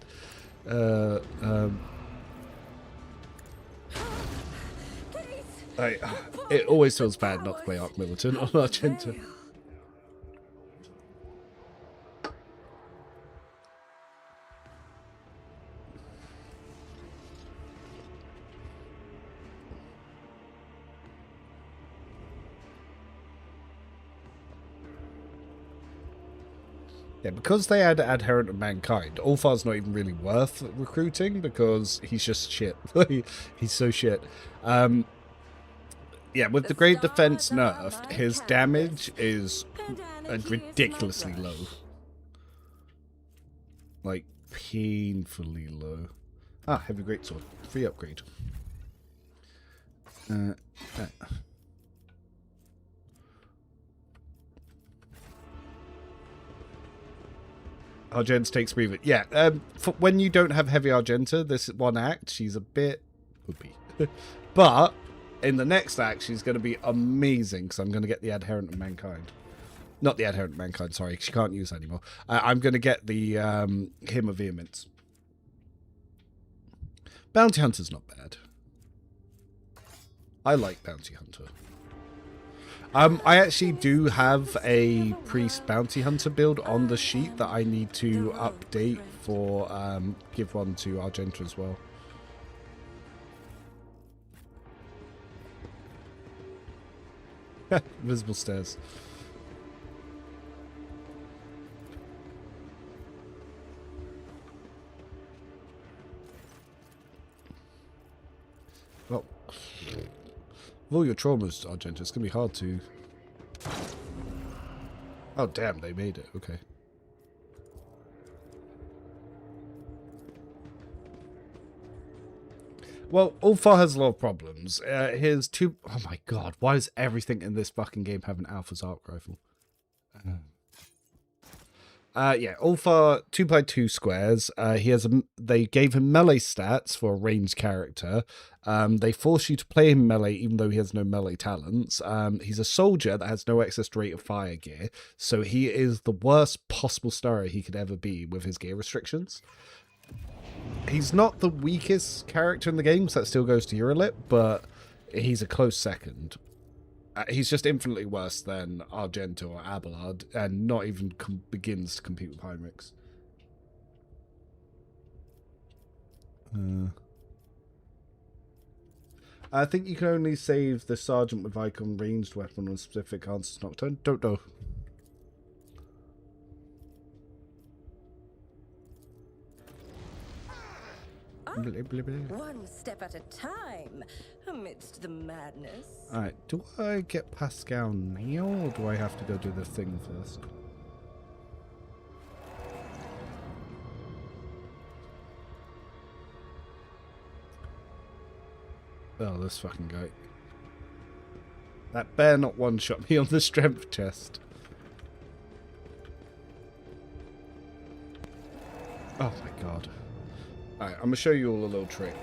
It always feels bad not to play Arc Militant on Argenta. Yeah, because they had Adherent of Mankind, Ulfar's not even really worth recruiting because he's just shit. He's so shit. Yeah, with the Great Defense nerfed, his damage is ridiculously low. Like, painfully low. Ah, Heavy Greatsword. Free upgrade. Argenta takes breather. Yeah, for when you don't have Heavy Argenta, this one act, she's a bit poopy. But in the next act, she's going to be amazing because I'm going to get the Adherent of Mankind. Not the Adherent of Mankind, sorry. She can't use that anymore. I'm going to get the Hymn of Vehemence. Bounty Hunter's not bad. I like Bounty Hunter. I actually do have a Priest Bounty Hunter build on the sheet that I need to update for give one to Argenta as well. Visible stairs. Well, with all your traumas, Argenta, it's going to be hard to... Oh, damn, they made it. Okay. Well, Ulfar has a lot of problems. His two... Oh my god, why does everything in this fucking game have an Alpha's arc rifle? Yeah, Ulfar 2x2 squares. He has they gave him melee stats for a ranged character. They force you to play him melee even though he has no melee talents. He's a soldier that has no access to rate of fire gear, so he is the worst possible scenario he could ever be with his gear restrictions. He's not the weakest character in the game, so that still goes to Eurolit, but he's a close second. He's just infinitely worse than Argenta or Abelard, and not even begins to compete with Heinrichs. I think you can only save the Sergeant with Icon ranged weapon on specific answers Nocturne. Don't know. One step at a time, amidst the madness. Alright, do I get Pascal now, or do I have to go do the thing first? Oh, this fucking guy. That bear not one-shot me on the strength test. Oh my god. Alright, I'm going to show you all a little trick.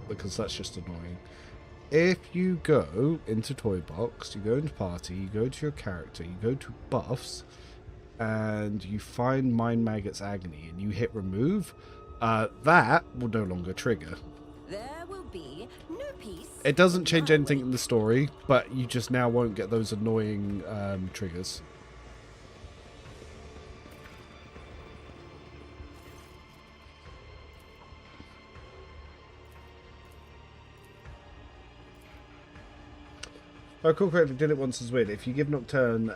Because that's just annoying. If you go into Toy Box, you go into Party, you go to your character, you go to Buffs, and you find Mind Maggot's Agony, and you hit Remove, that will no longer trigger. There will be no peace. It doesn't change anything in the story, but you just now won't get those annoying triggers. If I recall correctly, did it once as weird. If you give Nocturne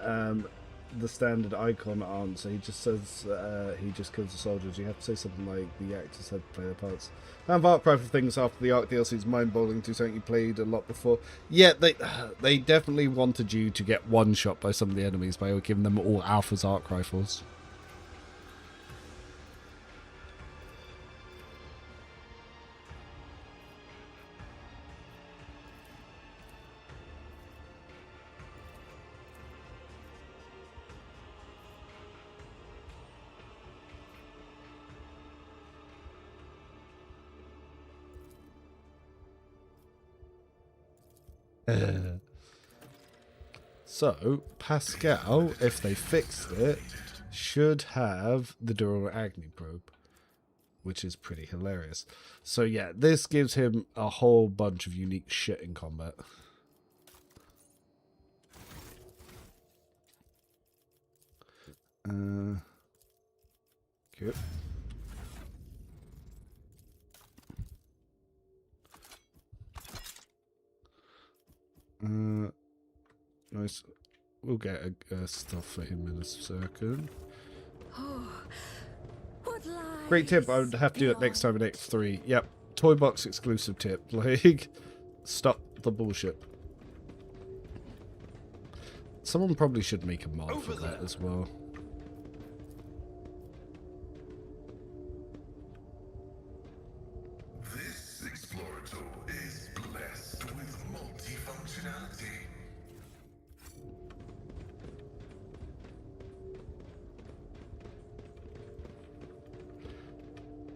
the standard icon answer. He just says he just kills the soldiers. You have to say something like the actors had to play their parts. Found Warcry for things after the Arc DLC is mind-boggling to something you played a lot before. Yeah, they definitely wanted you to get one shot by some of the enemies by giving them all Alpha's arc rifles. So, Pascal, if they fixed it, should have the Dural Agni probe, which is pretty hilarious. So yeah, this gives him a whole bunch of unique shit in combat. Cute. Nice. We'll get stuff for him in a second. Great tip. I would have to do it next time in X3. Yep. Toy box exclusive tip. Like, stop the bullshit. Someone probably should make a mod for that as well. This Explorator is blessed with multifunctionality.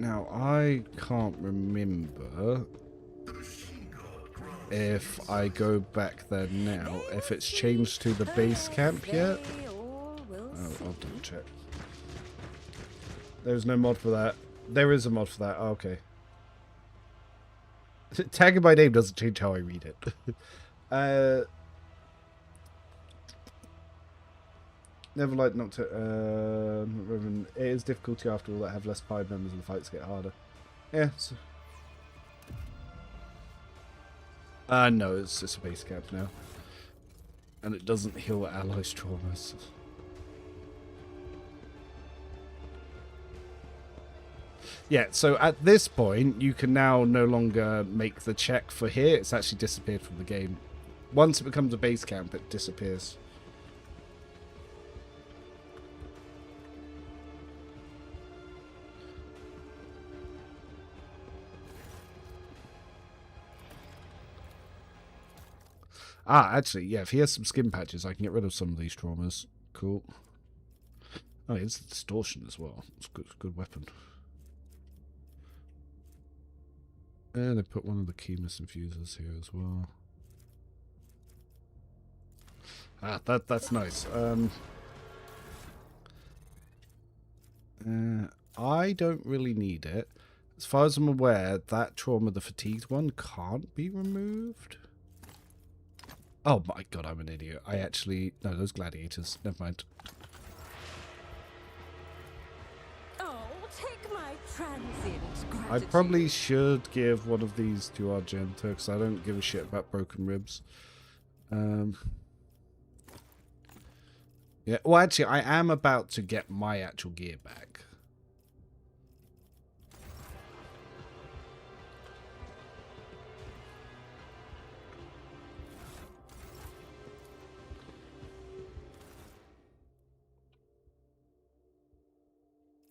Now, I can't remember if I go back there now, if it's changed to the base camp yet. Oh, I'll double check. There's no mod for that. There is a mod for that. Oh, okay. Tagging by name doesn't change how I read it. Never liked not to. It is difficulty after all that have less pied members and the fights get harder. Yeah. So. No, it's just a base camp now. And it doesn't heal allies' traumas. Yeah, so at this point, you can now no longer make the check for here. It's actually disappeared from the game. Once it becomes a base camp, it disappears. Ah, actually, yeah, if he has some skin patches, I can get rid of some of these traumas. Cool. Oh, it's distortion as well. It's a good weapon. And they put one of the Chemus infusers here as well. Ah, that's nice. I don't really need it. As far as I'm aware, that trauma, the fatigued one, can't be removed. Oh my god, I'm an idiot. I actually... No, those gladiators. Never mind. Oh, take my transient gratitude. I probably should give one of these to Argento, because I don't give a shit about broken ribs. Yeah, well actually, I am about to get my actual gear back.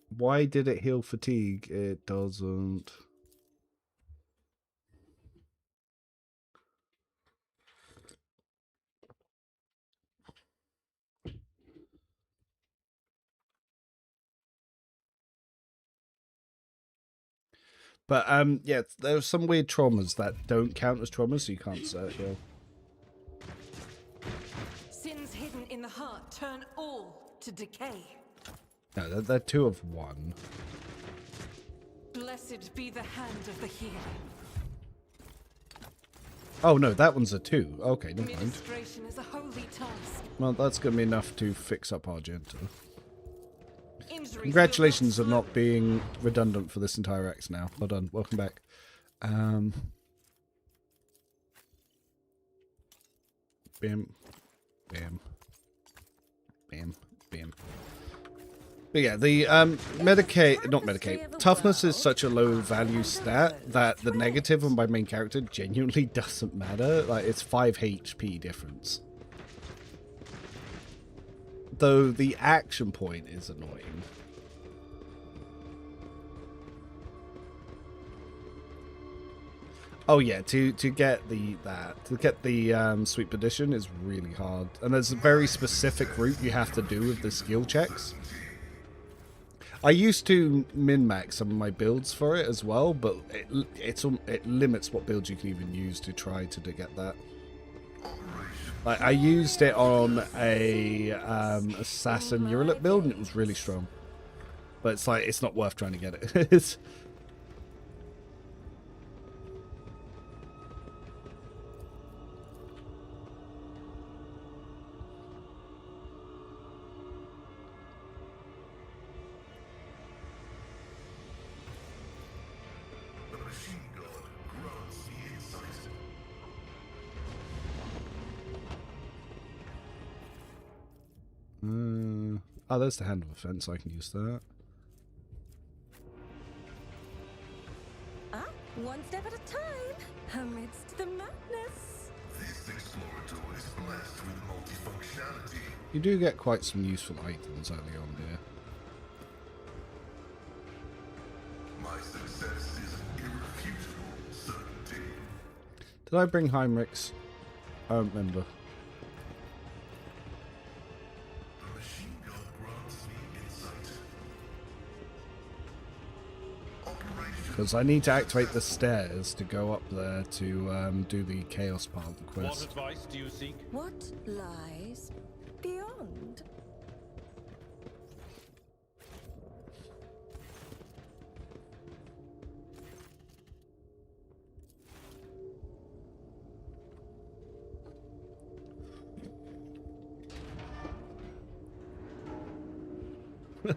Why did it heal fatigue? It doesn't. But yeah, there are some weird traumas that don't count as traumas, so you can't heal. Sins hidden in the heart turn all to decay. No, they're two of one. Blessed be the hand of the healer. Oh no, that one's a 2. Okay, never mind. Administration is a holy task. Well, that's gonna be enough to fix up Argento. Congratulations on not being redundant for this entire X now. Well done. Welcome back. Bam. Bam. Bam. But yeah, the toughness is such a low value stat that the negative on my main character genuinely doesn't matter. Like, it's 5 HP difference. Though the action point is annoying. Oh yeah, to get the sweep edition is really hard, and there's a very specific route you have to do with the skill checks. I used to min-max some of my builds for it as well, but it limits what builds you can even use to try to get that. Like, I used it on a assassin Eurolet build, and it was really strong, but it's like it's not worth trying to get it. It's, oh, there's the hand of offense. I can use that. One step at a time, amidst the madness. This explorator is blessed with multifunctionality. You do get quite some useful items early on here. My success is an irrefutable certainty. Did I bring Heinrichs? I don't remember. The machine gun grants me insight. Because I need to activate the stairs to go up there to do the chaos part of the What quest. advice do you seek? What lies beyond?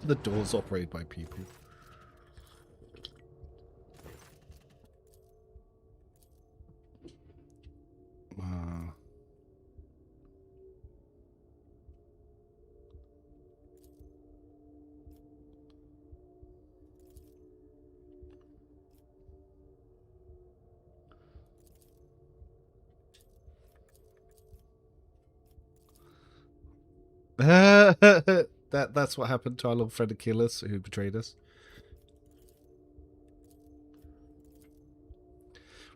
The door's operated by people. That's what happened to our little friend Achilles, who betrayed us.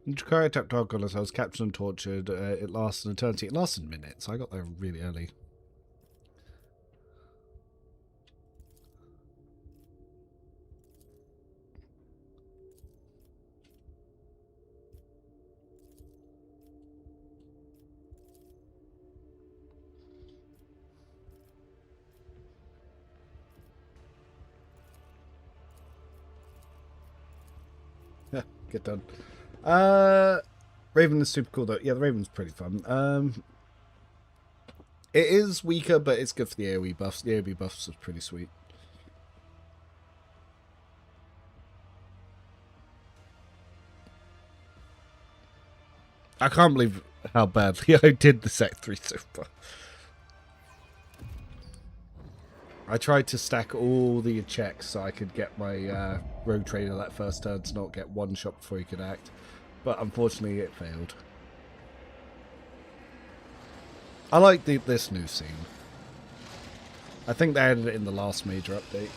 When Jakari attacked Argolis, I was captured and tortured. It lasted an eternity. It lasted minutes. I got there really early. Yeah, get done. Raven is super cool though. Yeah, the Raven's pretty fun. It is weaker, but it's good for the AoE buffs. The AoE buffs are pretty sweet. I can't believe how badly I did the Sect 3 so far. I tried to stack all the checks so I could get my rogue trader that first turn to not get one shot before he could act. But unfortunately it failed. I like this new scene. I think they added it in the last major update.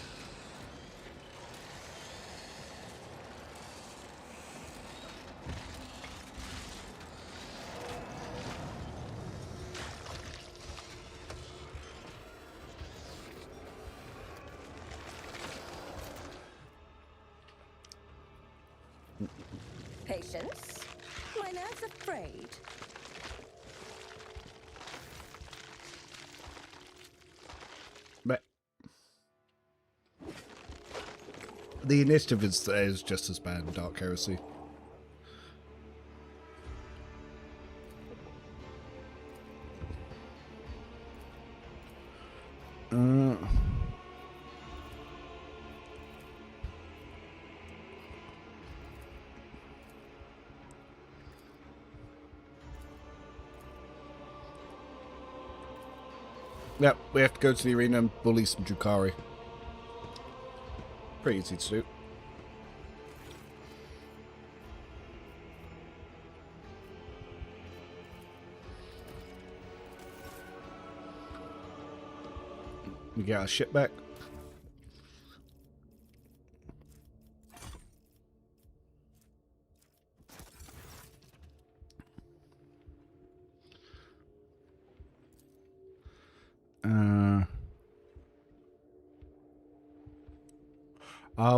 Patience. My nerves are frayed. But the initiative is just as bad in Dark Heresy. Yep, we have to go to the arena and bully some Drukhari. Pretty easy to do. We get our ship back.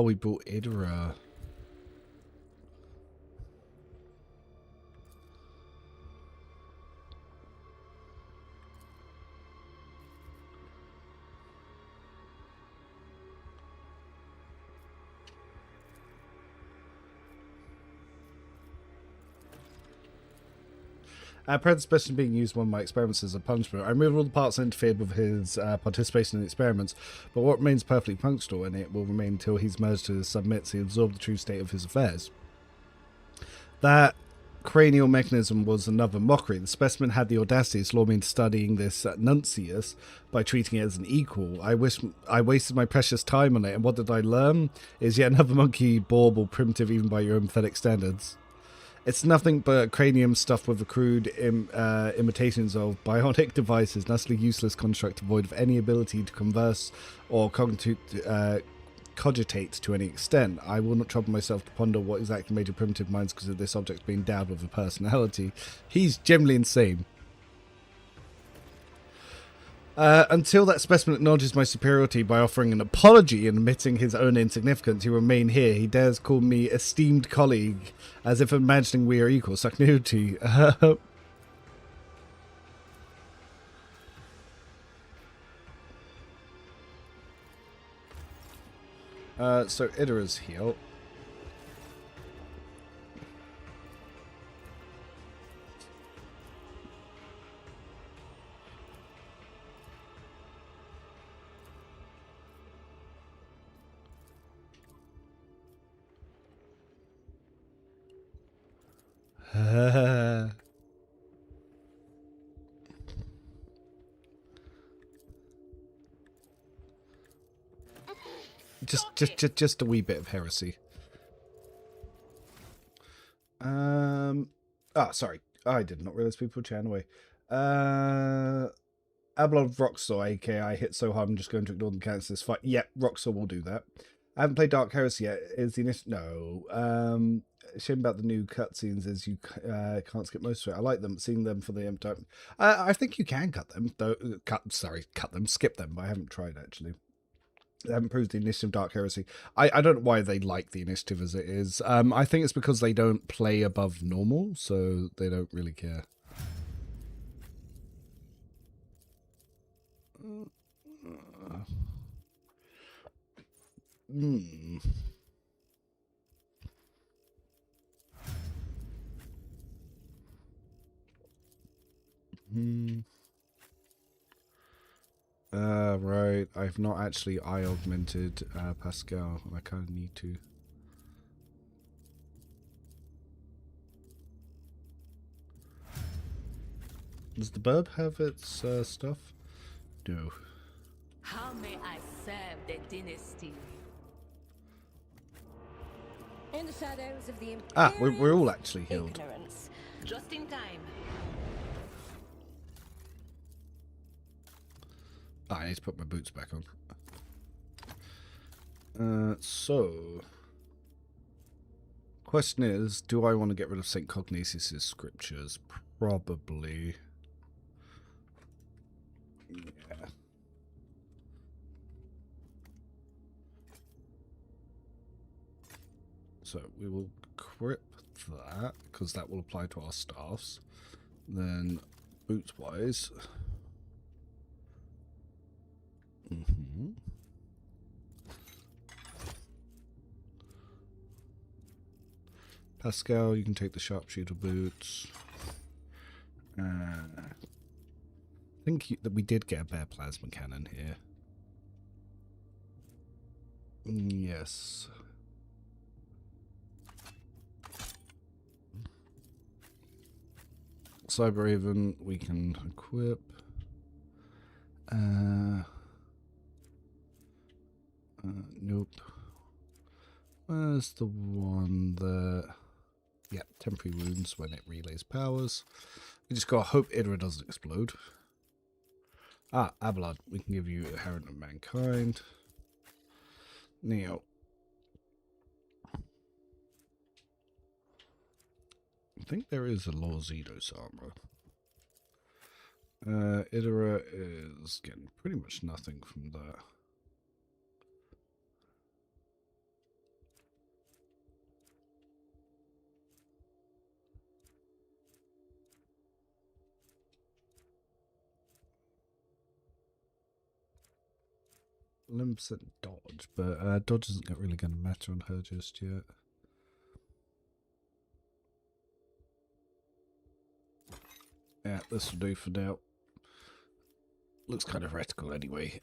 We bought Idra. Predator specimen being used in one of my experiments as a punishment. I removed all the parts that interfered with his participation in the experiments, but what remains perfectly functional in it will remain until he's merged to submits and absorbed the true state of his affairs. That cranial mechanism was another mockery. The specimen had the audacity to lure me into studying this nuncius by treating it as an equal. I wasted my precious time on it, and what did I learn? Is yet another monkey bauble, primitive even by your own pathetic standards. It's nothing but cranium stuffed with the crude imitations of bionic devices, an utterly useless construct devoid of any ability to converse or cogitate to any extent. I will not trouble myself to ponder what exactly made your primitive minds because of this object being endowed with a personality. He's generally insane. Until that specimen acknowledges my superiority by offering an apology and admitting his own insignificance, he will remain here. He dares call me esteemed colleague, as if imagining we are equal. Saknuti. So Idra's here. Just a wee bit of heresy. Sorry. I did not realize people chatting away. Ablon Roxor, aka I hit so hard I'm just going to ignore the mechanics of this fight. Yep, Roxor will do that. I haven't played Dark Heresy yet. Is the initial... No. Shame about the new cutscenes is you can't skip most of it. I like them, seeing them for the time. I think you can cut them, though. Skip them, but I haven't tried, actually. They haven't proved the initiative Dark Heresy. I don't know why they like the initiative as it is. I think it's because they don't play above normal, so they don't really care. Right. I've not actually eye augmented Pascal, and I kind of need to. Does the burb have its stuff? No. How may I serve the dynasty? In the shadows of the we're all actually healed. Ignorance. Just in time. I need to put my boots back on. So, question is, do I want to get rid of St. Cognatius's scriptures? Probably. Yeah. So we will equip that, because that will apply to our staffs. Then, boots-wise... Pascal, you can take the sharpshooter boots. I think that we did get a bare plasma cannon here. Yes. Cyber Raven, we can equip. Nope. Where's the one that... Yeah, temporary wounds when it relays powers. We just gotta hope Idra doesn't explode. Ah, Abelard. We can give you a Herald of Mankind. Neo. I think there is a Lord Zedos armor. Idra is getting pretty much nothing from that. Limps and dodge, but dodge isn't really going to matter on her just yet. Yeah, this will do for now. Looks kind of heretical anyway.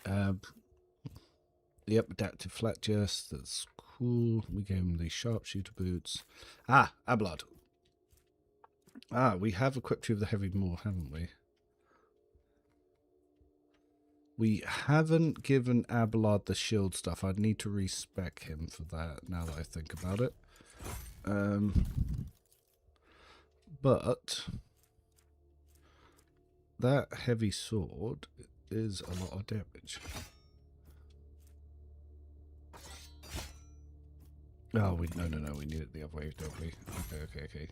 Yep, adaptive flat jest, that's cool. We gave him the sharpshooter boots. Ah, Abelard. Ah, we have equipped you with the heavy maul, haven't we? We haven't given Abelard the shield stuff. I'd need to respec him for that now that I think about it. But that heavy sword is a lot of damage. Oh, no, we need it the other way, don't we? Okay.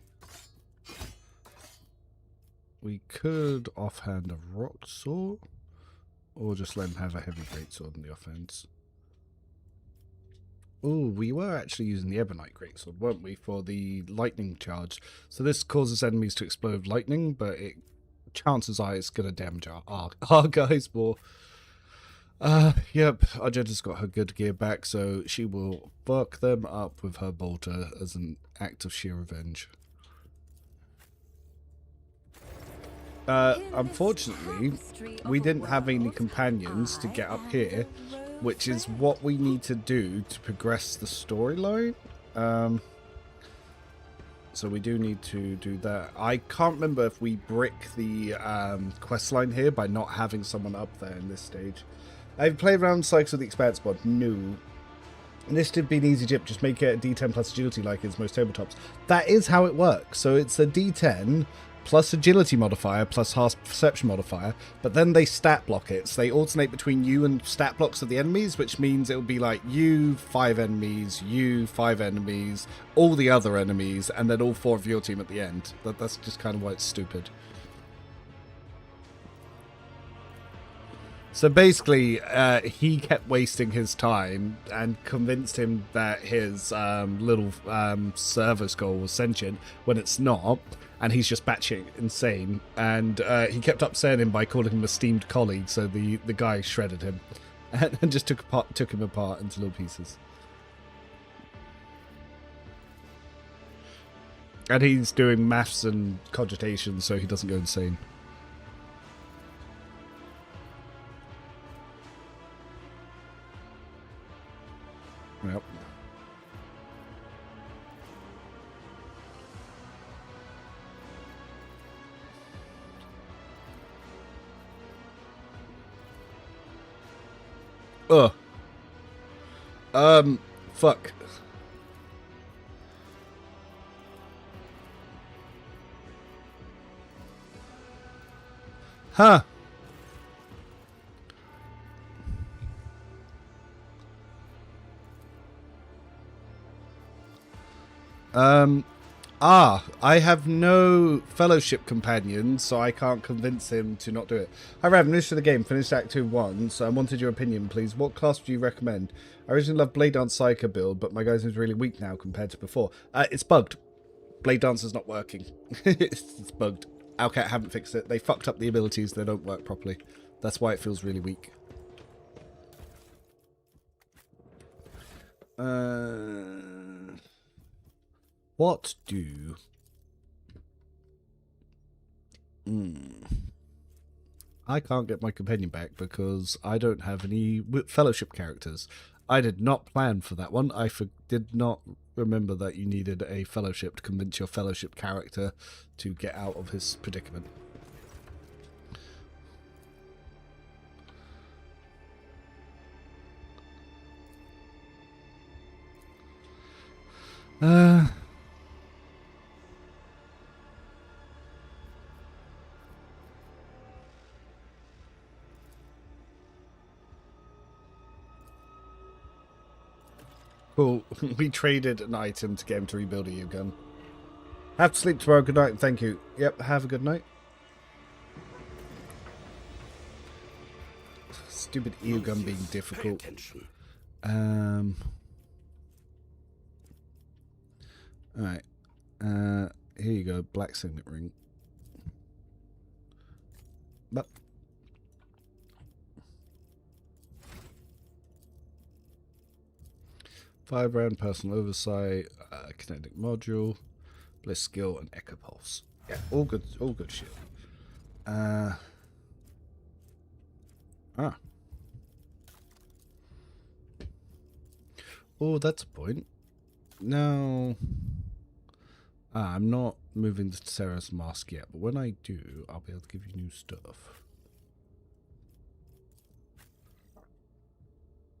We could offhand a rock sword, or just let him have a heavy greatsword in the offense. Oh, we were actually using the Ebonite greatsword, weren't we, for the lightning charge? So this causes enemies to explode with lightning, but chances are it's going to damage our guys more. Yep, Argenta's got her good gear back, so she will fuck them up with her bolter as an act of sheer revenge. Unfortunately, we didn't have any companions to get up here, which is what we need to do to progress the storyline. So we do need to do that. I can't remember if we brick the questline here by not having someone up there in this stage. I've played around Psyker with the Expanse mod. No. This should be an easy chip. Just make it a D10 plus agility like it's most tabletops. That is how it works. So it's a D10 plus agility modifier plus harsh perception modifier, but then they stat block it. So they alternate between you and stat blocks of the enemies, which means it'll be like you 5 enemies, you 5 enemies, all the other enemies, and then all 4 of your team at the end. That's just kind of why it's stupid. So basically, he kept wasting his time and convinced him that his little server skull was sentient when it's not, and he's just batshit insane. And he kept upsetting him by calling him a esteemed colleague, so the guy shredded him and just took him apart into little pieces. And he's doing maths and cogitation so he doesn't go insane. Yep. Fuck. Huh. I have no fellowship companions, so I can't convince him to not do it. Hi Rav, new to the game, finished Act 2 once, so I wanted your opinion, please. What class would you recommend? I originally loved Blade Dance Psyker build, but my guys is really weak now compared to before. It's bugged. Blade Dance is not working. it's bugged. Owlcat haven't fixed it. They fucked up the abilities, they don't work properly. That's why it feels really weak. What do... I can't get my companion back because I don't have any fellowship characters. I did not plan for that one. I did not remember that you needed a fellowship to convince your fellowship character to get out of his predicament. Cool. We traded an item to get him to rebuild a U-gun. Have to sleep tomorrow. Good night and thank you. Yep, have a good night. Stupid EU-gun being difficult. Alright. Here you go. Black signet ring. But 5-round personal oversight, kinetic module, bliss skill, and echo pulse. Yeah, all good shit. Oh, that's a point. Now, I'm not moving to Sarah's mask yet, but when I do, I'll be able to give you new stuff.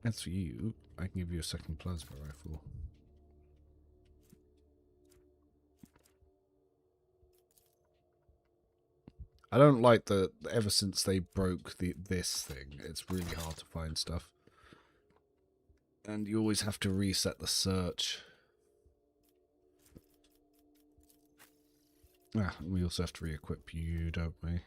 As for you, I can give you a second plasma rifle. I don't like the ever since they broke this thing, it's really hard to find stuff. And you always have to reset the search. We also have to re-equip you, don't we?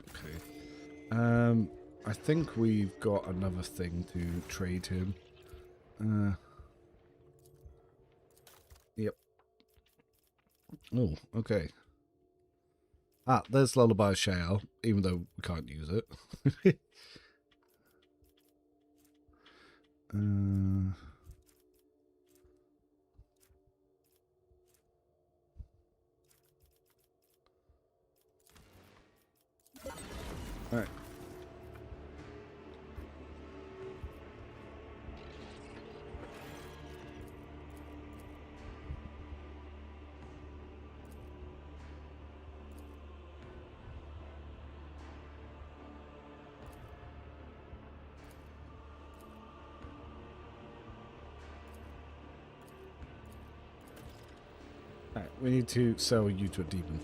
Okay. I think we've got another thing to trade him. Yep. Oh, okay. There's Lullaby Shale, even though we can't use it. Alright. Alright, we need to sell you to a demon.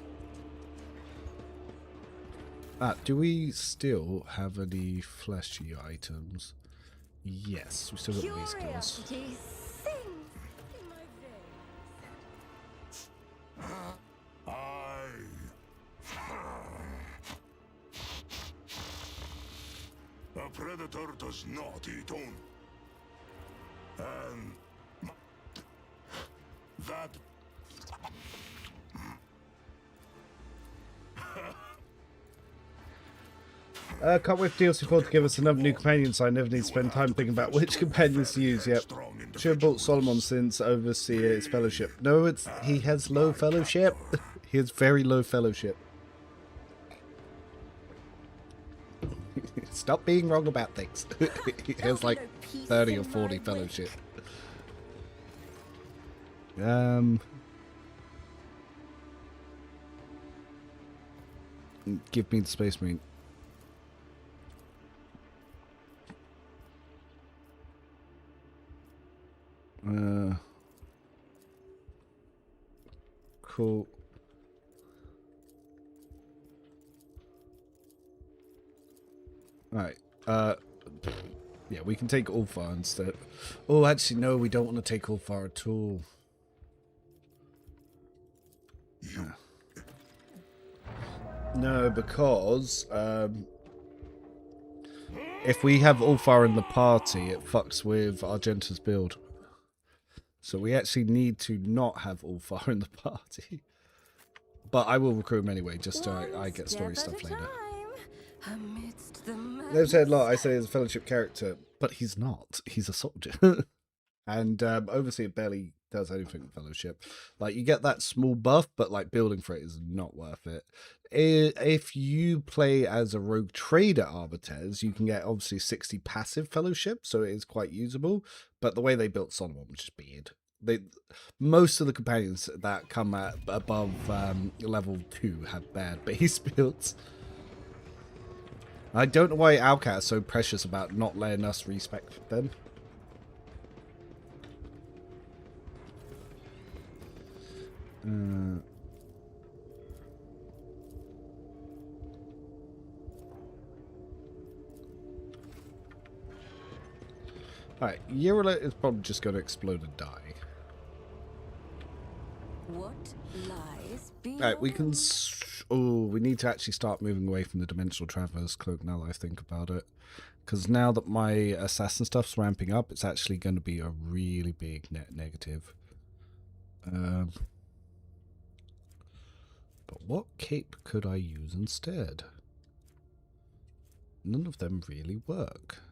Do we still have any fleshy items? Yes, we still got these skills. A predator does not eat on. And that can't wait for DLC 4 to give us another new companion, so I never need to spend time thinking about which companions to use. Yep. Should have bought Solomon since Overseer is fellowship. No, he has low fellowship. He has very low fellowship. Stop being wrong about things. He has like 30 or 40 fellowship. Give me the Space Marine. Cool. Alright, yeah, we can take Ulfar instead. Oh, actually, no, we don't want to take Ulfar at all. Yeah. No, because, if we have Ulfar in the party, it fucks with Argenta's build. So we actually need to not have Ulfar in the party. But I will recruit him anyway, just so I get story stuff later. They've said a lot. I say he's a fellowship character, but he's not. He's a soldier. And Overseer barely does anything with fellowship. Like, you get that small buff, but like building for it is not worth it. If you play as a rogue trader Arbites, you can get obviously 60 passive fellowship, so it is quite usable. But the way they built Solomon was just weird. most of the companions that come at above level 2 have bad base builds. I don't know why Alcat is so precious about not letting us respec them. Alright, Eurolite is probably just going to explode and die. What lies beyond? Alright, we can... Oh, we need to actually start moving away from the Dimensional Traverse Cloak now that I think about it. Because now that my assassin stuff's ramping up, it's actually going to be a really big net negative. But what cape could I use instead? None of them really work.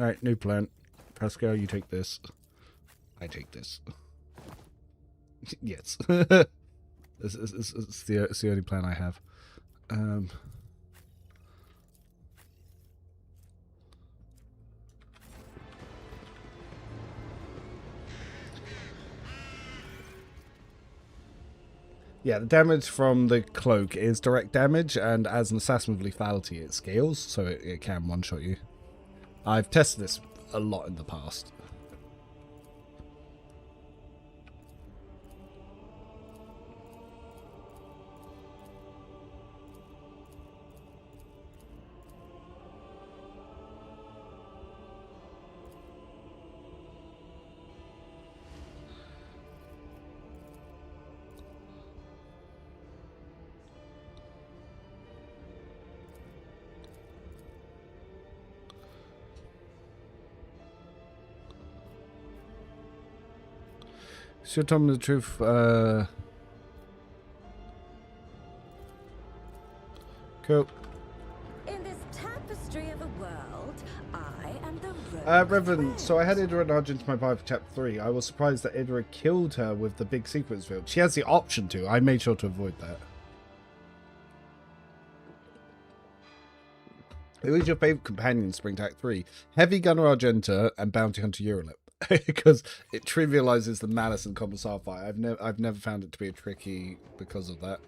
Alright, new plan. Pascal, you take this. I take this. Yes. It's the only plan I have. Yeah, the damage from the cloak is direct damage, and as an assassin with lethality, it scales, so it can one-shot you. I've tested this a lot in the past. Should tell me the truth. Cool. In this tapestry of a world, I am the Reverend, so I had Idra nudge into my bio for chapter 3. I was surprised that Idra killed her with the big sequence field. She has the option to. I made sure to avoid that. Who is your favourite companion in Spring Attack 3? Heavy Gunner Argenta and Bounty Hunter Eurolip. Because it trivializes the malice and commissar fight. I've never found it to be a tricky because of that.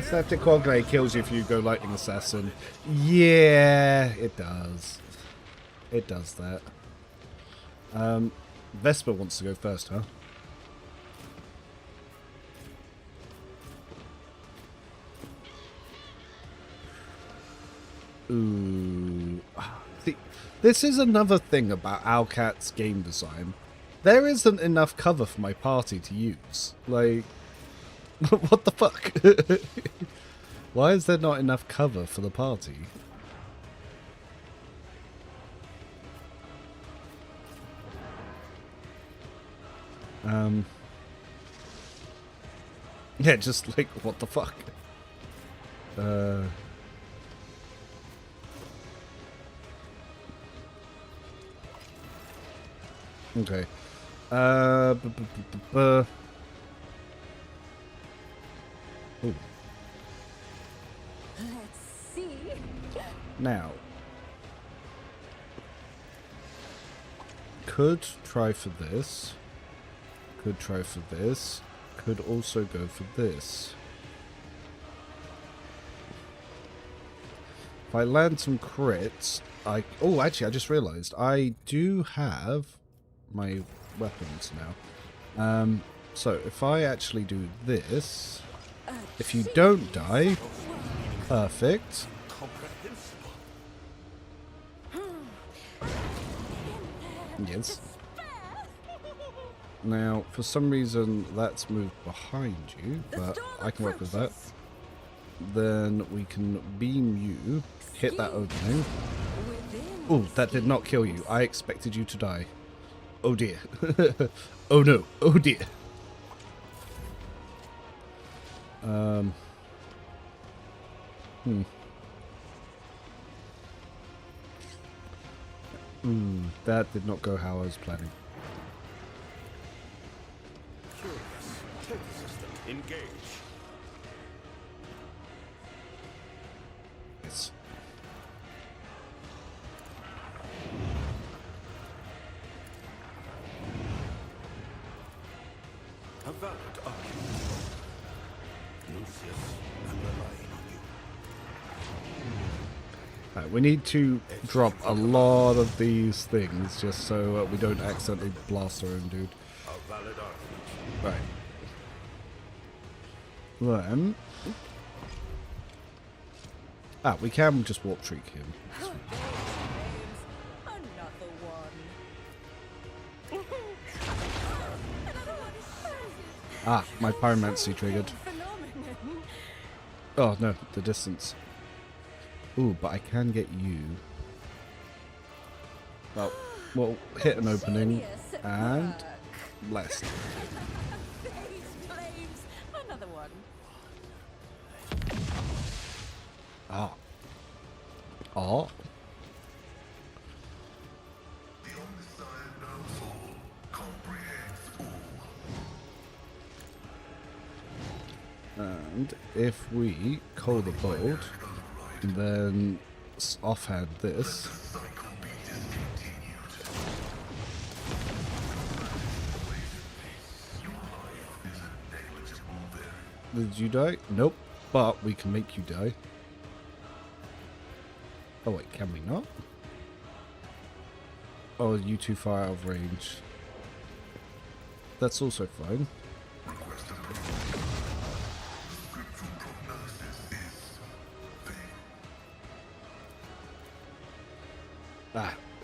Static Coagulate kills you if you go Lightning Assassin. Yeah, it does. It does that. Vesper wants to go first, huh? Ooh. See, this is another thing about Alcat's game design. There isn't enough cover for my party to use. Like, what the fuck? Why is there not enough cover for the party? Yeah, just like, what the fuck? Okay. Ooh. Let's see. Now. Could try for this. Could try for this. Could also go for this. If I land some crits, oh, actually, I just realized I do have my weapons now. So if I actually do this, if you don't die, perfect. Yes. Now, for some reason, that's moved behind you, but I can work with that. Then we can beam you, hit that opening. Oh, that did not kill you. I expected you to die. Oh dear. Oh no. Oh dear. That did not go how I was planning. Curious. Take system. Engage. Yes. A valid argument. Lucius, I'm relying on you. Right, we need to drop a lot of these things just so we don't accidentally blast our own dude. A valid argument. Right. Then... we can just warp shriek him. Another one. My pyromancy triggered. Phenomenon. Oh no, the distance. Ooh, but I can get you. Well, we'll hit an opening and blast. Flames. Another one. Oh. And if we call the bolt, then offhand this. Did you die? Nope. But we can make you die. Oh wait, can we not? Oh, you too far out of range. That's also fine.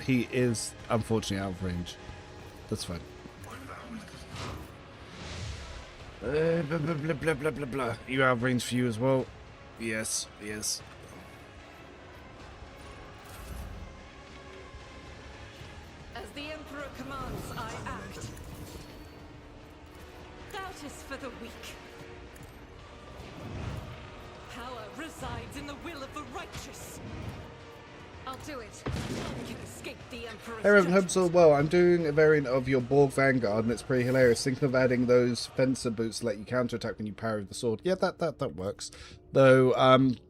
He is unfortunately out of range. That's fine. Blah, blah, blah, blah, blah, blah, blah. You out of range for you as well? Yes, yes. As the Emperor commands, I act. Doubt is for the weak. Power resides in the will of the righteous. I'll do it. None can escape the Emperor's Hey Reverend judgment. Hubsel, well, I'm doing a variant of your Borg Vanguard and it's pretty hilarious. Thinking of adding those fencer boots to let you counterattack when you parry with the sword. Yeah, that works. Though,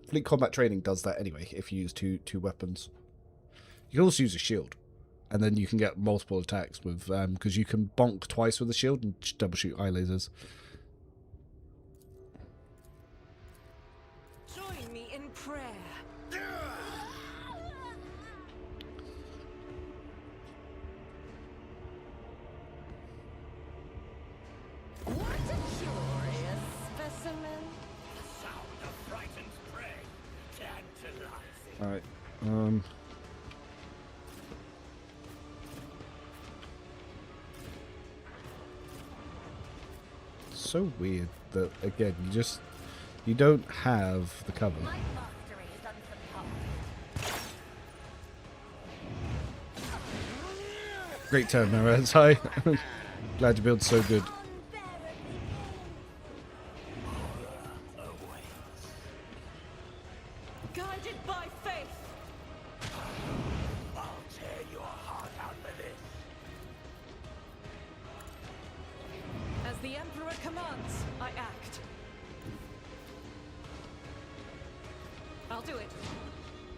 fleet combat training does that anyway, if you use two weapons. You can also use a shield. And then you can get multiple attacks with, because you can bonk twice with a shield and double shoot eye lasers. Join me in prayer. What a curious specimen. Sound of frightened prey. Tantalizing. Alright, so weird that, again, you don't have the cover. My mastery is unsurpassed. Great turn, Marez. Hi. Glad your build's so good. Guided by faith. I'll tear your heart out with this. As the Emperor commands, I act. I'll do it.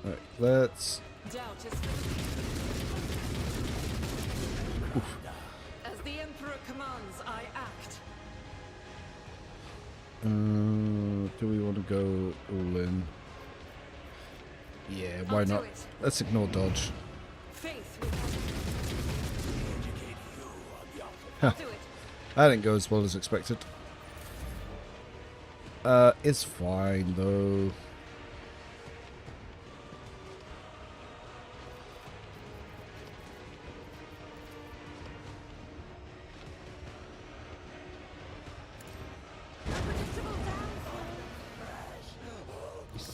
Alright, let's... Doubt is As the Emperor commands, I act. Do we want to go all in? Yeah, why I'll do not? it. Let's ignore dodge. Faith will Huh. do it. That didn't go as well as expected. It's fine though. Unpredictable downfall.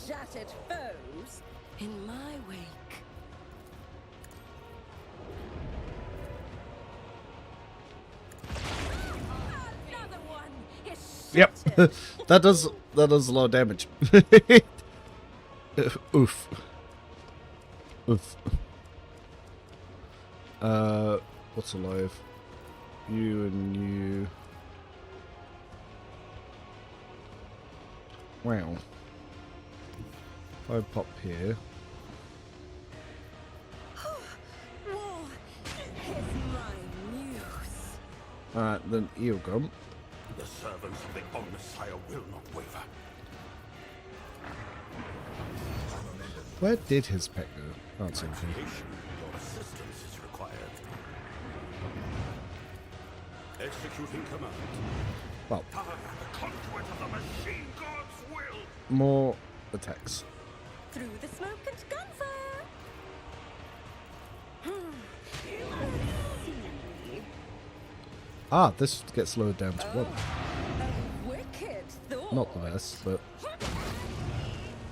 Shattered foes in my wake. Another one is Yep, shattered. that does a lot of damage. Oof. Oof. What's alive? You and you. Wow. If I pop here. War is my muse. Alright, then Eogum. The servants of the Omnissiah will not waver. Where did his pet go? That's something. Your assistance is required. Executing command. Well, I am the conduit of the machine god's will. more attacks. Through the smoke and gunfire. Ah, this gets lowered down to 1. A wicked thought. Not the best, but...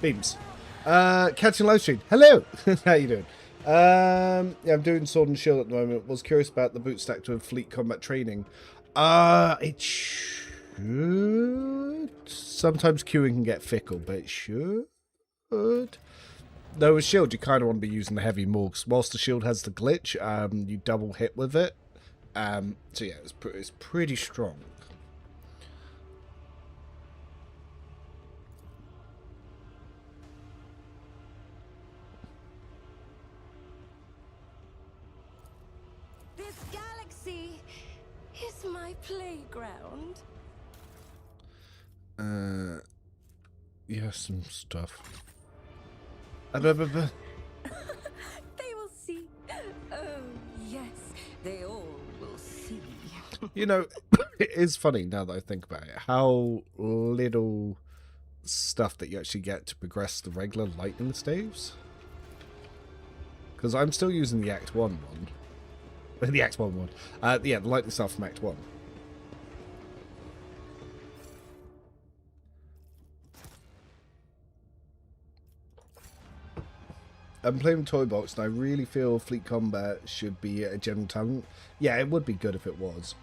Beams. Catching live stream. Hello! How you doing? Yeah, I'm doing Sword and Shield at the moment. Was curious about the boot stack to fleet combat training. It should... Sometimes queuing can get fickle, but it should... Though with Shield, you kind of want to be using the heavy more, because whilst the Shield has the glitch, you double hit with it. So yeah, it's pretty strong. This galaxy is my playground. Yeah, some stuff. They will see. Oh, yes, they all will see. You know, it is funny now that I think about it, how little stuff that you actually get to progress the regular lightning staves. Because I'm still using the Act 1 one. The Act 1 one. Yeah, the lightning stuff from Act 1. I'm playing with Toy Box, and I really feel Fleet Combat should be a general talent. Yeah, it would be good if it was.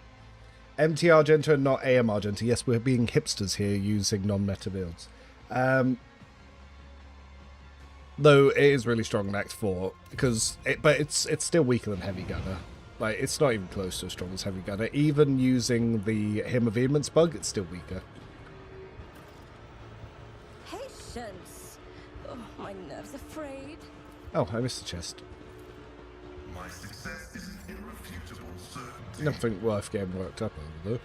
MT Argenta, not AM Argenta. Yes, we're being hipsters here using non-meta builds. Though it is really strong in Act 4, but it's still weaker than Heavy Gunner. Like, it's not even close to as strong as Heavy Gunner. Even using the Hymn of Vehemence bug, it's still weaker. Patience. Oh, my nerves are frayed. Oh, I missed the chest. My success is an irrefutable certainty. Nothing worth getting worked up over, though.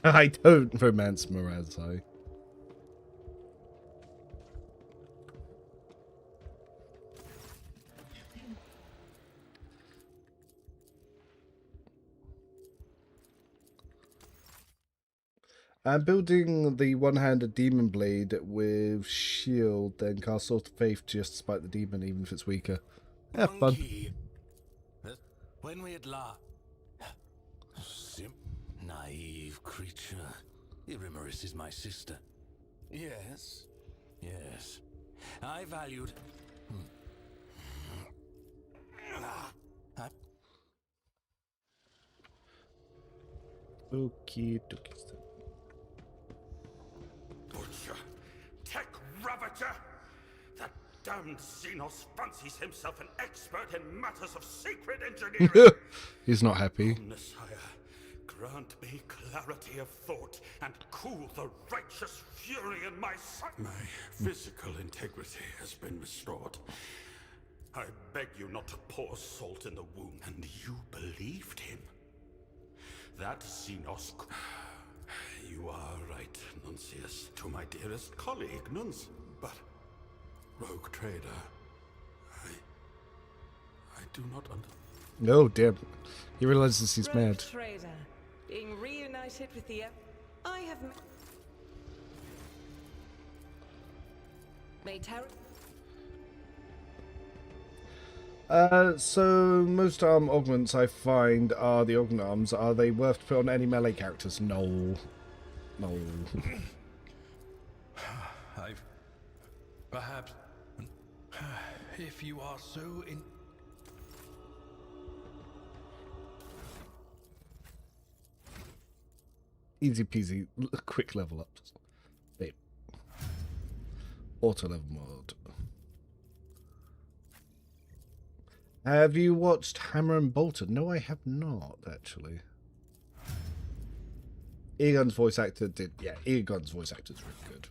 I don't romance Mirazai. I'm building the one-handed demon blade with shield, then cast Sword of Faith just to spite the demon, even if it's weaker. Have fun. Monkey. When we at last... Naive creature. Irimaris is my sister. Yes. Yes. I valued... Okie dokie. Butcher! Tech ravager! That damned Xenos fancies himself an expert in matters of secret engineering! He's not happy. Messiah, grant me clarity of thought and cool the righteous fury in my sight. My physical integrity has been restored. I beg you not to pour salt in the wound, and you believed him. That Xenos... You are right, Nuncius. To my dearest colleague, Nunc. But, rogue trader, I do not understand. Oh, damn. He realizes he's Rogue mad. Trader, being reunited with the... I have... So most arm augments I find are the augment arms. Are they worth to put on any melee characters? No. No. I've... Perhaps... If you are so in... Easy peasy. Quick level up. Babe. Auto level mode. Have you watched Hammer and Bolter? No, I have not, actually. Egon's voice actor did... Yeah, Egon's voice actor is really good.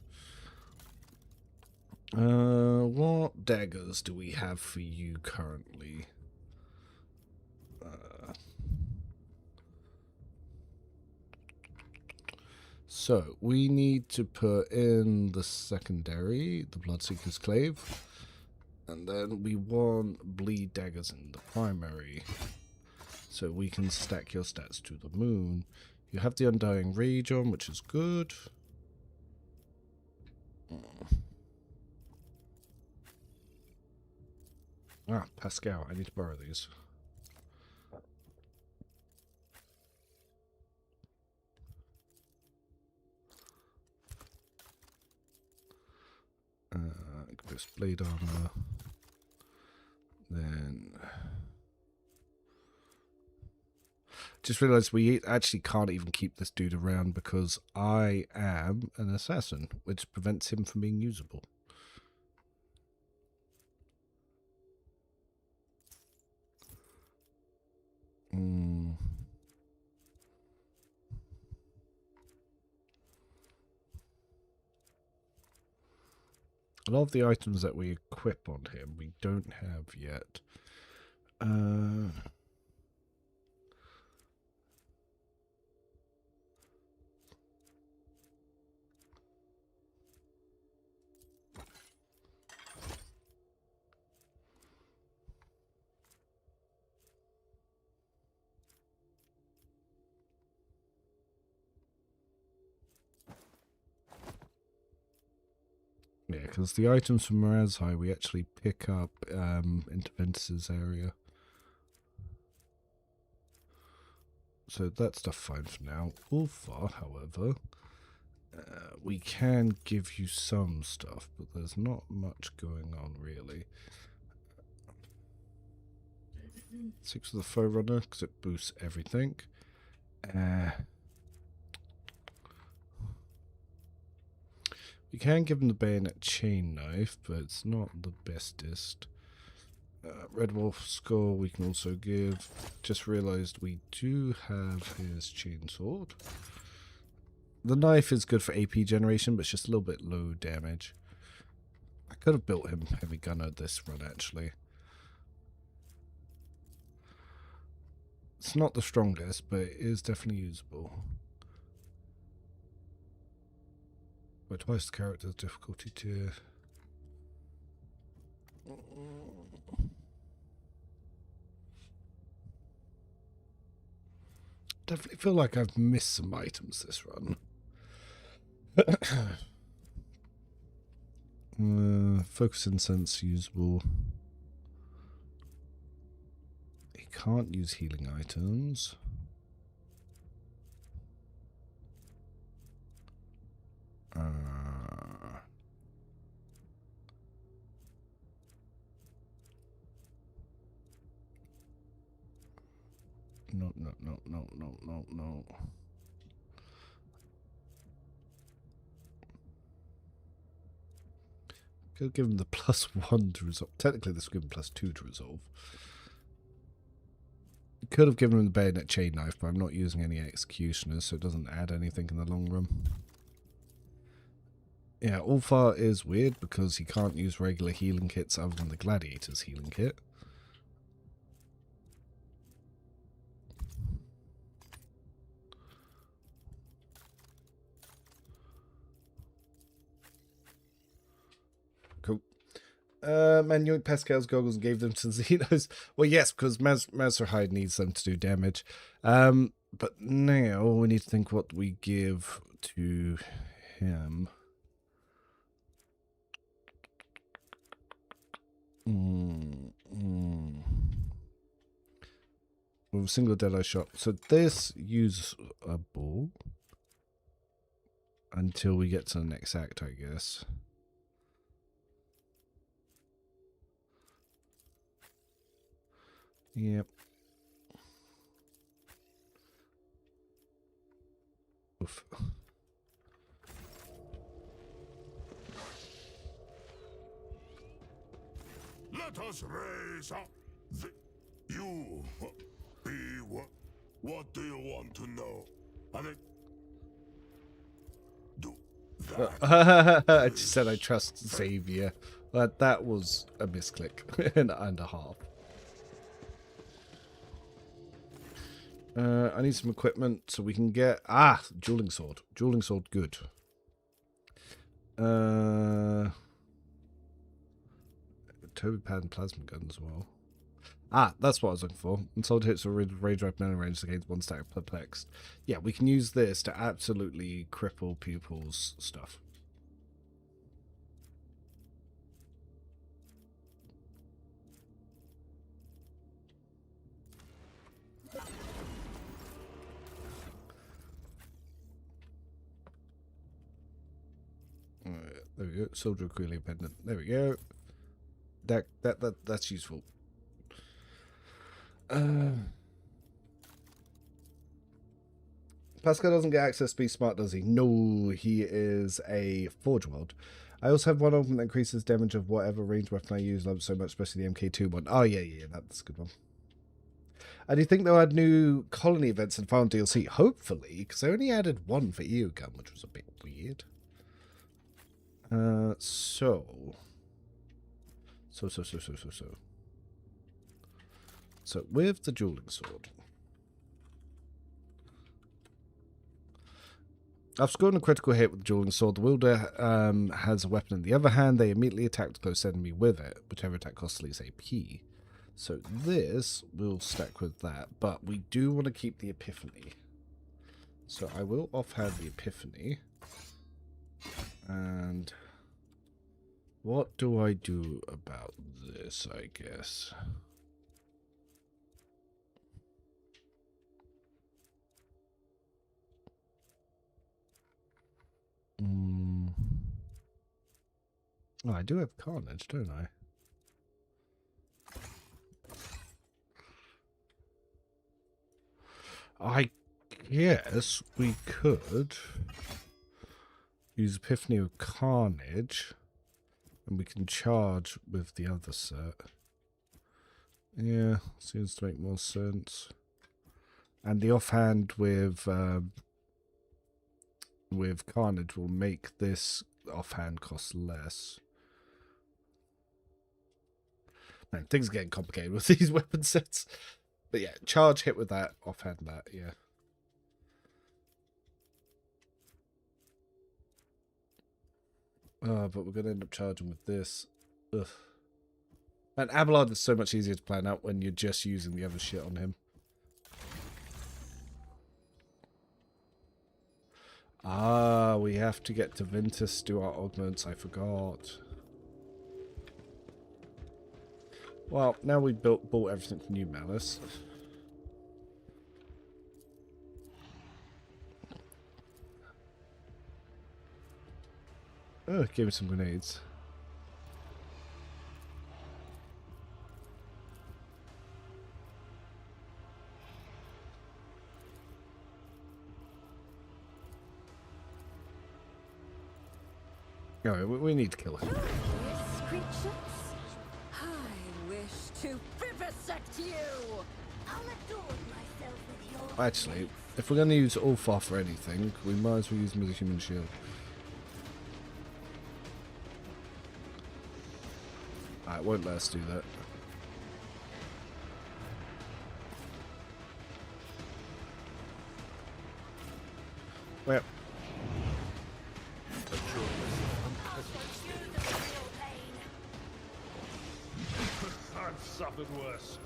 What daggers do we have for you currently? So, we need to put in the secondary, the Bloodseeker's Clave. And then we want bleed daggers in the primary. So we can stack your stats to the moon. You have the Undying Rage on, which is good. Ah, Pascal, I need to borrow these. Ghost blade armor. Then just realized we actually can't even keep this dude around because I am an assassin, which prevents him from being usable. A lot of the items that we equip on him, we don't have yet. Yeah, because the items from Mirazhai we actually pick up into Ventus's area. So that stuff fine for now. Ulfar, however, we can give you some stuff, but there's not much going on really. 6 of the Foe Runner, because it boosts everything. We can give him the bayonet chain knife, but it's not the bestest. Red Wolf Skull we can also give. Just realized we do have his chainsword. The knife is good for AP generation, but it's just a little bit low damage. I could have built him heavy gunner this run actually. It's not the strongest, but it is definitely usable. By twice the character's difficulty tier. Definitely feel like I've missed some items this run. Focus Incense usable. He can't use healing items. No. Could give him the +1 to resolve. Technically, this would give him +2 to resolve. Could have given him the bayonet chain knife, but I'm not using any executioners, so it doesn't add anything in the long run. Yeah, Ulfar is weird because he can't use regular healing kits other than the Gladiator's healing kit. Cool. Man yoinked Pascal's goggles and gave them to Xenos. Well, yes, because Mazrahide needs them to do damage. But now we need to think what we give to him. with a single deadeye shot. So this usable until we get to the next act, I guess. Yep. Oof. Let us raise up you be what do you want to know? And it do that. I just said I trust Xavier, but that was a misclick and a half. I need some equipment so we can get dueling sword. Dueling sword, good. Toby pad and plasma gun as well. That's what I was looking for. And solid hits with rage weapon and range against one stack of perplexed. Yeah, we can use this to absolutely cripple people's stuff. There we go. Soldier Queerly pendant. There we go. That's useful. Pascal doesn't get access to be smart, does he? No, he is a Forge World. I also have one open that increases damage of whatever range weapon I use. Love so much, especially the MK2 one. Oh yeah, that's a good one. And do you think they'll add new colony events and final DLC? Hopefully, because they only added one for Eogun, which was a bit weird. So with the dueling sword, after scoring a critical hit with the dueling sword, the wielder has a weapon in the other hand. They immediately attack the close enemy with it, whichever attack costs least AP. So this will stack with that, but we do want to keep the Epiphany. So I will offhand the Epiphany. And what do I do about this, I guess? Oh, I do have Carnage, don't I? I guess we could use Epiphany of Carnage, and we can charge with the other set. Yeah, seems to make more sense. And the offhand with Carnage will make this offhand cost less. Man, things are getting complicated with these weapon sets. But yeah, charge hit with that, offhand that, yeah. But we're going to end up charging with this. Ugh. And Abelard is so much easier to plan out when you're just using the other shit on him. We have to get to Ventus to do our augments. I forgot. Well, now we bought everything from New Malice. Oh, give me some grenades. No, we need to kill him. I wish to vivisect you. I'll adorn myself with your Actually, if we're going to use Ulfar for anything, we might as well use him as a human shield. It won't let us do that. Well. I've suffered worse.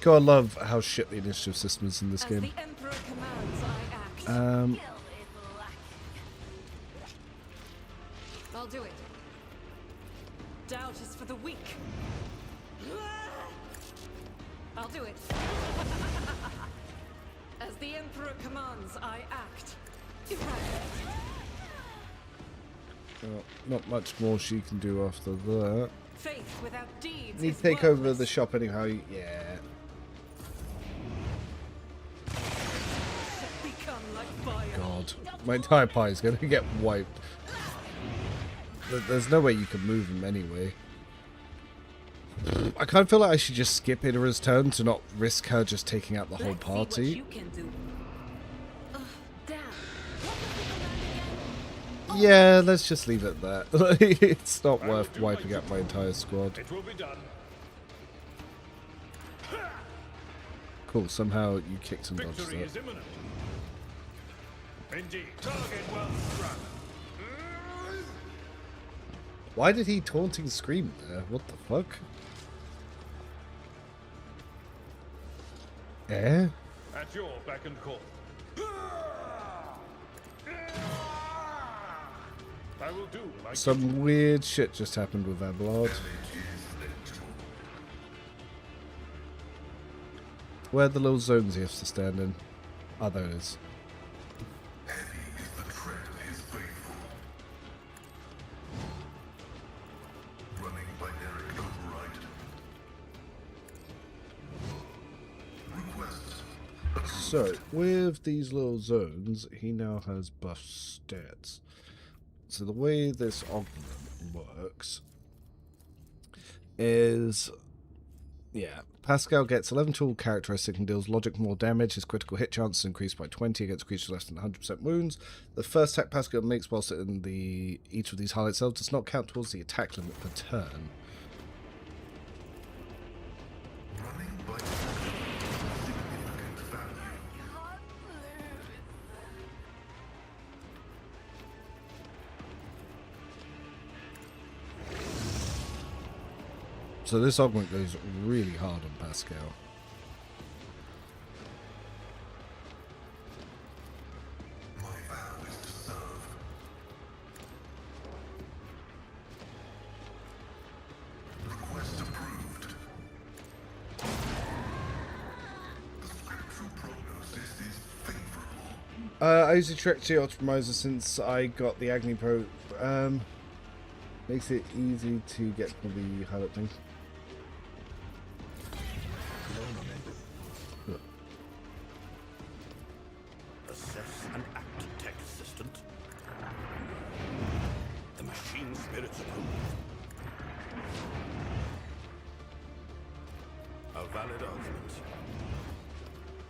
Gotta love how shit the initiative system is in this game. The Emperor commands, I act. I'll do it. Doubt is for the weak. I'll do it. As the Emperor commands, I act. Well, not much more she can do after that. Faith without deeds Need is to take over worthless. the shop anyhow. Yeah. Become like fire. God, my entire pie is going to get wiped. There's no way you can move him anyway. I kind of feel like I should just skip Idara's turn to not risk her just taking out the whole party. Yeah, let's just leave it there. It's not worth wiping out my entire squad. It will be done. Cool, somehow you kicked and dodged Victory that. is imminent. Indeed. Target well struck. Why did he taunting scream there? What the fuck? Eh? At your beck and call. I will do like Some weird shit just happened with Abelard. Where are the little zones he has to stand in? Oh, there it is. So, with these little zones, he now has buff stats. So the way this augment works is, yeah, Pascal gets 11 tool characteristic and deals logic more damage. His critical hit chance is increased by 20 against creatures less than 100% wounds. The first attack Pascal makes whilst in each of these highlight cells does not count towards the attack limit per turn. So this augment goes really hard on Pascal. My vow is to serve. Request approved. The scriptural prognosis is favorable. I use the trajectory optimizer since I got the Agni Pro. Makes it easy to get to the highlight thing. Assess and act, tech assistant. The machine spirit's approved. A valid argument.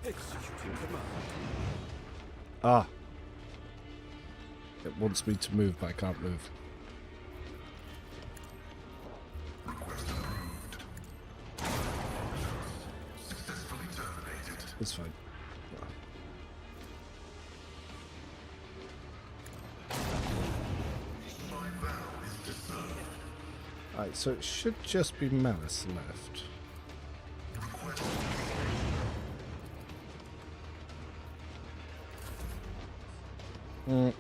Executing command. Ah. It wants me to move, but I can't move. Request approved. Successfully terminated. It's fine. My vow is to serve. Alright, so it should just be Malice left. Request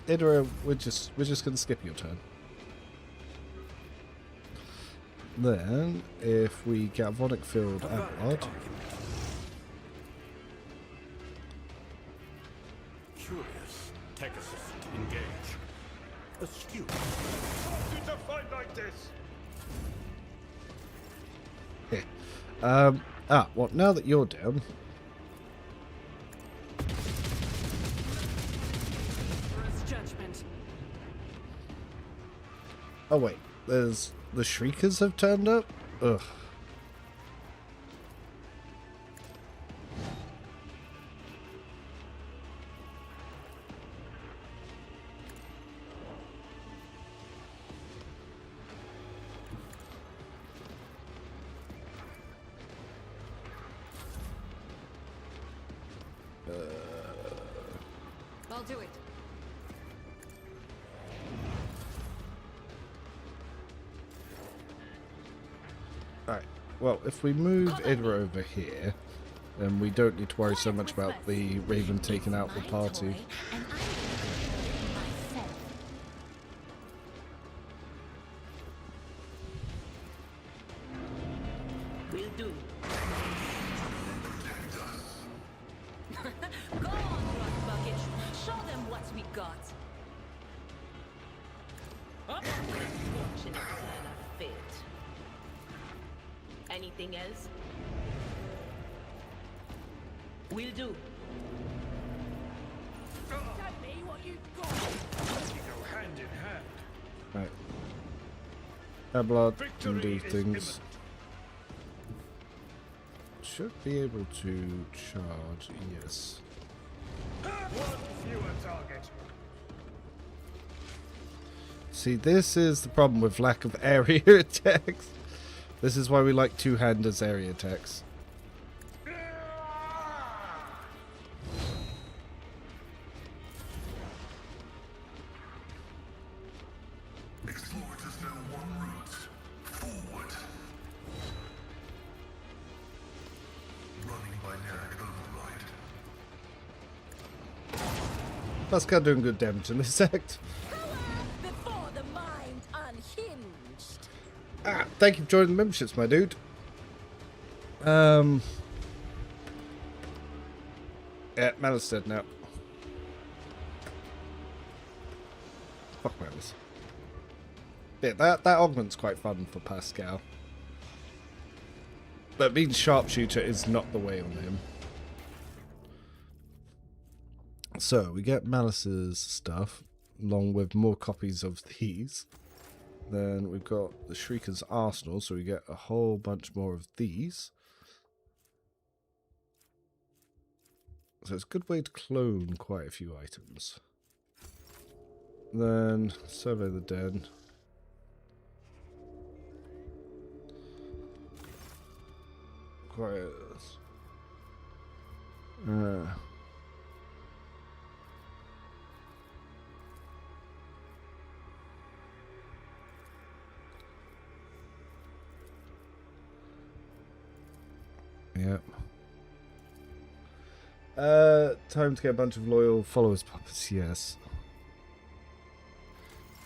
Idra, we're just gonna skip your turn. Then, if we get Vonic Field Abelard, Curious. Tech assistant, engage. Astute. Did a fight like this? well, now that you're down, Emperor's judgment. oh wait, there's the Shriekers have turned up? Ugh. I'll do it. Alright, well, if we move Idra over here, then we don't need to worry so much about the Raven taking out the party. do. Go on, Rust Bucket. Show them what we got. Unfortunate turn of fate. Anything else? Will do. Tell me what you've got. You go hand in hand. Right. Blood can do Victory is things. imminent. Should be able to charge, yes. One fewer target. See, this is the problem with lack of area attacks. This is why we like two-handers area attacks. Explorators know one route. Forward. Running by Narek override. Pascal doing good damage in this act. Before the mind unhinged. Ah, thank you for joining the memberships, my dude. Yeah, Malice dead now. Fuck Malice. Yeah, that augment's quite fun for Pascal. But being sharpshooter is not the way on him. So, we get Malice's stuff, along with more copies of these. Then we've got the Shrieker's Arsenal, so we get a whole bunch more of these. So it's a good way to clone quite a few items. Then, Survey the Dead. Quite Yep. Time to get a bunch of loyal followers puppets, yes.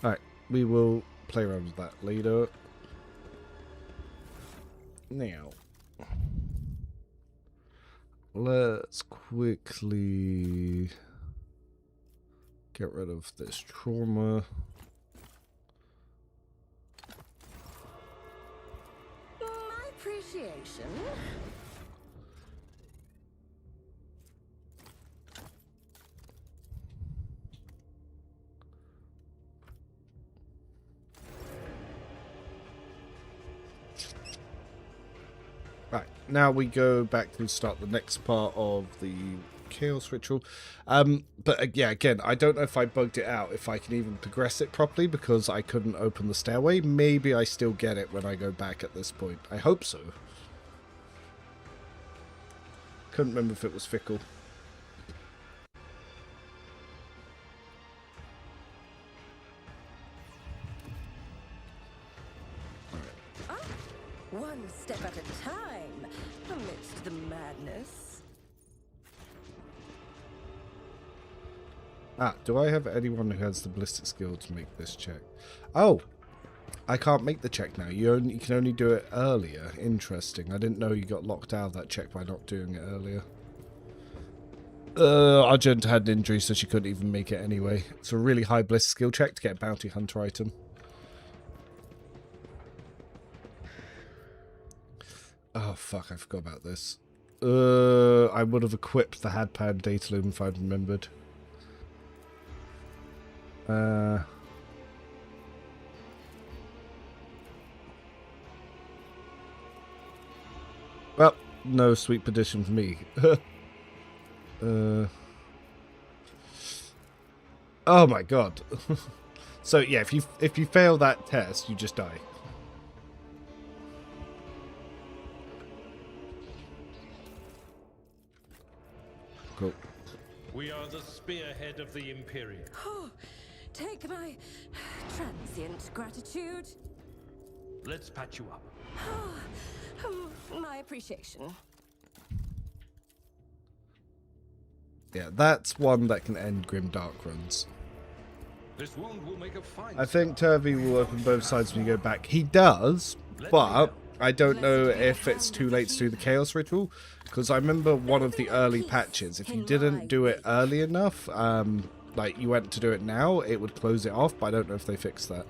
Alright, we will play around with that later. Now, let's quickly get rid of this trauma. My appreciation. Right, now we go back to start the next part of the Chaos Ritual. But yeah, again, I don't know if I bugged it out, if I can even progress it properly, because I couldn't open the stairway. Maybe I still get it when I go back at this point. I hope so. Couldn't remember if it was fickle. One step at a time, amidst the madness. Ah, do I have anyone who has the ballistic skill to make this check? Oh, I can't make the check now. You can only do it earlier. Interesting. I didn't know you got locked out of that check by not doing it earlier. Argent had an injury, so she couldn't even make it anyway. It's a really high ballistic skill check to get a bounty hunter item. Oh, fuck, I forgot about this. I would have equipped the Hadpan data loom if I'd remembered. Well, no sweet petition for me. Oh my god. So yeah, if you fail that test, you just die. Cool. We are the spearhead of the Imperium. Oh, take my transient gratitude. Let's patch you up. My appreciation. Yeah, that's one that can end Grim Dark runs. This wound will make a fine I think start. Turvey will open both sides when you go back. He does, but I don't know if it's too late to do the Chaos Ritual, because I remember one of the early patches, if you didn't do it early enough, like you went to do it now, it would close it off, but I don't know if they fixed that.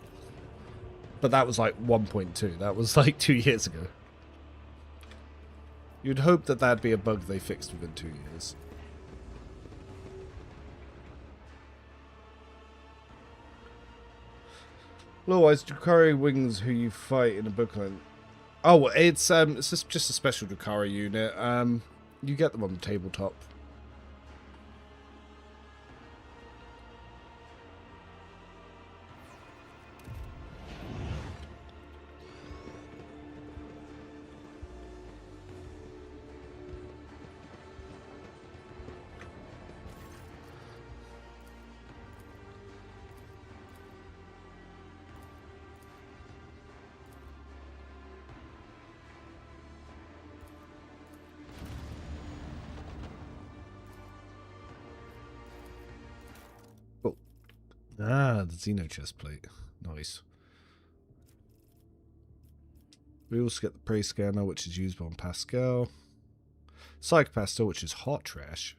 But that was like 1.2, that was like 2 years ago. You'd hope that that'd be a bug they fixed within 2 years. Otherwise, Drukhari wings who you fight in a booklet. Oh, it's just a special Drukhari unit. You get them on the tabletop. Ah, the Xeno chest plate. Nice. We also get the Prey Scanner, which is used on Pascal. Psych Pastel, which is hot trash.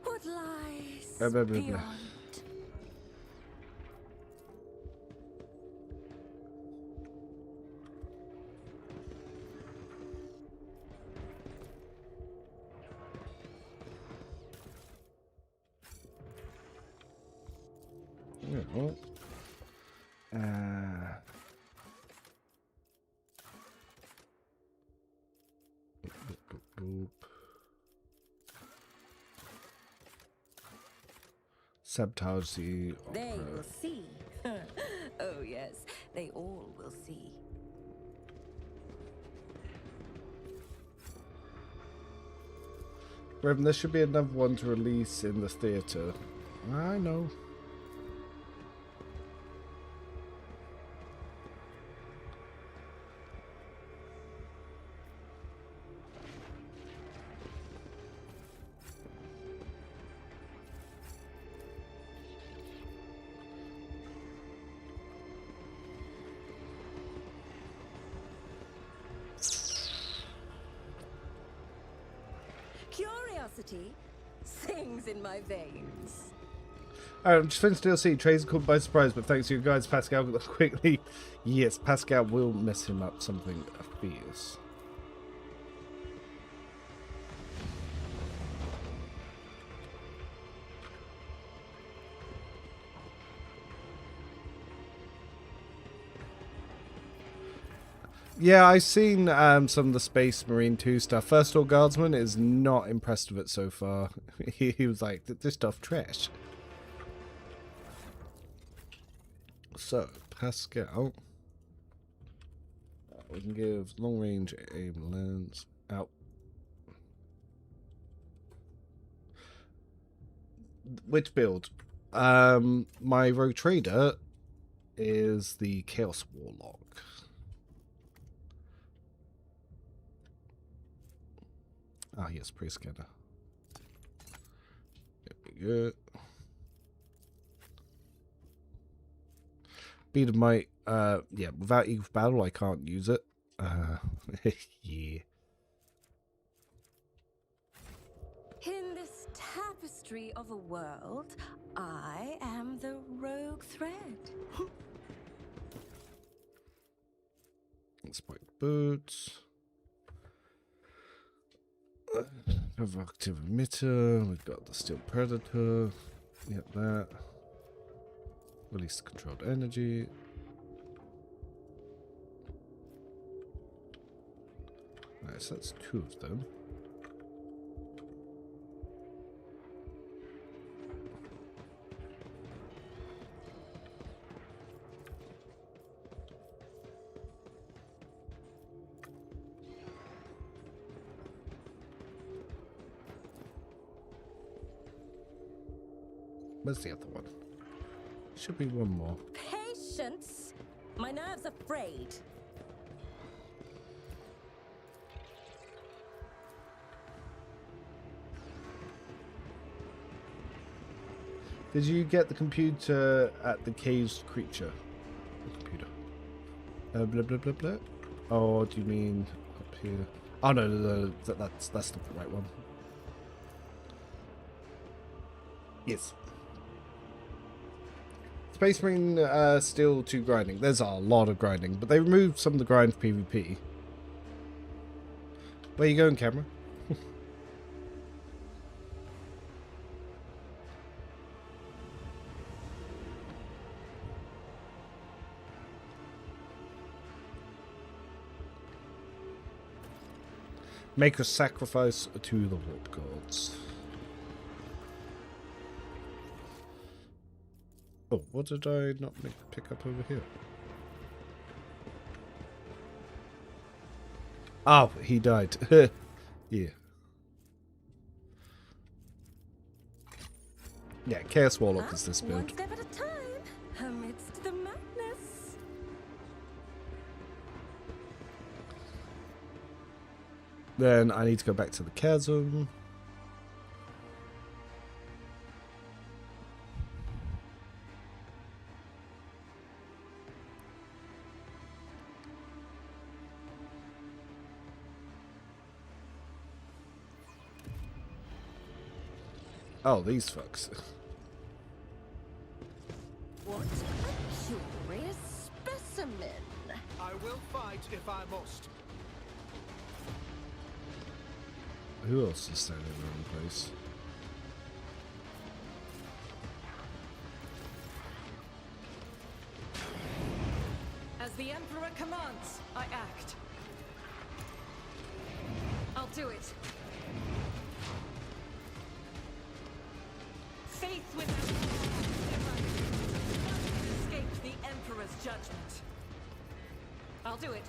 What lies blah, blah, blah. beyond? Yeah, well. Sabotage the They opera. will see. Oh yes, they all will see. Reverend, there should be another one to release in the theatre. I know. Curiosity sings in my veins. Alright, I'm just finished DLC. Trey's caught by surprise, but thanks to you guys, Pascal got quickly. Yes, Pascal will mess him up something fierce. Yeah, I've seen some of the Space Marine 2 stuff. First All Guardsman is not impressed with it so far. He was like, this stuff trash. So, Pascal. We can give long range aim lens out. Which build? My Rogue Trader is the Chaos Warlock. Ah, yes, Prey Scanner. There we go. Beat of Might, yeah, without Eagle Battle, I can't use it. Yeah. In this tapestry of a world, I am the rogue thread. Spiked boots. Provocative emitter. We've got the Steel Predator. Yep, that. Release the controlled energy. Right, so that's 2 of them. Where's the other one? Should be one more. Patience? My nerves are frayed. Did you get the computer at the caged creature? The computer. Blah blah blah blah. Oh, do you mean up here? Oh no, that's not the right one. Yes. Space Marine still 2 grinding. There's a lot of grinding, but they removed some of the grind for PvP. Where you going, camera? Make a sacrifice to the warp gods. Oh, what did I not pick up over here? Oh, he died. Yeah. Yeah, Chaos Warlock is this build. One step at a time, amidst the madness. Then I need to go back to the chasm. Oh, these fucks. What a curious specimen. I will fight if I must. Who else is standing in the wrong place? As the Emperor commands, I act. I'll do it. Faith without escape the Emperor's judgment. I'll do it.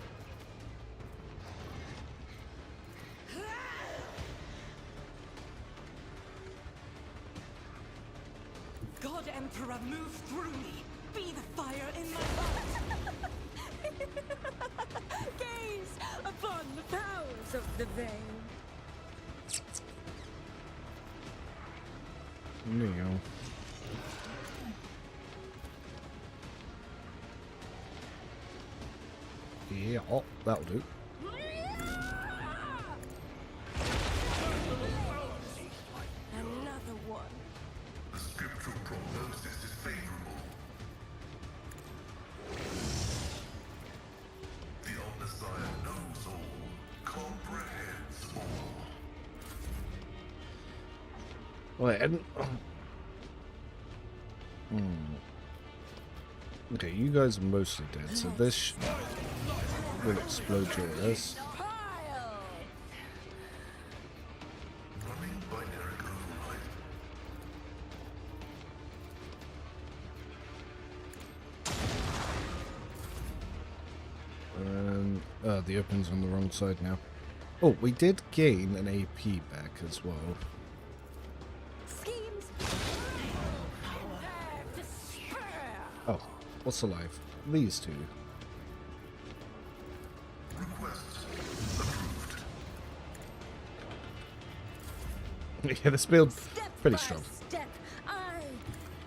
God Emperor, move through me. Be the fire in my heart. Gaze upon the powers of the vein. Neo. Yeah, oh, that'll do. Another one. The scriptural prognosis is favorable. The Omnissiah knows all, comprehends all. Wait, and... Okay, you guys are mostly dead, so this will explode your ass. Running binary override. The open's on the wrong side now. Oh, we did gain an AP back as well. Oh, what's alive? These two. Yeah, this build pretty strong. Step, I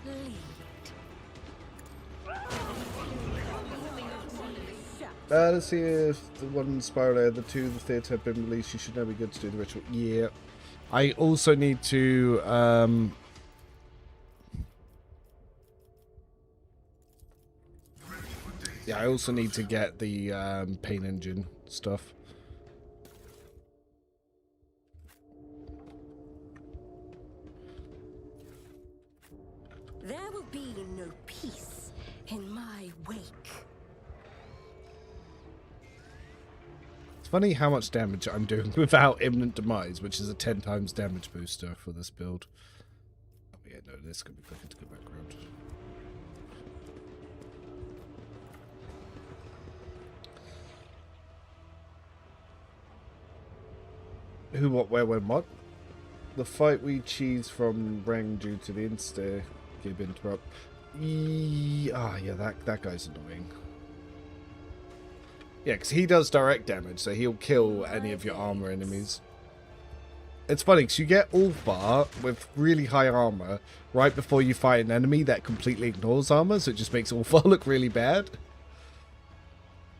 lead. Let's see if the one Spiral, the 2, the theatre have been released. You should now be good to do the ritual. Yeah. I also need to yeah, I also need to get the pain engine stuff. There will be no peace in my wake. It's funny how much damage I'm doing without imminent demise, which is a 10 times damage booster for this build. Oh yeah, no, this is going to be quicker to go back around. Who, what, where, when, what? The fight we cheese from Rang due to the insta gib interrupt. Yeah, that guy's annoying. Yeah, because he does direct damage, so he'll kill any of your armor enemies. It's funny, because you get Ulfar with really high armor right before you fight an enemy that completely ignores armor, so it just makes Ulfar look really bad.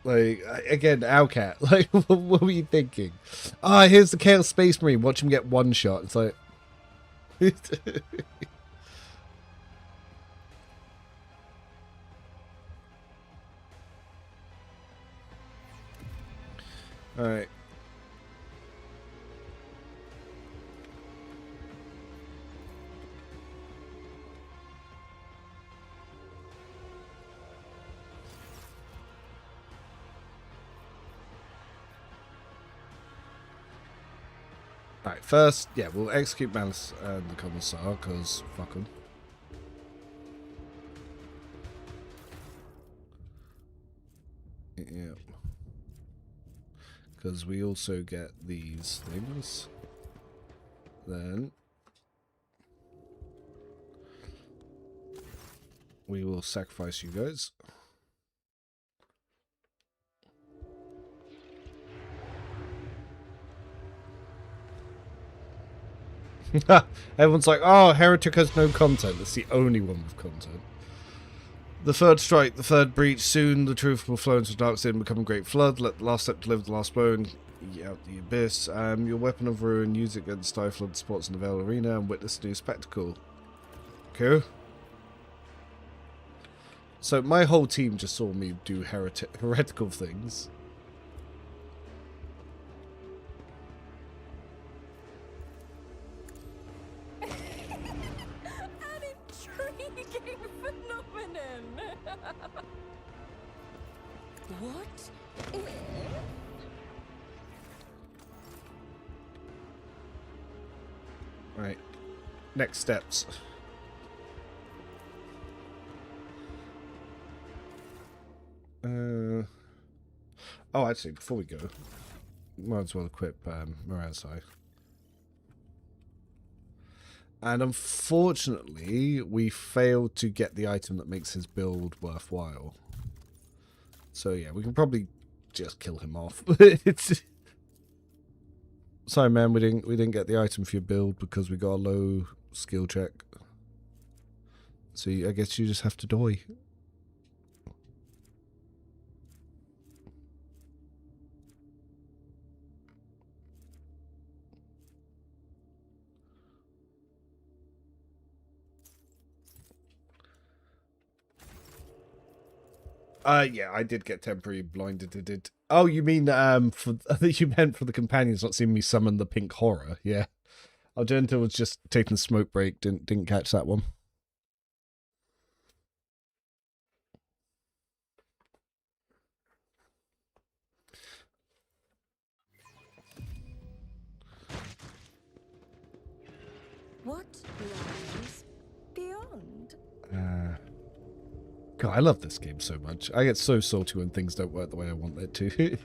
Like, again, Owlcat, like, what were you thinking? Ah, here's the Chaos Space Marine, watch him get one shot. It's like... Alright. Alright, first, yeah, we'll execute Malice and the Commissar, because fuck them. Yeah. Because we also get these things. Then we will sacrifice you guys. Everyone's like, oh, Heretic has no content. That's the only one with content. The third strike, the third breach. Soon the truth will flow into the dark sin and become a great flood. Let the last step deliver the last bone. Out the abyss. Your weapon of ruin. Use it against stifled spots in the Veil Arena and witness a new spectacle. Cool. So my whole team just saw me do heretical things. What if... Right. Next steps. Oh, actually, before we go, might as well equip Mirazai. And unfortunately, we failed to get the item that makes his build worthwhile. So yeah, we can probably just kill him off. It's... Sorry, man, we didn't get the item for your build because we got a low skill check. So I guess you just have to die. Yeah, I did get temporary blinded. Oh, you mean I think you meant for the companions not seeing me summon the pink horror. Yeah, Argenta was just taking a smoke break. Didn't catch that one. What lies beyond? God, I love this game so much. I get so salty when things don't work the way I want it to.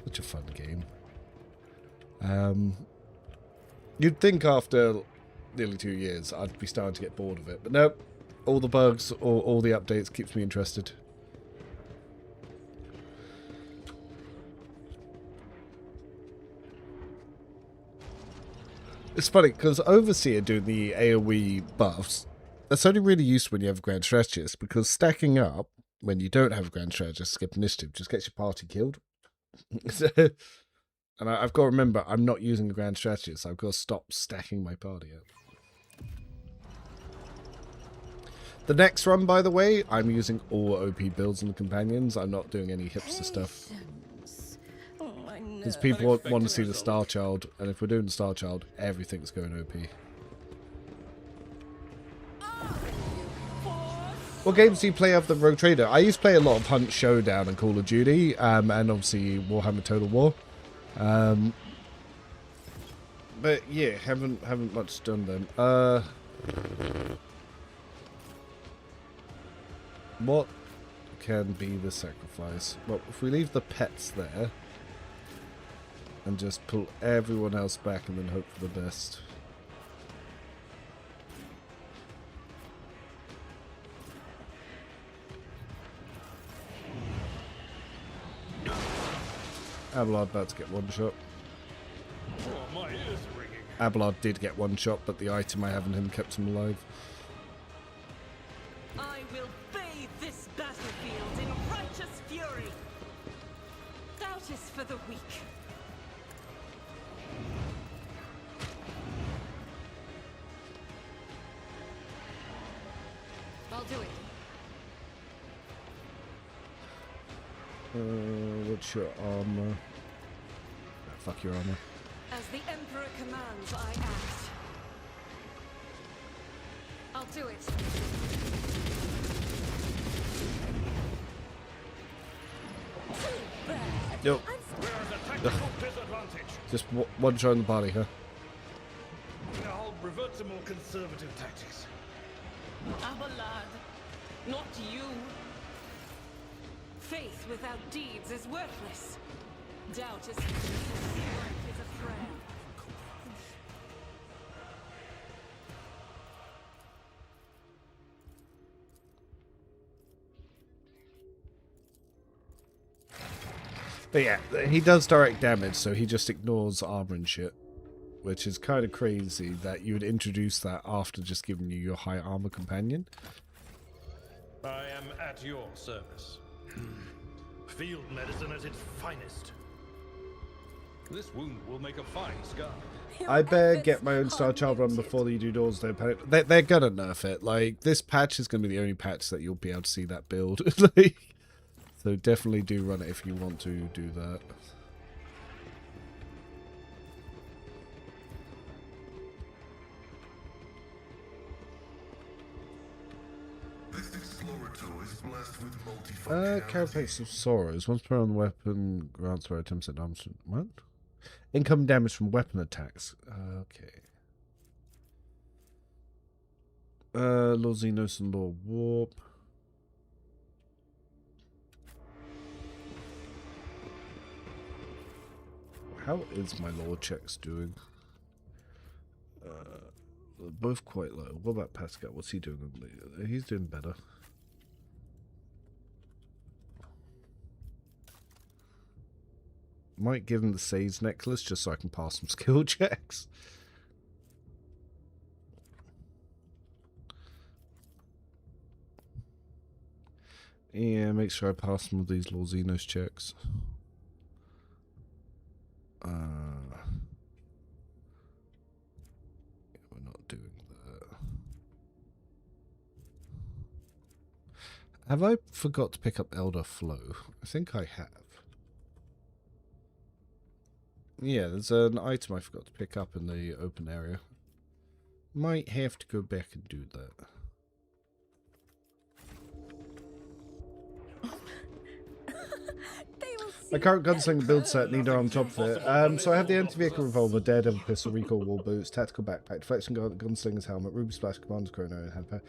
Such a fun game. You'd think after nearly 2 years I'd be starting to get bored of it, but nope. All the bugs, all the updates keeps me interested. It's funny, because Overseer doing the AoE buffs, that's only really used when you have a Grand Strategist, because stacking up when you don't have a Grand Strategist, skip initiative, just gets your party killed. And I've got to remember, I'm not using a Grand Strategist, so I've got to stop stacking my party up. The next run, by the way, I'm using all OP builds on the companions. I'm not doing any hipster stuff. Because people want to see the Star Child, and if we're doing the Star Child, everything's going OP. What games do you play of the Rogue Trader? I used to play a lot of Hunt Showdown and Call of Duty, and obviously Warhammer Total War. But yeah, haven't much done then. What can be the sacrifice? Well, if we leave the pets there and just pull everyone else back and then hope for the best. Abelard about to get one shot. Oh, my ears are ringing. Abelard did get one shot, but the item I have in him kept him alive. I will bathe this battlefield in righteous fury. Doubt is for the weak. I'll do it. What's your armor? Oh, fuck your armor. As the Emperor commands, I act. I'll do it. Yo. Just one shot in the body, huh? I'll revert to more conservative tactics. Abelard, not you. Faith without deeds is worthless. Doubt is work is a prayer. But yeah, he does direct damage, so he just ignores armor and shit. Which is kind of crazy that you would introduce that after just giving you your high armor companion. I am at your service. Field medicine at its finest. This wound will make a fine scar. I better get my own Star Child run before you do Doors Don't Panic. They're gonna nerf it. Like, this patch is gonna be the only patch that you'll be able to see that build. Like, so definitely do run it if you want to do that. Carapace of Sorrows. Once per on the weapon, grants where attempts at damage. What? Income damage from weapon attacks. Okay. Lord Xenos and Lord Warp. How is my Lord checks doing? Both quite low. What about Pascal? What's he doing? He's doing better. Might give him the Sage necklace just so I can pass some skill checks. Yeah, make sure I pass some of these Lord Xenos checks. Yeah, we're not doing that. Have I forgot to pick up Elder Flow? I think I have. Yeah, there's an item I forgot to pick up in the open area. Might have to go back and do that. My current gunslinger build set, neither on top of it. So I have the anti-vehicle revolver, daredevil pistol, recoil wall boots, tactical backpack, deflection gun, gunslinger's helmet, ruby splash, commander's chrono, and headpack.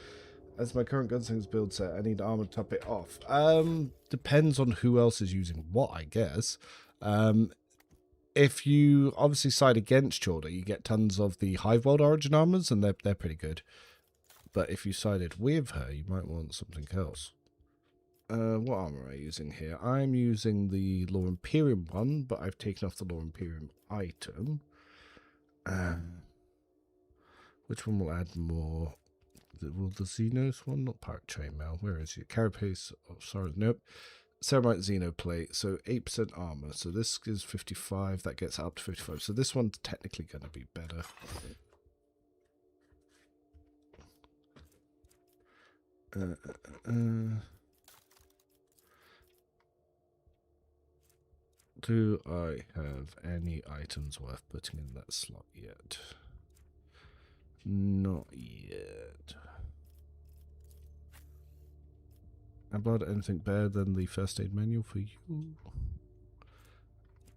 As my current gunslinger's build set, I need armor to top it off. Depends on who else is using what, I guess. If you obviously side against Chorda, you get tons of the Hive-World origin armors, and they're pretty good. But if you sided with her, you might want something else. What armor am I using here? I'm using the Law Imperium one, but I've taken off the Law Imperium item. Which one will add more? Will the Xenos one? Not Park Chainmail. Where is it? Carapace. Oh, sorry. Nope. Ceramite Xenoplate. So 8% armor. So this is 55. That gets up to 55. So this one's technically going to be better. Do I have any items worth putting in that slot yet? Not yet. About anything better than the first aid manual for you?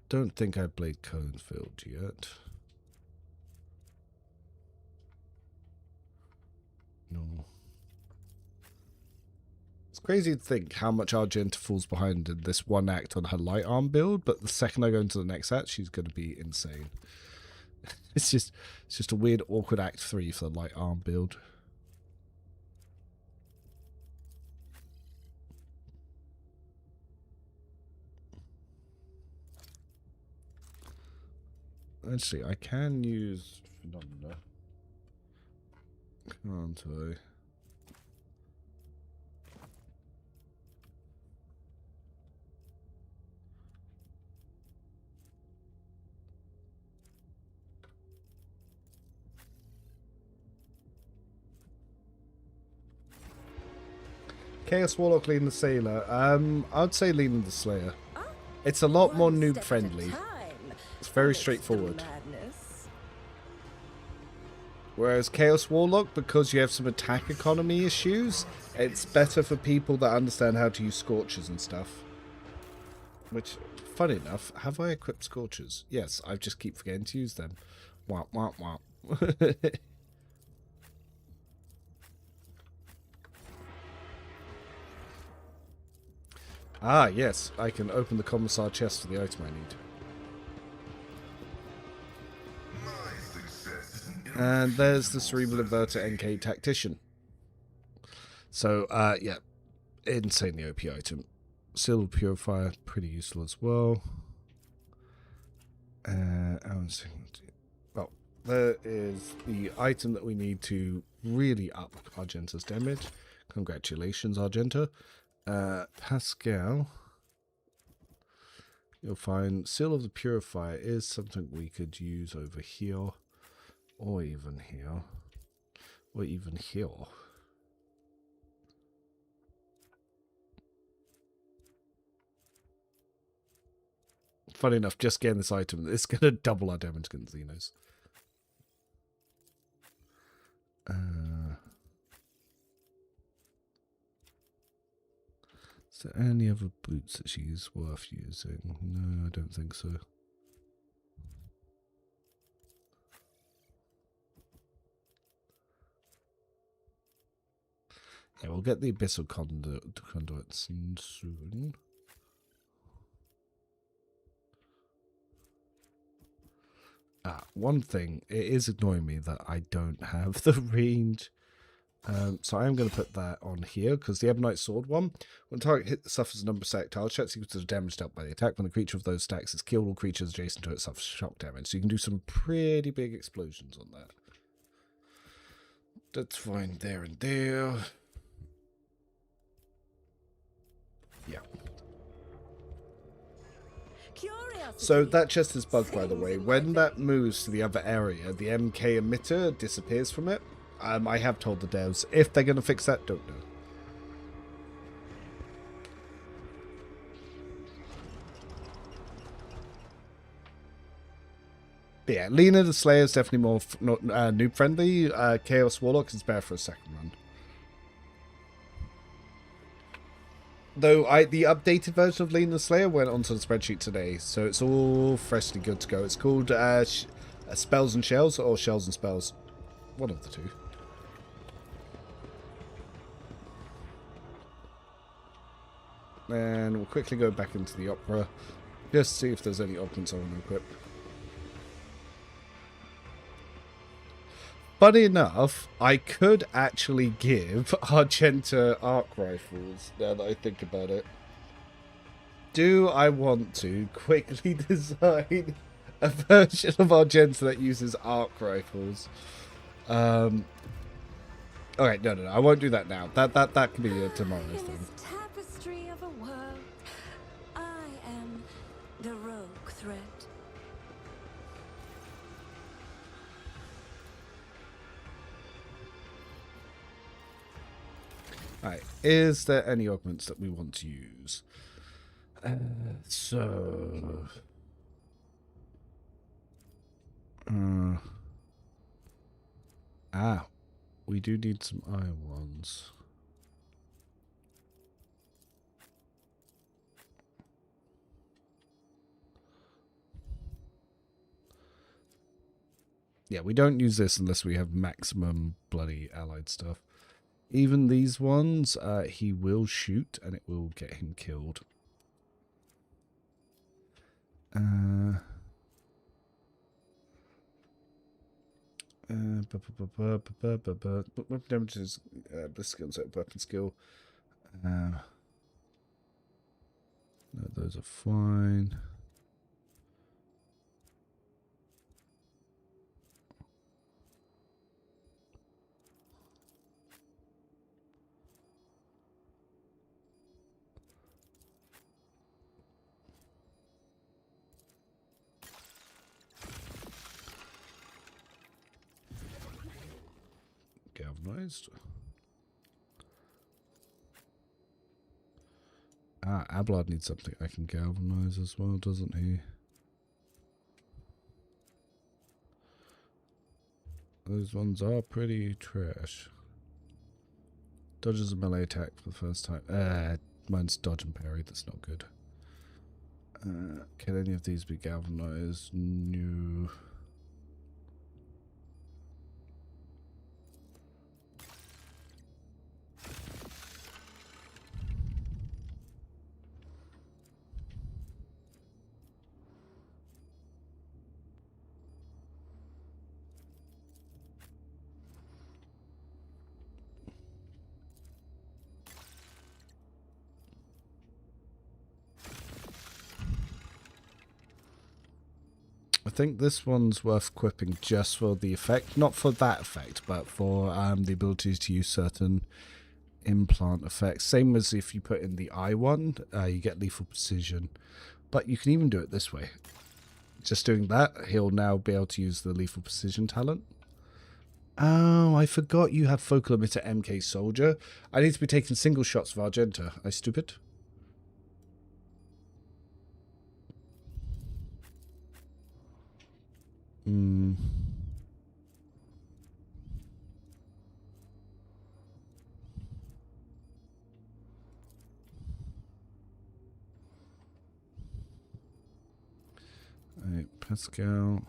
Don't think I played Conefield yet. No. It's crazy to think how much Argenta falls behind in this one act on her light arm build, but the second I go into the next act, she's going to be insane. It's just a weird, awkward act 3 for the light arm build. Actually, I can use Phenomena. Can't I? Chaos Warlock, Lean the Sailor. I'd say Lean the Slayer. It's a lot more noob friendly. It's very straightforward. Whereas Chaos Warlock, because you have some attack economy issues, it's better for people that understand how to use Scorchers and stuff. Which, funny enough, have I equipped Scorchers? Yes, I just keep forgetting to use them. Wah, wah, wah. Ah, yes, I can open the Commissar chest for the item I need. And there's the Cerebral Inverter NK Tactician. So, yeah, insanely OP item. Silver Purifier, pretty useful as well. Well, there is the item that we need to really up Argenta's damage. Congratulations, Argenta. Pascal. You'll find Seal of the Purifier is something we could use over here. Or even here. Or even here. Funny enough, just getting this item, it's going to double our damage against Xenos. Is there any other boots that she's worth using? No, I don't think so. Yeah, we'll get the Abyssal Conduits soon. One thing, it is annoying me that I don't have the range. So I'm going to put that on here, because the Ebonite Sword one, when target hit suffers a number of stack tile checks equal to the damage dealt by the attack. When the creature of those stacks is killed, all creatures adjacent to it suffer shock damage. So you can do some pretty big explosions on that. That's fine there and there. Yeah. So that chest is bugged, by the way. When that moves to the other area, the MK emitter disappears from it. I have told the devs. If they're going to fix that, don't know. But yeah, Lena the Slayer is definitely more noob friendly. Chaos Warlock is better for a second run. Though the updated version of Lena the Slayer went onto the spreadsheet today, so it's all freshly good to go. It's called Spells and Shells, or Shells and Spells. One of the two. And we'll quickly go back into the Opera, just to see if there's any augments I want to equip. Funny enough, I could actually give Argenta arc rifles, now that I think about it. Do I want to quickly design a version of Argenta that uses arc rifles? Alright, no, I won't do that now. That can be a tomorrow's thing. Tapestry of a world, I am the rogue thread. Alright, is there any augments that we want to use? We do need some iron ones. Yeah, we don't use this unless we have maximum bloody allied stuff. Even these ones, he will shoot and it will get him killed. Weapon damages, the skill set, weapon skill. No, those are fine. Galvanized. Abelard needs something I can galvanize as well, doesn't he? Those ones are pretty trash. Dodges a melee attack for the first time. Mine's dodge and parry, that's not good. Can any of these be galvanized? No. I think this one's worth equipping just for the effect. Not for that effect, but for the ability to use certain implant effects. Same as if you put in the eye one, you get lethal precision. But you can even do it this way. Just doing that, he'll now be able to use the lethal precision talent. Oh, I forgot you have focal emitter MK soldier. I need to be taking single shots of Argenta. I stupid? Alright, Pascal.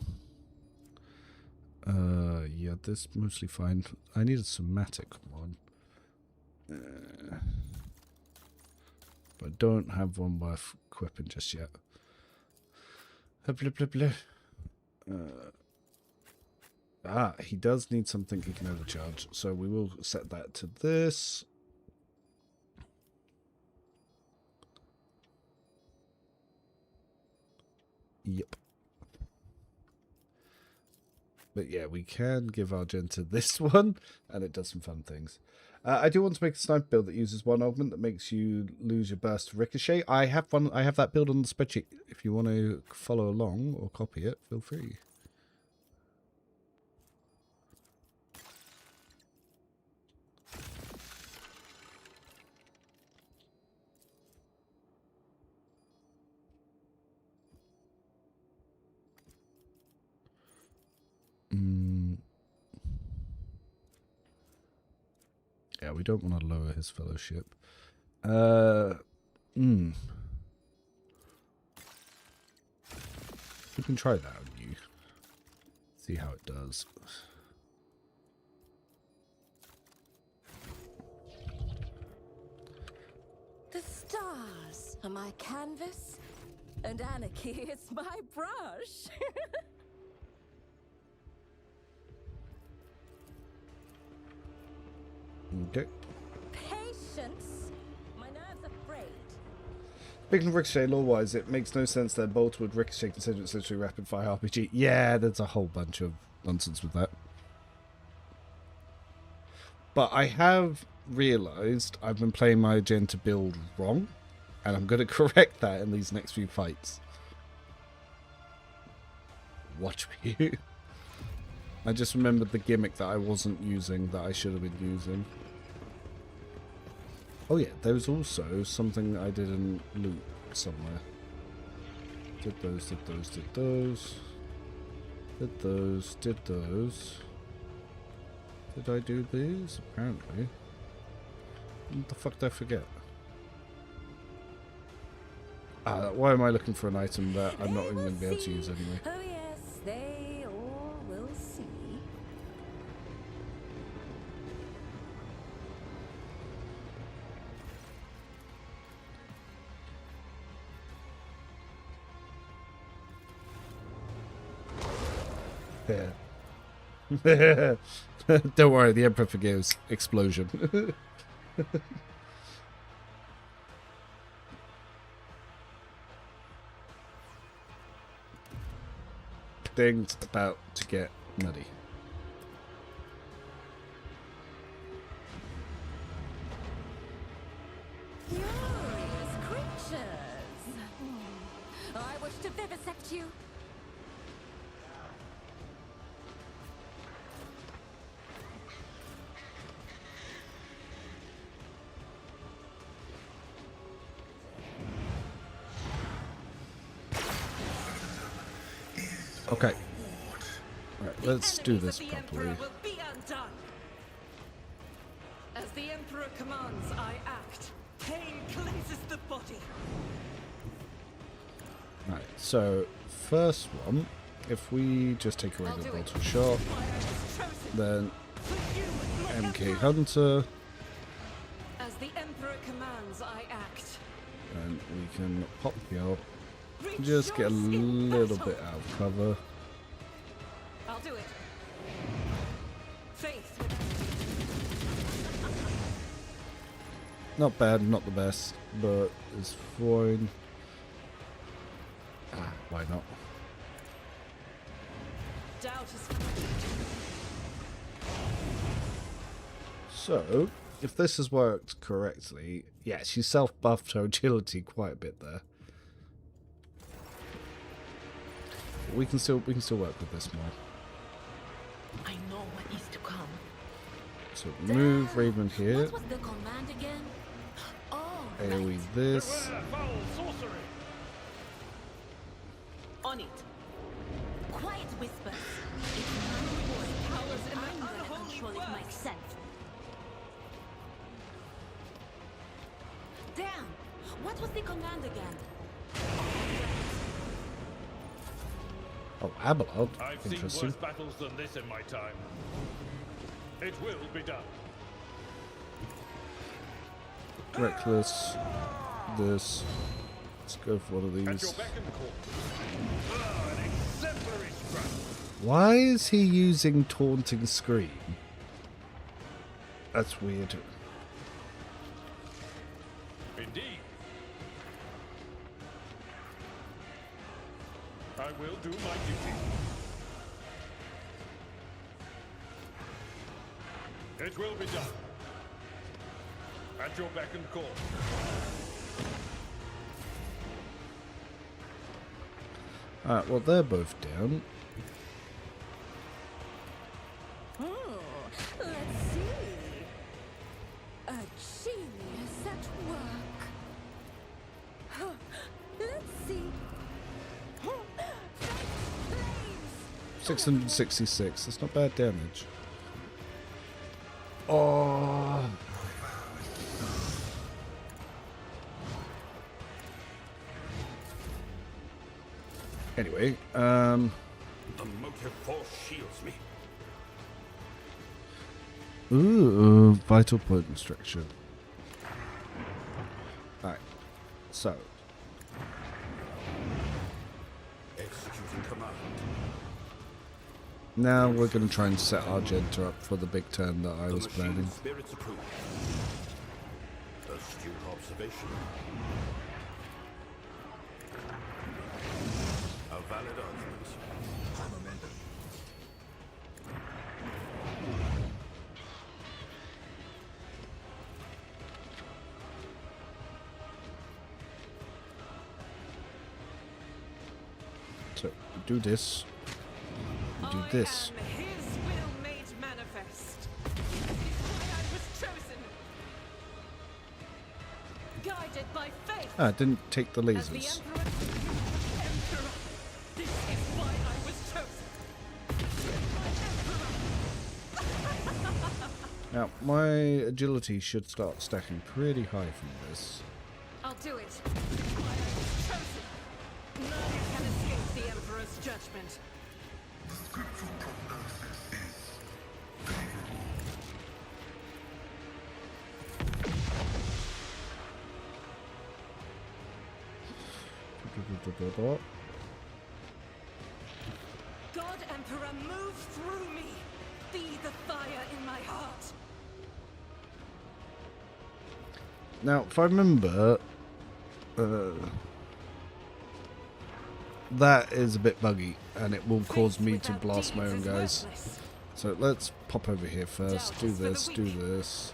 Yeah, this mostly fine. I need a somatic one. But I don't have one worth equipping just yet. Blah, blah, blah. He does need something he can overcharge, so we will set that to this. Yep. But yeah, we can give Argenta this one, and it does some fun things. I do want to make a sniper build that uses one augment that makes you lose your burst of ricochet. I have that build on the spreadsheet. If you want to follow along or copy it, feel free. Yeah, we don't want to lower his fellowship. We can try that on you. See how it does. The stars are my canvas, and anarchy is my brush. Okay. Patience? My nerves are frayed. Speaking of ricochet, lore-wise, it makes no sense that bolt would ricochet considering it's literally rapid-fire RPG. Yeah, there's a whole bunch of nonsense with that. But I have realised I've been playing my Argenta build wrong, and I'm going to correct that in these next few fights. Watch me. I just remembered the gimmick that I wasn't using that I should have been using. Oh yeah, there was also something I didn't loot somewhere. Did those, did those, did those. Did those, did those. Did I do these? Apparently. What the fuck did I forget? Why am I looking for an item that I'm not even going to be able to use anyway? Oh yes, they all will will see. Yeah. Don't worry, the Emperor forgives. Explosion. Things about to get nutty. Curious creatures. I wish to vivisect you. Okay. Right, let's do this properly. As the Emperor commands, I act. Pain cleanses the body. Right, so first one, if we just take a regular bolter shot, then MK Hunter, As the Emperor commands, I act. and we can pop out, just get a little bit out of cover. I'll do it. Faith. Not bad, not the best, but it's fine. Ah, why not? Doubt is. So, if this has worked correctly, yeah, she self-buffed her agility quite a bit there. We can still work with this more. I know what is to come. So move Raven here. What was the command again? Oh, AoE this. Foul sorcery! On it. Quiet whispers. It's my voice powers in I'm my gonna unholy control it words. myself. Damn! What was the command again? Oh, Abelard. I've seen Interesting. worse battles than this in my time. It will be done. Reckless. This. Let's go for one of At your these. beck and call. An exemplary strike. Why is he using Taunting Scream? That's weird. Indeed. I will do my duty. It will be done. At your beck and call. Alright, well, they're both down. let's see. A genius at work. Let's see. Flames. 666. That's not bad damage. Oh. Anyway, The motive force shields me. ooh, vital point restriction. Alright, so Executing command. now we're going to try and set Argenta up for the big turn that I The was machine planning. spirits approved. Astute observation. A valid argument. Momentum. So, do this. Do this. I am his will made manifest. This is why I was chosen. Guided by faith. Ah, didn't take the As the lasers. Emperor, this is why I was chosen. My Emperor. Now, my agility should start stacking pretty high from this. I'll do it. This is why I was chosen. None can escape the Emperor's judgment. God Emperor, move through me! Be the fire in my heart! Now, if I remember, that is a bit buggy, and it will cause me to blast my own guys. So let's pop over here first, do this, do this,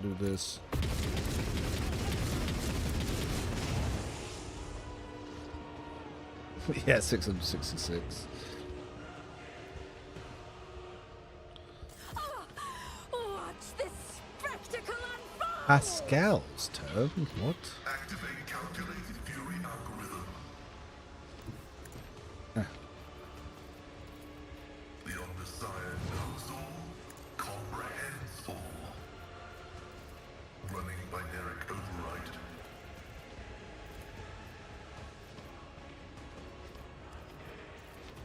do this. Yeah, 666. Watch this spectacle unfold! Pascal's turn? What? Activate calculated fury algorithm. The Omnissiah knows all, comprehends all. Running binary override.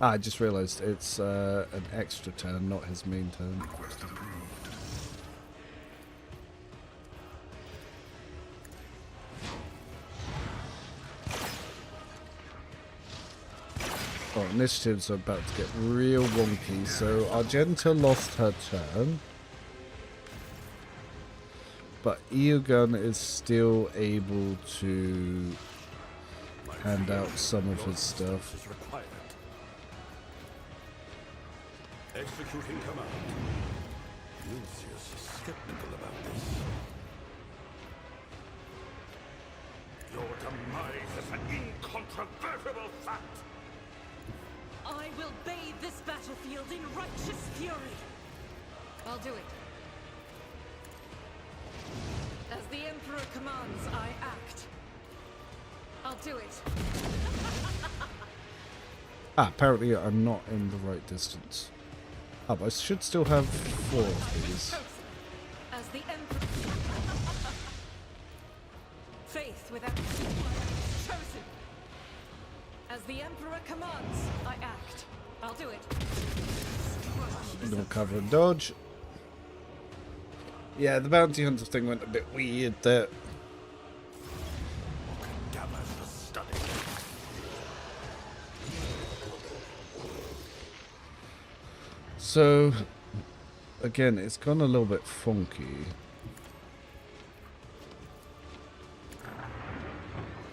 I just realised it's an extra turn, not his main turn. Request approved. Oh, initiatives are about to get real wonky, so Argenta lost her turn. But Eogun is still able to hand out some of his stuff. Is required. Executing command. Lucius is skeptical about this. Your demise is an incontrovertible fact. I will bathe this battlefield in righteous fury. I'll do it. As the Emperor commands, I act. I'll do it. Apparently I'm not in the right distance. But I should still have 4 of these. As the Emperor... Faith without... Chosen. As the Emperor commands, I act. I'll do it. Little cover and dodge. Yeah, the bounty hunter thing went a bit weird there. So, again, it's gone a little bit funky.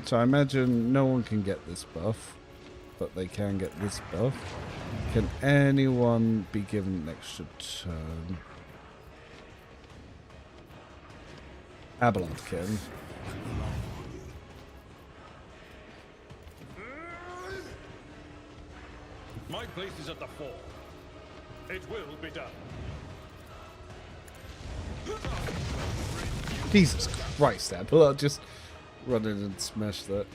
So I imagine no one can get this buff, but they can get this buff. Can anyone be given an extra turn? Abelard can. My place is at the fore. It will be done. Jesus Christ, Abelard, just run in and smash that.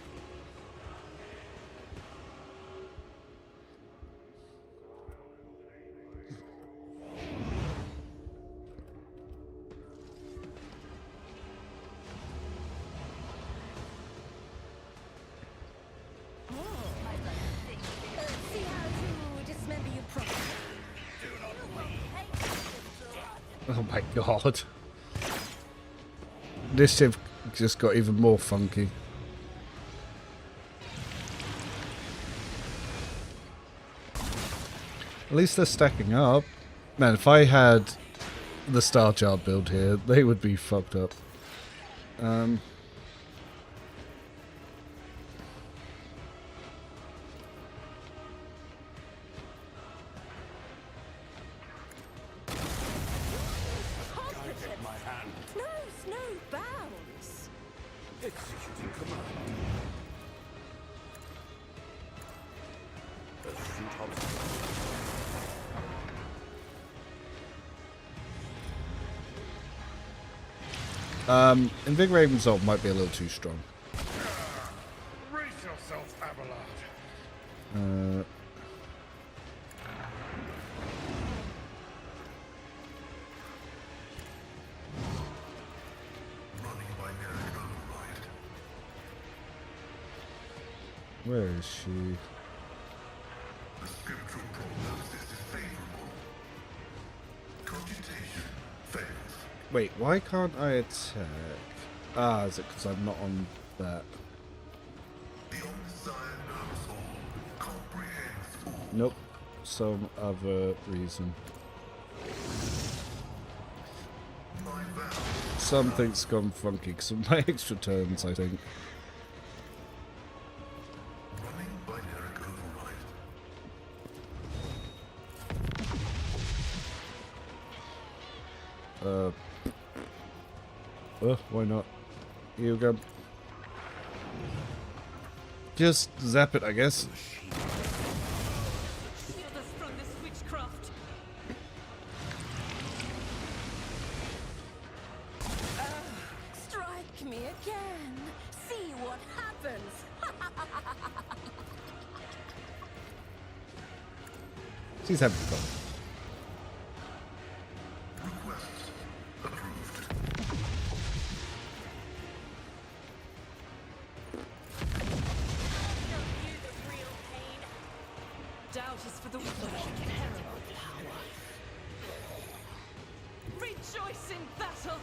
Oh my god. Initiative just got even more funky. At least they're stacking up. Man, if I had the Star Child build here, they would be fucked up. Knows no bounds. Executing command. Shoot Invigorating Resolve might be a little too strong. Brace yourself, Abelard. Running binary override. Where is she? Wait, why can't I attack? Ah, is it because I'm not on that? Nope. Some other reason. Something's gone funky because of my extra turns, I think. Why not? Here we go. Just zap it, I guess. Shield us from this witchcraft. Strike me again. See what happens. She's having fun. Doubt is for the weak. Rejoice in battle!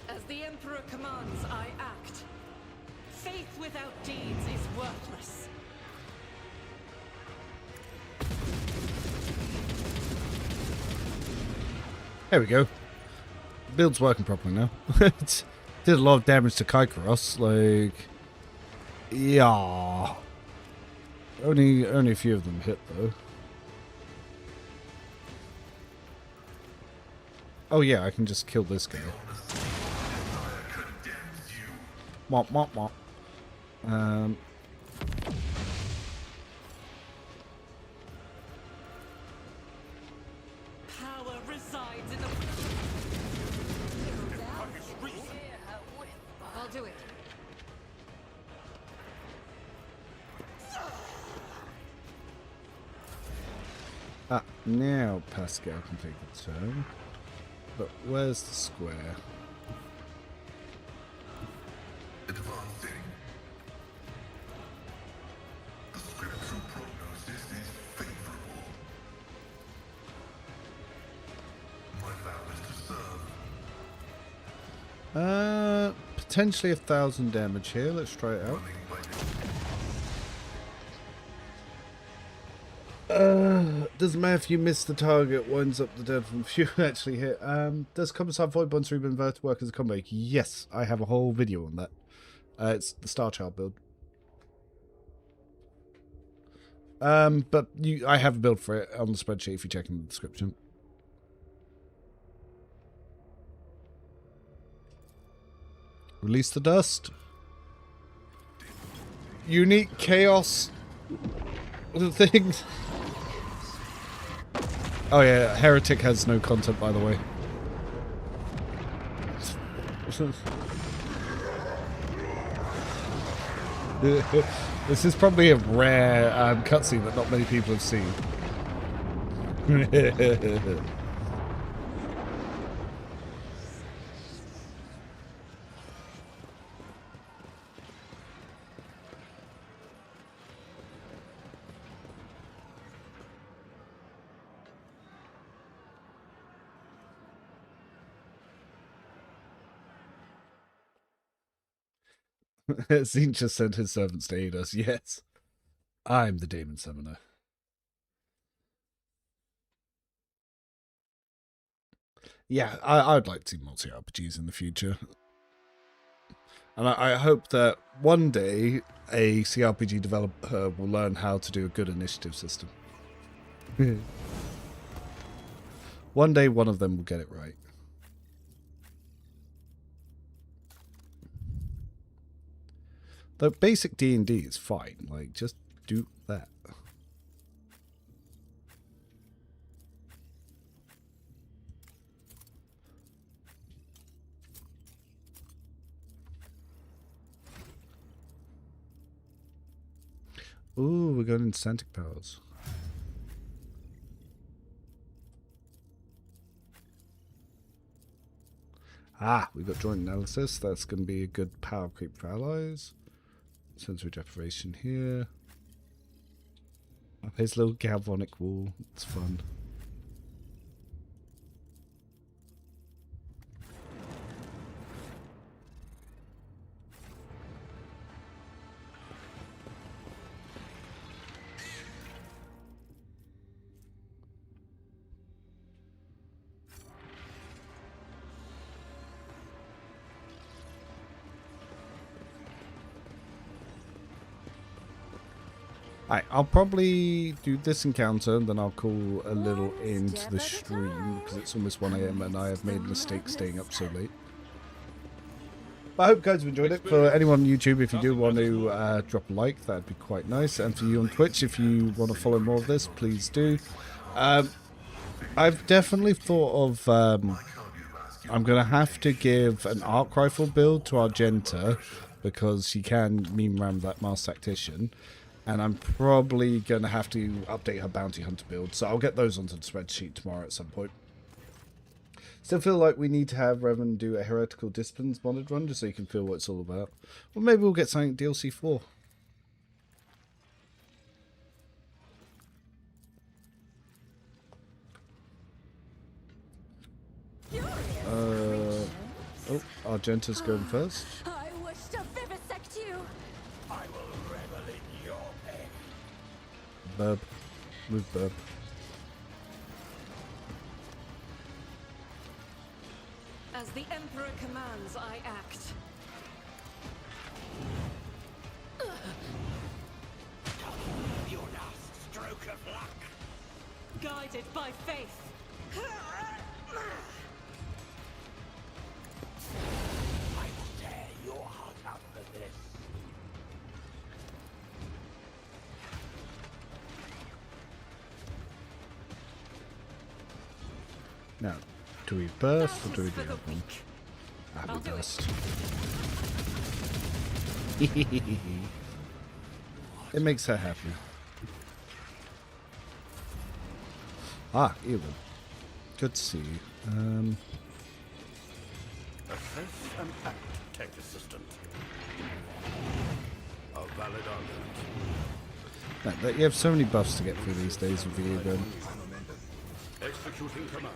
As the Emperor commands, I act. Faith without deeds is worthless. There we go. Build's working properly now. It did a lot of damage to Kykaros, like... Yeah. Only a few of them hit, though. Oh yeah, I can just kill this guy. Womp womp womp. Power resides in the... I'll do it. Ah, now Pascal complete the turn. But where's the square? Advancing. The scriptural prognosis is favorable. My vow is to serve. Potentially 1,000 damage here. Let's try it out. Doesn't matter if you miss the target, winds up the dead from few actually hit. Does Commissar Void Bonds Reinvert work as a combo? Yes, I have a whole video on that. It's the Star Child build. But I have a build for it on the spreadsheet if you check in the description. Release the dust. Unique chaos things. Oh yeah, Heretic has no content, by the way. This is probably a rare cutscene that not many people have seen. Zincha sent his servants to aid us. Yes, I'm the Demon Summoner. Yeah, I'd like to see multi-RPGs in the future. And I hope that one day a CRPG developer will learn how to do a good initiative system. One day one of them will get it right. The basic D&D is fine, like, just do that. Ooh, we got incentive powers. Ah, we got joint analysis. That's going to be a good power creep for allies. Sensory deprivation here. Oh, here's a little galvanic wall. It's fun. Alright, I'll probably do this encounter, and then I'll call a little end to the stream, because it's almost 1 AM and I have made a mistake staying up so late. But I hope you guys have enjoyed it. For anyone on YouTube, if you do want to drop a like, that'd be quite nice. And for you on Twitch, if you want to follow more of this, please do. I've definitely thought of... I'm going to have to give an arc rifle build to Argenta, because she can meme ram that Masked Tactician. And I'm probably going to have to update her Bounty Hunter build. So I'll get those onto the spreadsheet tomorrow at some point. Still feel like we need to have Revan do a Heretical Disciplines modded run, just so you can feel what it's all about. Or maybe we'll get something DLC 4. Oh, Argenta's going first. I wish to vivisect you. I will revel in your pain. Burb. Move Burb. As the Emperor commands, I act. Your last stroke of luck. Guided by faith. I will tear your heart out for this. Now, do we burst or do we do that one? Ah, we burst. It makes her happy. Ah, Ewan. Good to see you. Assess and act, tech assistant. A valid argument. That you have so many buffs to get through these days with the Ewan. Executing command.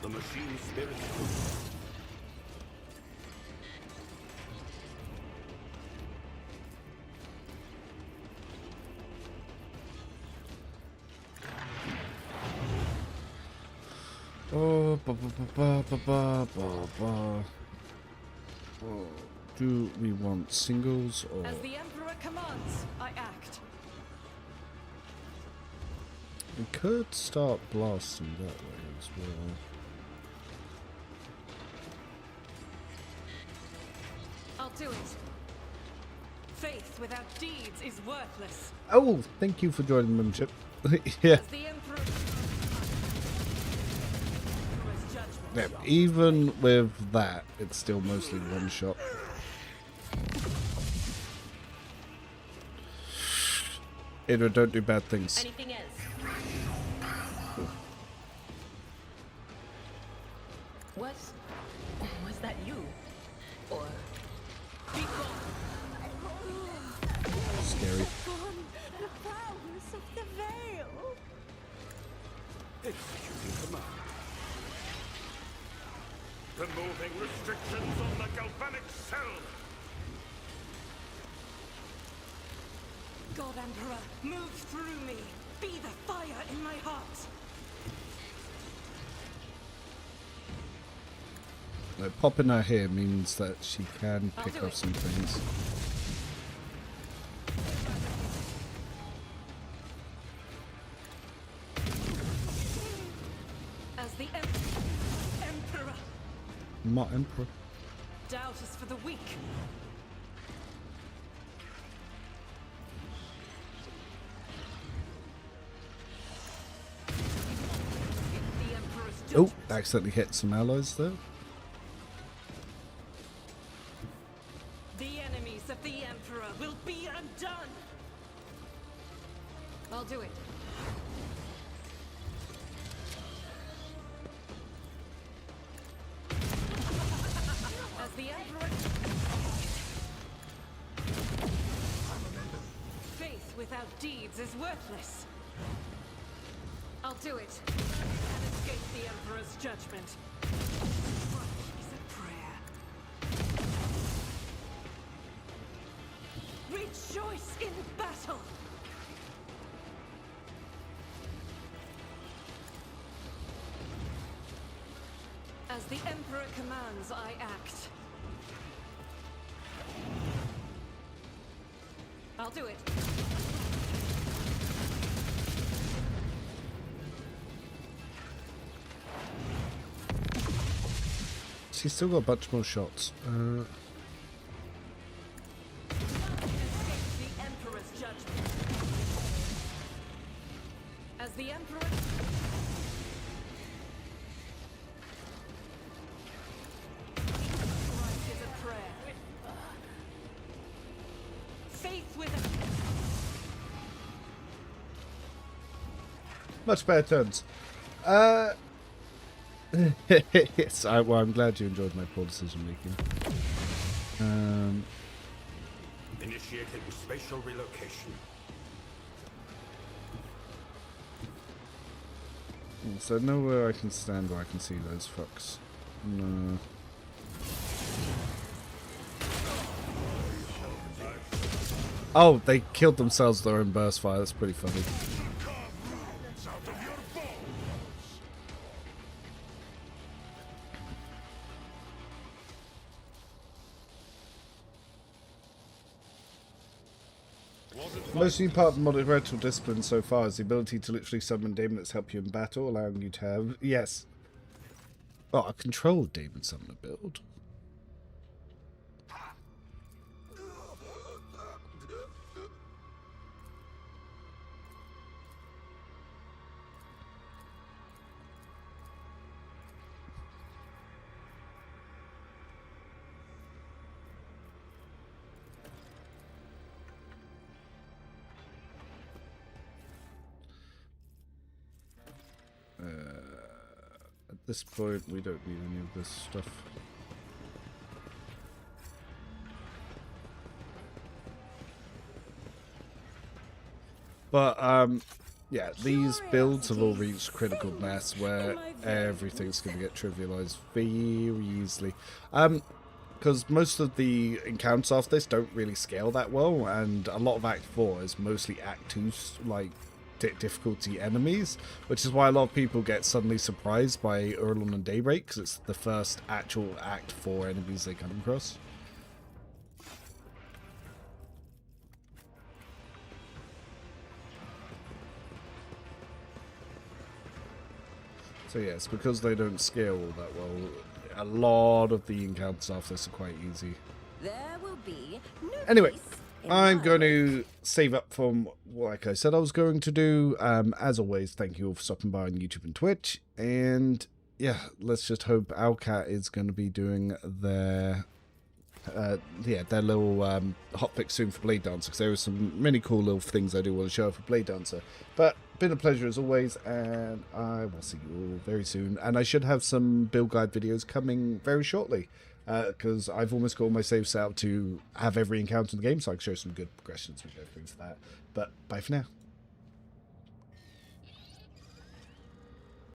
The machine spirit. Oh, ba ba ba ba ba ba ba. Oh, do we want singles or? As the Emperor commands, I act. We could start blasting that way as well. I'll do it. Faith without deeds is worthless. Oh, thank you for joining the membership. Yeah. As the Emperor Yeah, even with that, it's still mostly one shot. Idra, don't do bad things. Anything else? Was that you? Or Scary. The powers of the veil. Executing command. Removing restrictions on the galvanic cell. God Emperor, move through me. Be the fire in my heart. No, popping her here means that she can pick up some things. As the Emperor. Not Emperor. Doubt is for the weak. The Emperor's Oh, judgment. accidentally hit some allies there. The enemies of the Emperor will be undone. I'll do it. As the Emperor... Faith without deeds is worthless. I'll do it. And escape the Emperor's judgment. What is a prayer? Rejoice in battle! As the Emperor commands, I act. I'll do it. She's still got a bunch more shots. The Emperor's judgment. As the Emperor... Christ is a prayer. Faith with it. Much better turns. Yes, well, I'm glad you enjoyed my poor decision making. Initiating spatial relocation. So nowhere I can stand where I can see those fucks. No. Oh, they killed themselves with their own burst fire. That's pretty funny. The most new part of modded ritual discipline so far is the ability to literally summon demons that help you in battle, allowing you to have... Yes. Oh, a controlled demon summoner build. At this point, we don't need any of this stuff. But, yeah, these builds have all reached critical mass where everything's going to get trivialized very easily. Because most of the encounters after this don't really scale that well, and a lot of Act 4 is mostly Act 2, like, difficulty enemies, which is why a lot of people get suddenly surprised by Urlon and Daybreak, because it's the first actual Act 4 enemies they come across. So yeah, it's because they don't scale all that well. A lot of the encounters after this are quite easy. There will be no Anyway, peace I'm going to save up from what, like I said I was going to do. As always, thank you all for stopping by on YouTube and Twitch. And yeah, let's just hope Owlcat is going to be doing their their little hotfix soon for Blade Dancer, because there are some many cool little things I do want to show for Blade Dancer. But been a pleasure as always, and I will see you all very soon. And I should have some build guide videos coming very shortly, because I've almost got all my saves set up to have every encounter in the game, so I can show some good progressions which I bring for that. But bye for now.